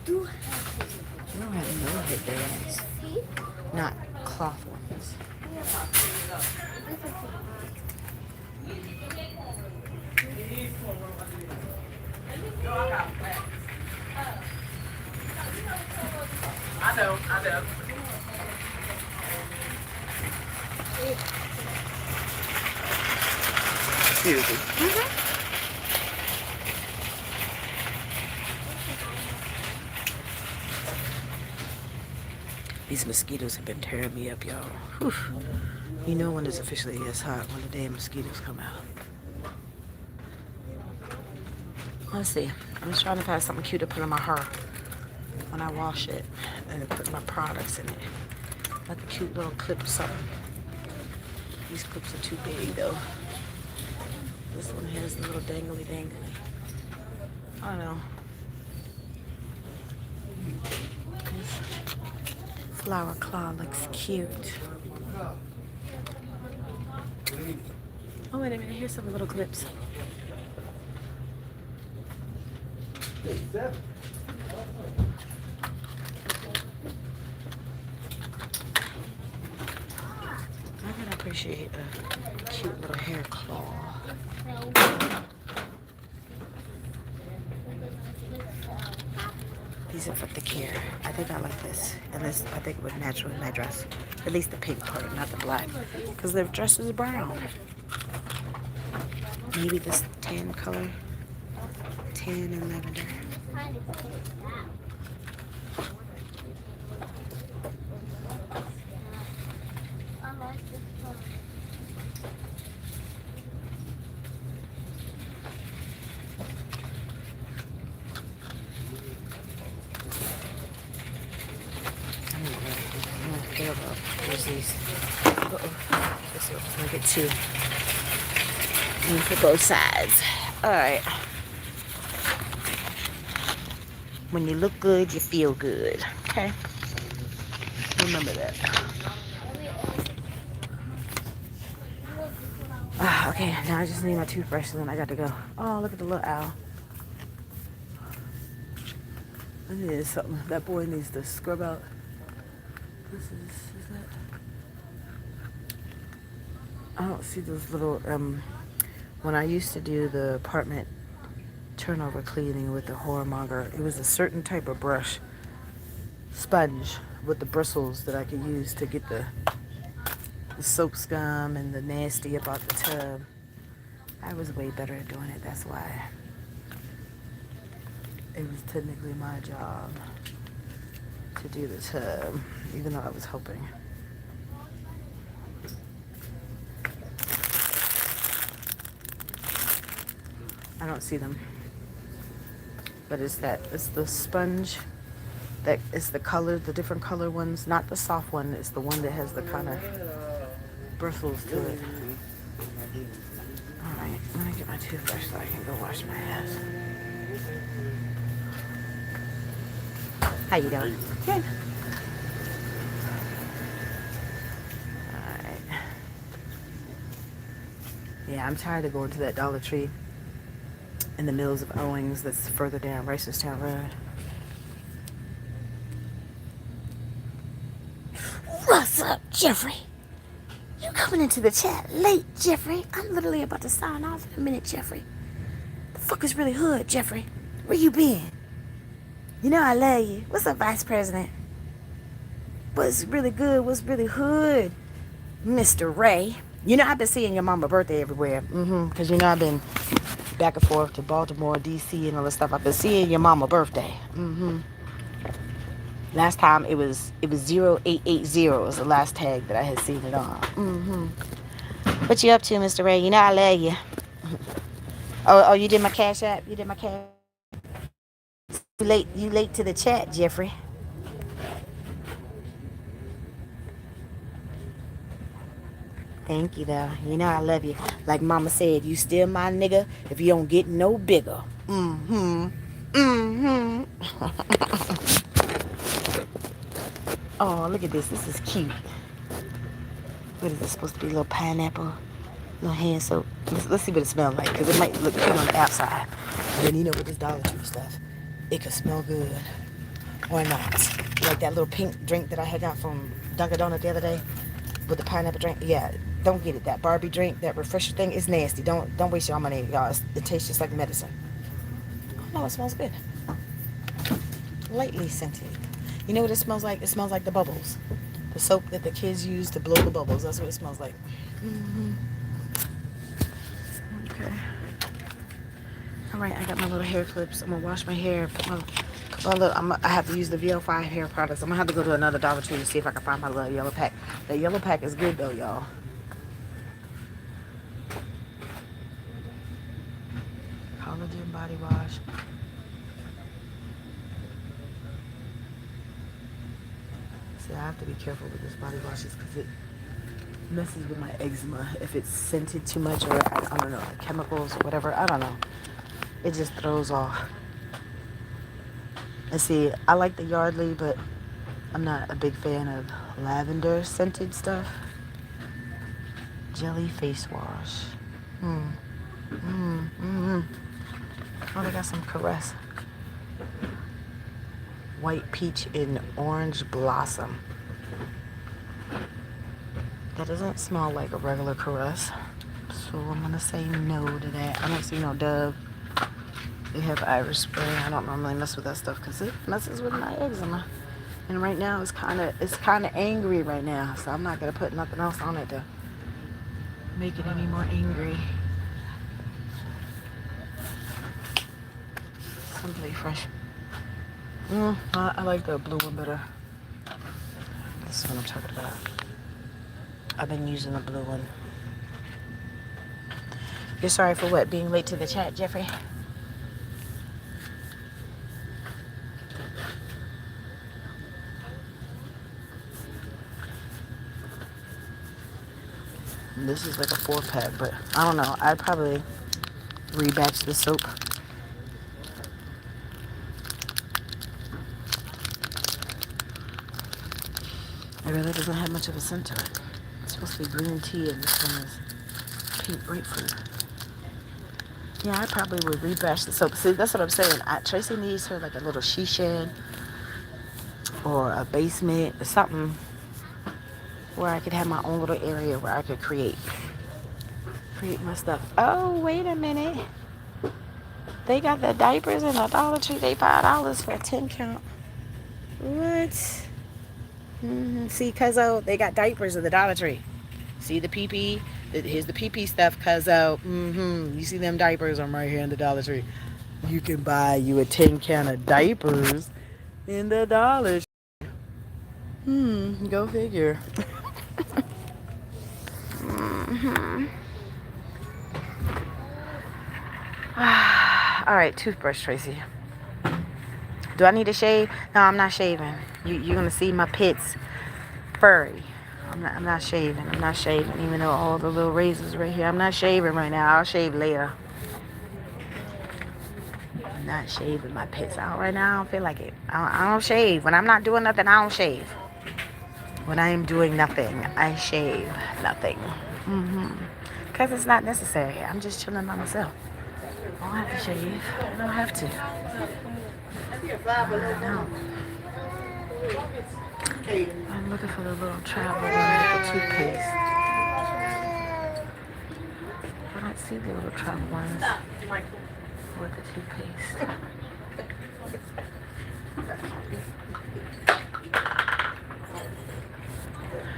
You don't have no headbands. Not cloth ones. I know. Seriously. These mosquitoes have been tearing me up, y'all. Whew. You know when it's officially gets hot, when the damn mosquitoes come out. Let's see. I'm just trying to find something cute to put in my hair when I wash it and put my products in it. Like a cute little clip or something. These clips are too big though. This one has a little dangly. I don't know. This flower claw looks cute. Oh, wait a minute. Here's some little clips. appreciate a cute little hair claw. These are for thick hair. I think I like this. And this, I think it would match with my dress. At least the pink part, not the black. Because the dress is brown. Maybe this tan color. Tan and lavender. There's these. This one. I'm gonna get two. One for both sides. Alright. When you look good, you feel good. Okay. Remember that. Okay, now I just need my toothbrush and then I got to go. Oh, look at the little owl. I need something. That boy needs to scrub out. Is that? I don't see those little, when I used to do the apartment turnover cleaning with the whoremonger, it was a certain type of brush, sponge with the bristles that I could use to get the soap scum and the nasty about the tub. I was way better at doing it, that's why. It was technically my job to do the tub, even though I was helping. I don't see them. But it's the sponge that is the color, the different color ones, not the soft one, it's the one that has the kind of bristles to it. Alright, I'm gonna get my toothbrush so I can go wash my ass. How you doing? Good. Alright. Yeah, I'm tired of going to that Dollar Tree in the Mills of Owings that's further down Ricerstown Road. What's up, Jeffrey? You coming into the chat late, Jeffrey. I'm literally about to sign off in a minute, Jeffrey. The fuck is really hood, Jeffrey? Where you been? You know I love you. What's up, Vice President? What's really good? What's really hood? Mr. Ray. You know I've been seeing your mama's birthday everywhere. Because you know I've been back and forth to Baltimore, D.C. and all this stuff. I've been seeing your mama's birthday. Last time it was 0880 was the last tag that I had seen it on. What you up to, Mr. Ray? You know I love you. Oh, you did my Cash App? You did my Cash App? You late to the chat, Jeffrey. Thank you, though. You know I love you. Like Mama said, you still my nigga if you don't get no bigger. Oh, look at this. This is cute. What is this supposed to be? A little pineapple? Little hand soap? Let's see what it smells like, because it might look cute on the outside. And then you know with this Dollar Tree stuff, it could smell good. Or not. Like that little pink drink that I had got from Dunkin' Donuts the other day with the pineapple drink. Yeah, don't get it. That Barbie drink, that refresher thing is nasty. Don't waste your money, y'all. It tastes just like medicine. Oh, no, it smells good. Lightly scented. You know what it smells like? It smells like the bubbles. The soap that the kids use to blow the bubbles. That's what it smells like. Okay. Alright, I got my little hair clips. I'm going to wash my hair. I have to use the VO5 hair products. I'm going to have to go to another Dollar Tree to see if I can find my little yellow pack. The yellow pack is good though, y'all. Collagen body wash. I have to be careful with this body washes because it messes with my eczema if it's scented too much, or I don't know, chemicals or whatever. I don't know. It just throws off. And see, I like the Yardley, but I'm not a big fan of lavender scented stuff. Jelly face wash. Oh, they got some Caress. White peach and orange blossom. That doesn't smell like a regular caress. So I'm gonna say no to that. I don't see no Dove. They have Irish spray. I don't normally mess with that stuff because it messes with my eczema. And right now it's kinda angry right now. So I'm not gonna put nothing else on it to make it any more angry. Simply Fresh. I like the blue one better. This is what I'm talking about. I've been using the blue one. You're sorry for what? Being late to the chat, Jeffrey? This is like a 4-pack, but I don't know. I'd probably rebatch the soap. It really doesn't have much of a scent to it. It's supposed to be green tea, and this one is pink grapefruit. Yeah, I probably would rebatch the soap. See, that's what I'm saying. Tracy needs her like a little shisha or a basement or something where I could have my own little area where I could create my stuff. Oh, wait a minute. They got the diapers in the Dollar Tree. They $5 for a 10 count. What? See, Cuzzo, they got diapers in the Dollar Tree. See the PP? Here's the PP stuff, Cuzzo. You see them diapers? I'm right here in the Dollar Tree. You can buy you a 10 count of diapers in the Dollar Tree. Go figure. All right, toothbrush, Tracy. Do I need to shave? No, I'm not shaving. You're gonna see my pits furry. I'm not shaving. I'm not shaving. Even though all the little razors right here, I'm not shaving right now. I'll shave later. I'm not shaving my pits out right now. I don't feel like it. I don't shave. When I'm not doing nothing, I don't shave. When I am doing nothing, I shave nothing. Because it's not necessary. I'm just chilling by myself. I don't have to shave. I don't have to. No. I'm looking for the little travel one with the toothpaste. I don't see the little travel ones with the toothpaste.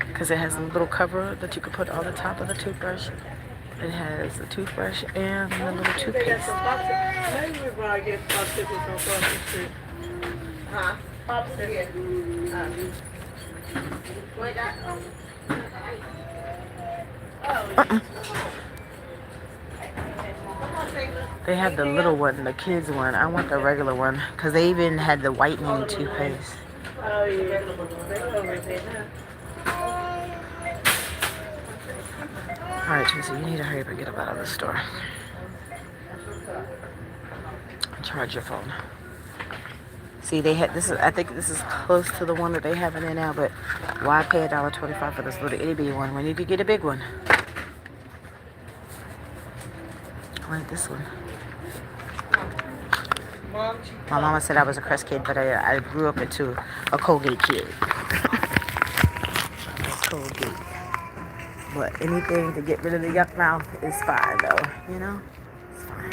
Because it has a little cover that you can put on the top of the toothbrush. It has the toothbrush and the little toothpaste. They have the little one, the kids one. I want the regular one because they even had the whitening toothpaste. Alright, Tracy, you need to hurry up and get up out of the store. Charge your phone. See, they had this. I think this is close to the one that they have in there now. But why pay $1.25 for this little itty bitty one when you could get a big one? I like this one. My mama said I was a Crest kid, but I grew up into a Colgate kid. Colgate. But anything to get rid of the yuck mouth is fine, though. You know? It's fine.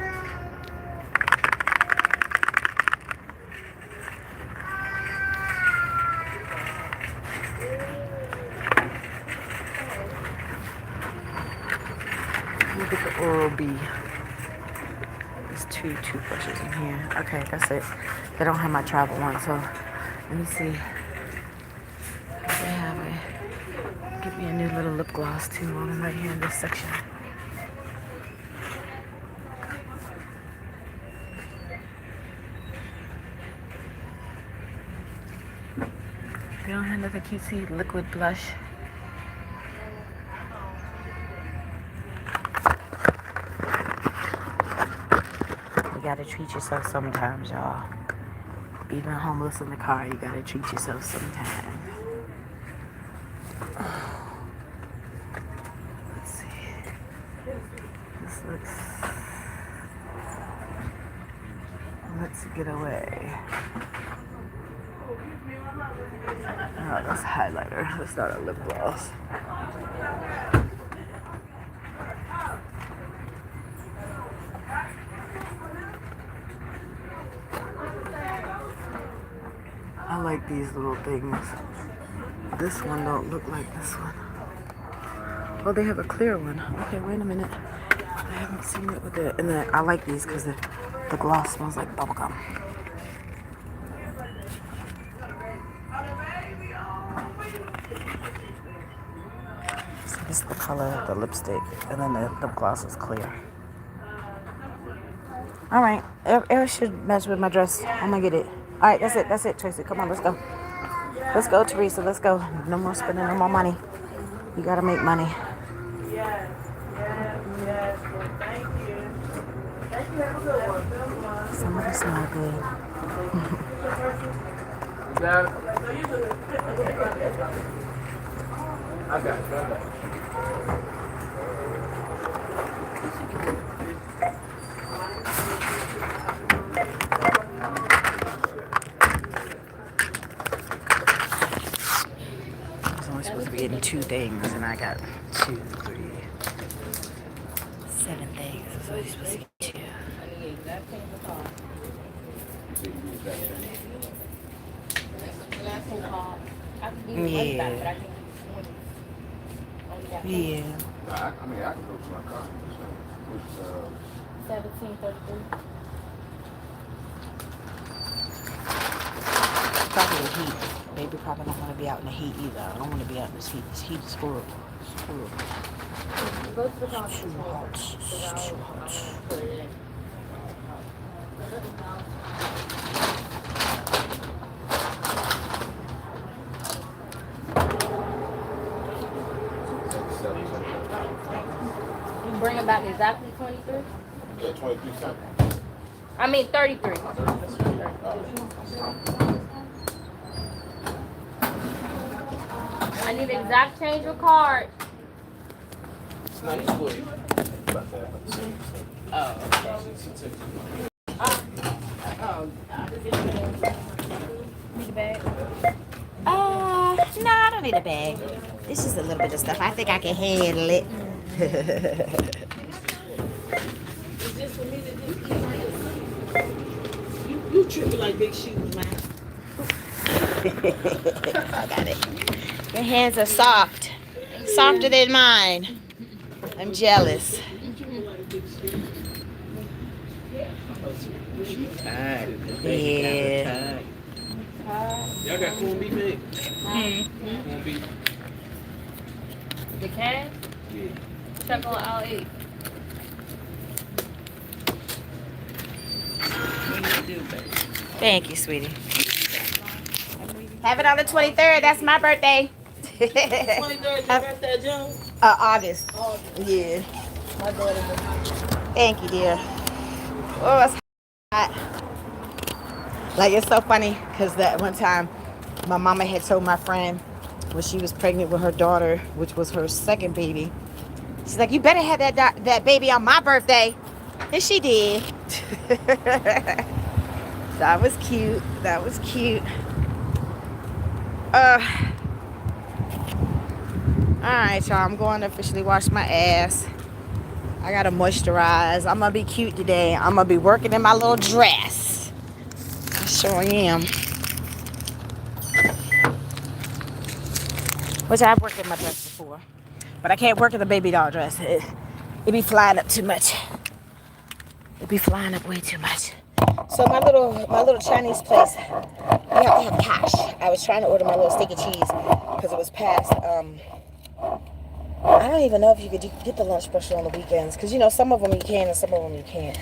Look at the Oral-B. There's 2 toothbrushes in here. Okay, that's it. They don't have my travel one, so let me see. They have it. Give me a new little lip gloss too while I'm right here in this section. They don't have nothing cutesy liquid blush. You gotta treat yourself sometimes, y'all. Even homeless in the car, you gotta treat yourself sometimes. Let's see. This looks... Let's get away. Oh, that's highlighter. That's not a lip gloss. I like these little things. This one don't look like this one. Oh, they have a clear one. Okay, wait a minute. I haven't seen it with the, and then I like these because the gloss smells like bubblegum. So this is the color of the lipstick, and then the lip gloss is clear. All right, it should match with my dress. I'm gonna get it. All right, that's it, Tracy. Come on, let's go. Let's go, Teresa. Let's go. No more spending, no more money. You gotta make money. Yes. Well, thank you. Thank you. Have a good one. Some of them smell good. I got it. Supposed to be getting 2 things, and I got 2, 3, 7 things. So I'm supposed to get 2. Yeah. Yeah. I mean, I can go to my car. 1733. Probably the heat. Baby probably don't want to be out in the heat either. I don't want to be out in this heat. This heat is horrible. It's horrible. Go to the car. It's too hot. It's too hot. You bring it back exactly 23? Yeah, 23 something. I mean 33. I need an exact change of card. It's not for you. Oh, need a bag? No, I don't need a bag. It's just a little bit of stuff. I think I can handle it. You tripping like big shoes, man. I got it. Your hands are soft. Softer than mine. I'm jealous. Yeah. Y'all got corned beef, man? Corned beef. The can? Yeah. Check on I'll eat. Thank you, sweetie. Have it on the 23rd. That's my birthday. 23rd, your birthday, June? August. Yeah. My daughter's Thank you, dear. Oh, it's hot. Like, it's so funny because that one time my mama had told my friend when she was pregnant with her daughter, which was her second baby, she's like, you better have that baby on my birthday. And she did. That was cute. That was cute. Alright, y'all. I'm going to officially wash my ass. I gotta moisturize. I'm gonna be cute today. I'm gonna be working in my little dress. I sure am. Which I've worked in my dress before. But I can't work in the baby doll dress. It be flying up too much. It be flying up way too much. So my little Chinese place, you have to have cash. I was trying to order my little steak and cheese because it was past. I don't even know if you could get the lunch special on the weekends because, you know, some of them you can and some of them you can't.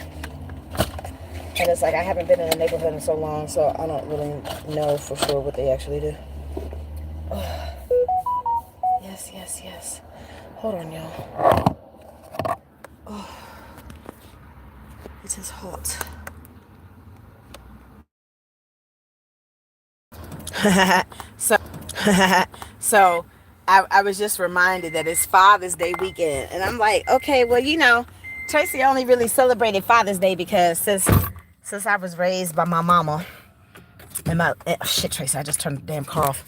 And it's like I haven't been in the neighborhood in so long, so I don't really know for sure what they actually do. Oh. Yes, yes, yes. Hold on, y'all. Oh. It is hot. So I was just reminded that it's Father's Day weekend. And I'm like, okay, well, you know, Tracy only really celebrated Father's Day because since I was raised by my mama and shit, Tracy, I just turned the damn car off.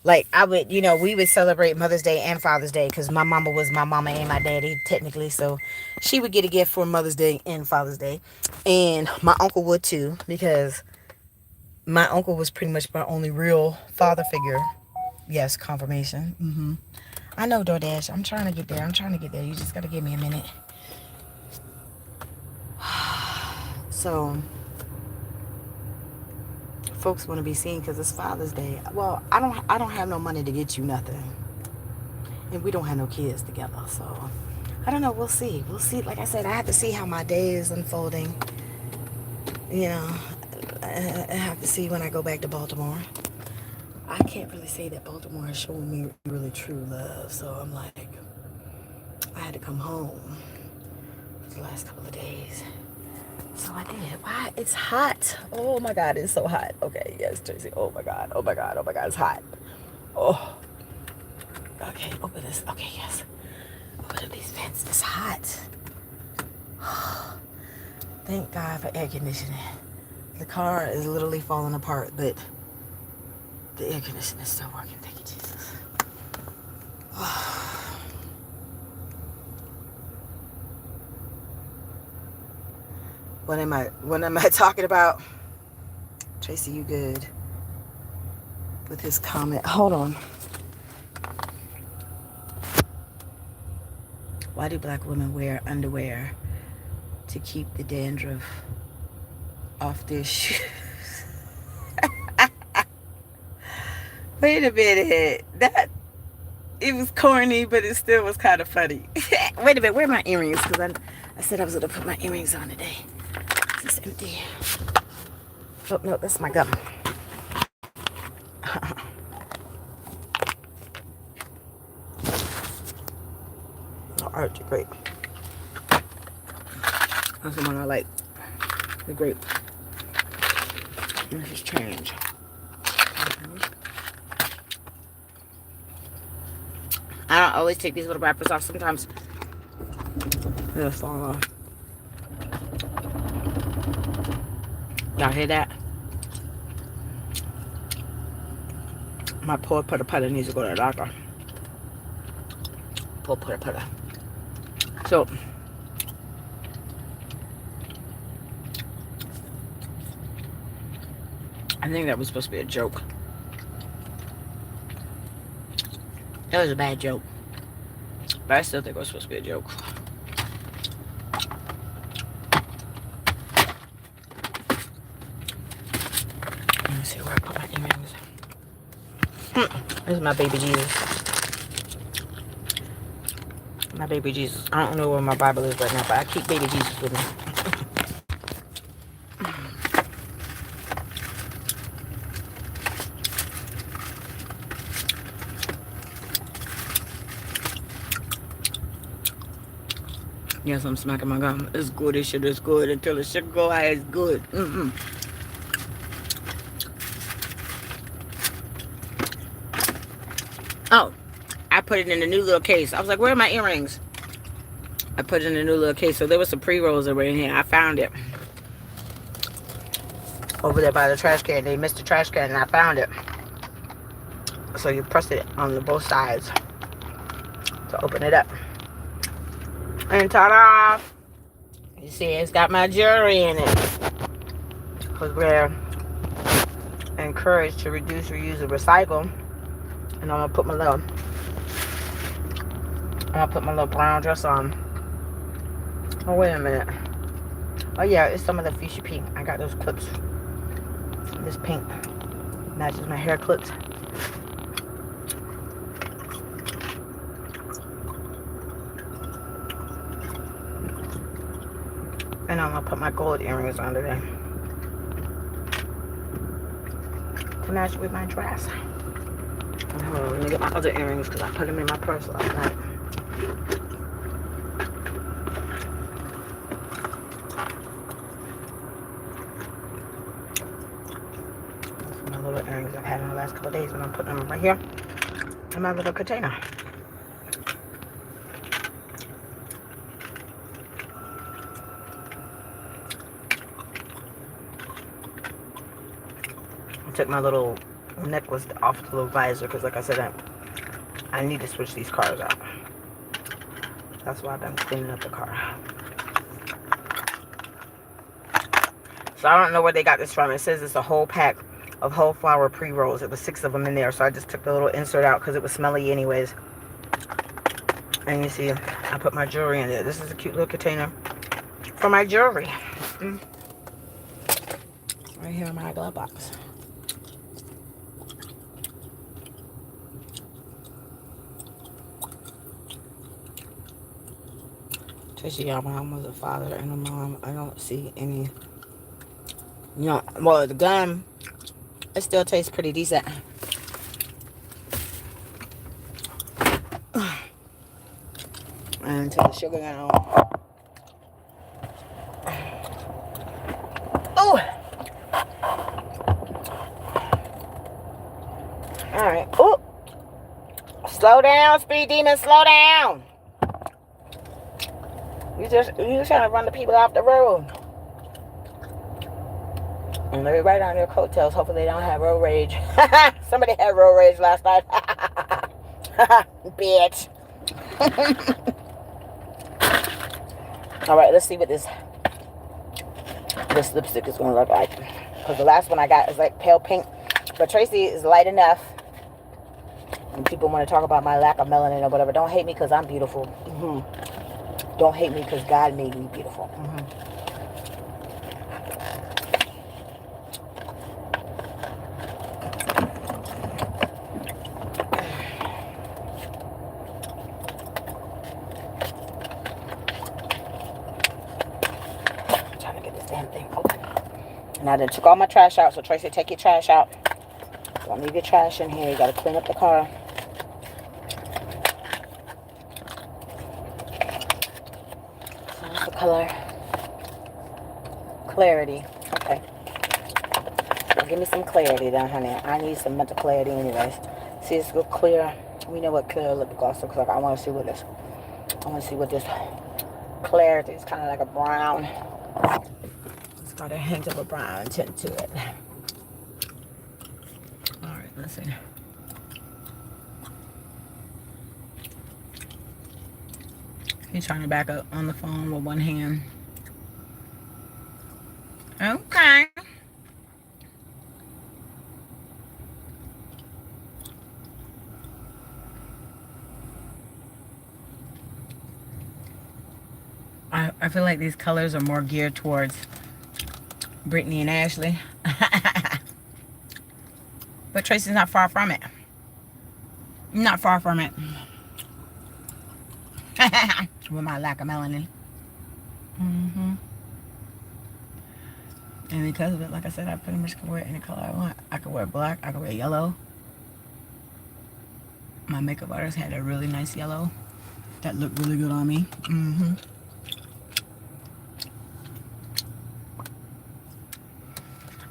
Like I would, we would celebrate Mother's Day and Father's Day because my mama was my mama and my daddy technically. So she would get a gift for Mother's Day and Father's Day, and my uncle would too because my uncle was pretty much my only real father figure. Yes, confirmation. I know, DoorDash. I'm trying to get there. You just gotta give me a minute. So folks want to be seen because it's Father's Day. Well, I don't have no money to get you nothing, and we don't have no kids together. So I don't know. We'll see. Like I said, I have to see how my day is unfolding. I have to see when I go back to Baltimore. I can't really say that Baltimore is showing me really true love. So I'm like, I had to come home for the last couple of days. So I did. Why? It's hot. Oh my God, it's so hot. Okay, yes, Tracy. Oh my God, it's hot. Oh. Okay, open this. Okay, yes. Open up these vents. It's hot. Thank God for air conditioning. The car is literally falling apart, but the air conditioner is still working. Thank you, Jesus. What am I talking about? Tracy, you good? With his comment. Hold on. Why do black women wear underwear to keep the dandruff off their shoes? Wait a minute. It was corny, but it still was kind of funny. Wait a minute. Where are my earrings? Because I said I was going to put my earrings on today. It's empty. Oh, no, that's my gum. Oh, Archie, great. That's the one I like. The grape. This is change. I don't always take these little wrappers off. Sometimes they'll fall off. Y'all hear that? My poor putter needs to go to the doctor. Poor putter. So, I think that was supposed to be a joke. That was a bad joke. But I still think it was supposed to be a joke. Let me see where I put my earrings. This is my baby Jesus. My baby Jesus. I don't know where my Bible is right now, but I keep baby Jesus with me. Yes, I'm smacking my gum. It's good. This shit is good until the sugar go out. It's good. Oh, I put it in a new little case. I was like, where are my earrings? I put it in a new little case. So there was some pre-rolls that were in here. I found it over there by the trash can. They missed the trash can and I found it. So you press it on both sides to open it up. And ta-da! You see, it's got my jewelry in it. Because we're encouraged to reduce, reuse, and recycle. And I'm gonna put my little brown dress on. Oh, wait a minute. Oh yeah, it's some of the fuchsia pink. I got those clips. This pink matches my hair clips. And I'm gonna put my gold earrings on today to match with my dress. Let me get my other earrings because I put them in my purse last night. Those are my little earrings I've had in the last couple of days, and I'm putting them right here in my little container. I took my little The neck was off the little visor because, like I said, I need to switch these cars out. That's why I've been cleaning up the car. So I don't know where they got this from. It says it's a whole pack of whole flour pre-rolls. It was 6 of them in there. So I just took the little insert out because it was smelly anyways. And you see, I put my jewelry in there. This is a cute little container for my jewelry. Right here in my glove box. Traci, y'all, my mom was a father and a mom. I don't see any, you know, well, the gum, it still tastes pretty decent. And until the sugar got on. Oh! Alright. Oh! Slow down, speed demon, slow down! You just trying to run the people off the road. And they're right on their coattails. Hopefully they don't have road rage. Somebody had road rage last night. Bitch. Alright, let's see what this lipstick is going to look like. Because the last one I got is like pale pink. But Traci is light enough. And people want to talk about my lack of melanin or whatever. Don't hate me because I'm beautiful. Don't hate me because God made me beautiful. I'm trying to get this damn thing open. And I done took all my trash out. So Traci, take your trash out. Don't leave your trash in here. You got to clean up the car. Color clarity. Okay, well, give me some clarity then, honey. I need some mental clarity anyways. See, it's good clear. We know what clear lip gloss looks like. I want to see what this clarity is. Kind of like a brown. It's got a hint of a brown tint to it. All right, let's see. He's trying to back up on the phone with one hand. Okay. I feel like these colors are more geared towards Brittany and Ashley. But Traci's not far from it. Not far from it. With my lack of melanin. And because of it, like I said, I pretty much can wear any color I want. I could wear black. I could wear yellow. My makeup artist had a really nice yellow that looked really good on me. And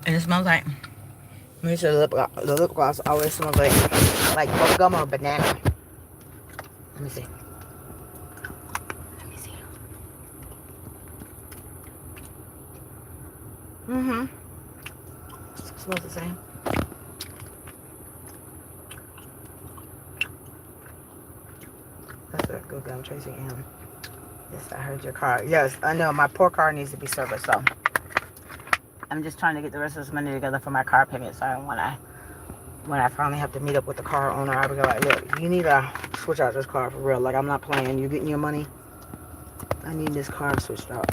it smells like, let me say the lip gloss always smells like bubblegum or banana. Let me see. Smells the same. That's a good gum, Traci M. Yes, I heard your car. Yes, I know my poor car needs to be serviced, so I'm just trying to get the rest of this money together for my car payment. So when I finally have to meet up with the car owner, I would go like, look, you need to switch out this car for real. Like, I'm not playing. You're getting your money. I need this car switched out.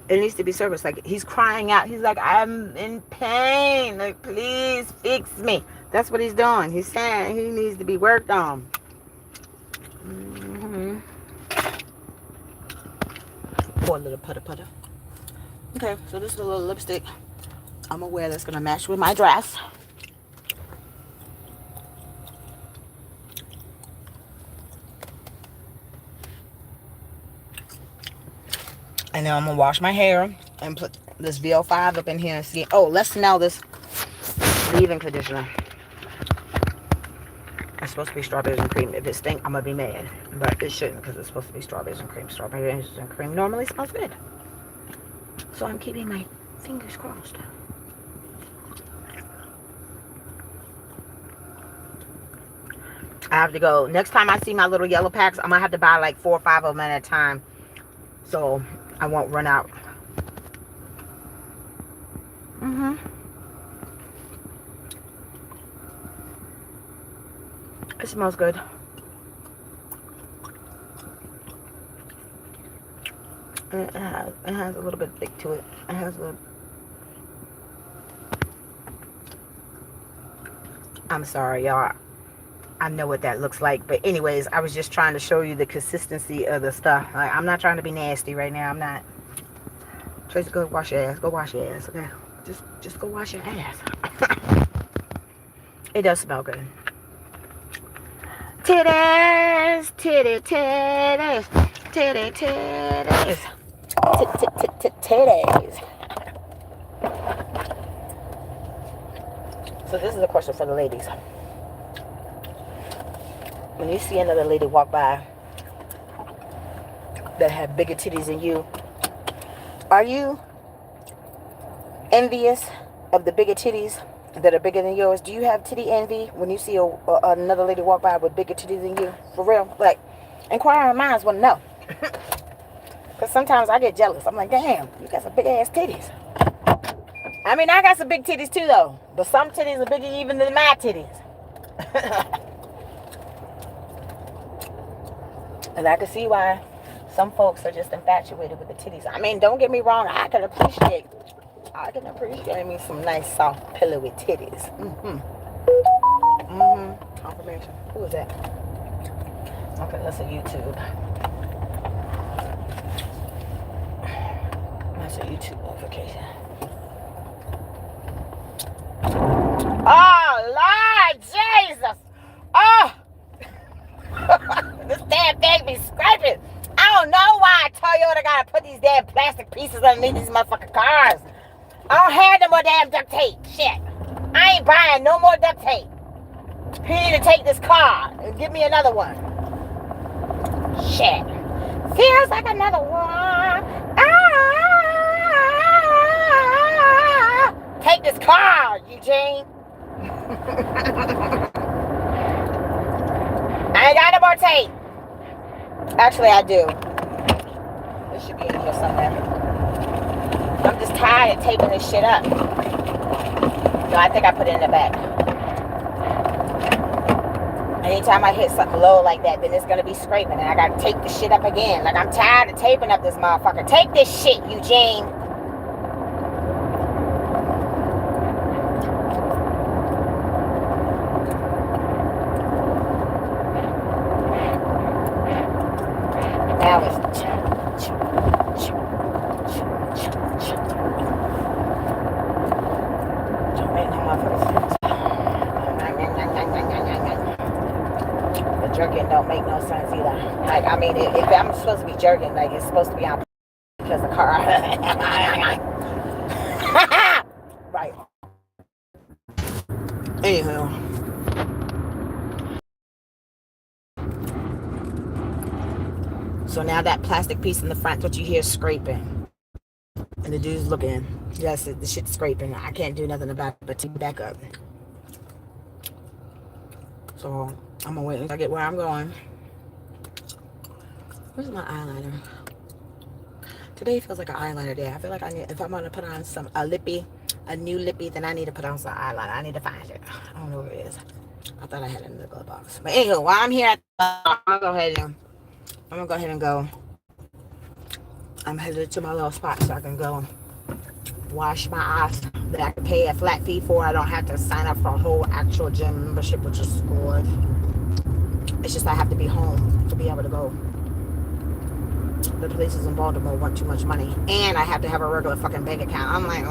It needs to be serviced. Like, he's crying out. He's like, I'm in pain. Like, please fix me. That's what he's doing. He's saying he needs to be worked on. Poor little putter. Okay, so this is a little lipstick I'm gonna wear that's gonna match with my dress. And then I'm gonna wash my hair and put this VO5 up in here and see. Oh, let's smell this leave-in conditioner. It's supposed to be strawberries and cream. If it stinks, I'm gonna be mad. But it shouldn't, because it's supposed to be strawberries and cream. Strawberries and cream normally smells good. So I'm keeping my fingers crossed. I have to go. Next time I see my little yellow packs, I'm going to have to buy like 4 or 5 of them at a time. So I won't run out. It smells good. And it has a little bit thick to it. It has a... I'm sorry, y'all. I know what that looks like. But anyways, I was just trying to show you the consistency of the stuff. Like, I'm not trying to be nasty right now. I'm not. Tracy, go wash your ass. Go wash your ass, okay? Just go wash your ass. It does smell good. Titties, titty, titties, titty, titties, titties. So this is a question for the ladies. When you see another lady walk by that have bigger titties than you, are you envious of the bigger titties that are bigger than yours? Do you have titty envy when you see another lady walk by with bigger titties than you? For real? Like, inquiring minds want to know. Because sometimes I get jealous. I'm like, damn, you got some big ass titties. I mean, I got some big titties too, though. But some titties are bigger even than my titties. And I can see why some folks are just infatuated with the titties. I mean, don't get me wrong. I can appreciate me some nice, soft, pillowy titties. Confirmation. Who is that? Okay, that's a YouTube. That's a YouTube notification. Oh, Lord Jesus! Oh! This damn thing be scraping. I don't know why Toyota gotta put these damn plastic pieces underneath these motherfucking cars. I don't have no more damn duct tape. Shit. I ain't buying no more duct tape. You need to take this car and give me another one. Shit. Feels like another one. Take this car, Eugene. I ain't got no more tape. Actually, I do. This should be in here somewhere. I'm just tired of taping this shit up. No, I think I put it in the back. Anytime I hit something low like that, then it's gonna be scraping, and I gotta tape the shit up again. Like, I'm tired of taping up this motherfucker. Take this shit, Eugene. Now it's... The jerking don't make no sense either. Like, I mean, if I'm supposed to be jerking, like, it's supposed to be on because the car... Right. Anywho. So now that plastic piece in the front, what you hear is scraping. And the dude's looking. Yes, the shit's scraping. I can't do nothing about it but to back up. So I'm gonna wait until I get where I'm going. Where's my eyeliner? Today feels like an eyeliner day. I feel like if I'm gonna put on a new lippy, then I need to put on some eyeliner. I need to find it. I don't know where it is. I thought I had it in the glove box. But anyway, while I'm here, I'm gonna go ahead and go. I'm headed to my little spot so I can go wash my eyes that I can pay a flat fee for. I don't have to sign up for a whole actual gym membership, which is good. It's just I have to be home to be able to go. The places in Baltimore want too much money, and I have to have a regular fucking bank account. I'm like,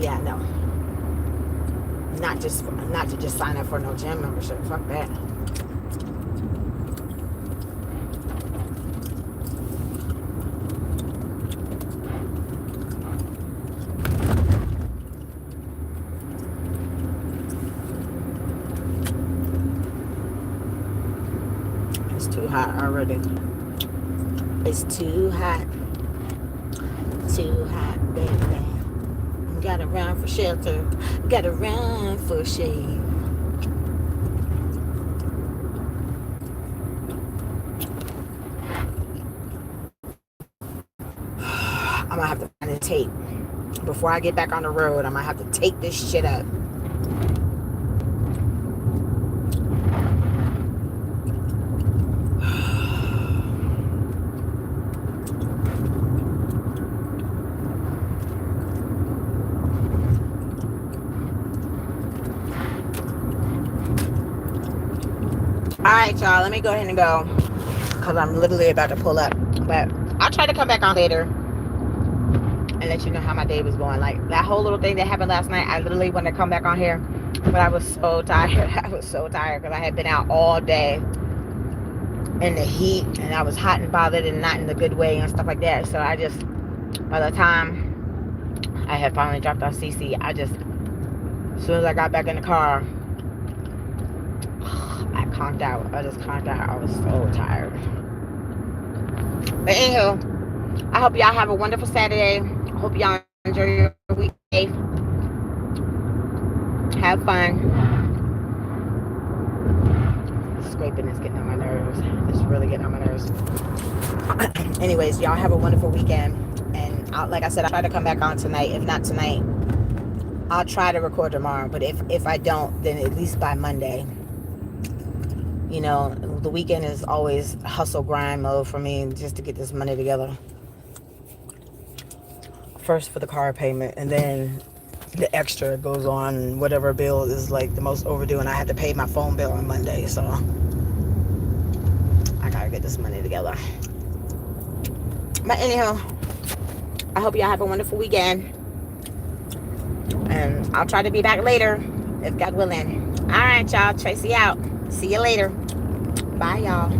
yeah, no, not to just sign up for no gym membership. Fuck that. Too hot already. It's too hot. Too hot, baby. Gotta run for shelter. Gotta run for shade. I'm gonna have to find the tape. Before I get back on the road, I'm gonna have to tape this shit up. Alright, y'all, let me go ahead and go. Because I'm literally about to pull up. But I'll try to come back on later and let you know how my day was going. Like, that whole little thing that happened last night, I literally wanted to come back on here. But I was so tired. I was so tired because I had been out all day in the heat. And I was hot and bothered and not in the good way and stuff like that. So I just, by the time I had finally dropped off Cece, as soon as I got back in the car, I conked out. I just conked out. I was so tired. But anywho, I hope y'all have a wonderful Saturday. I hope y'all enjoy your weekday. Have fun. Scraping is getting on my nerves. It's really getting on my nerves. Anyways, y'all have a wonderful weekend. And like I said, I'll try to come back on tonight. If not tonight, I'll try to record tomorrow. But if I don't, then at least by Monday. You know, the weekend is always hustle grind mode for me just to get this money together. First for the car payment, and then the extra goes on whatever bill is like the most overdue, and I had to pay my phone bill on Monday, so I gotta get this money together. But anyhow, I hope y'all have a wonderful weekend, and I'll try to be back later if God willing. All right, y'all. Traci out. See you later. Bye, y'all.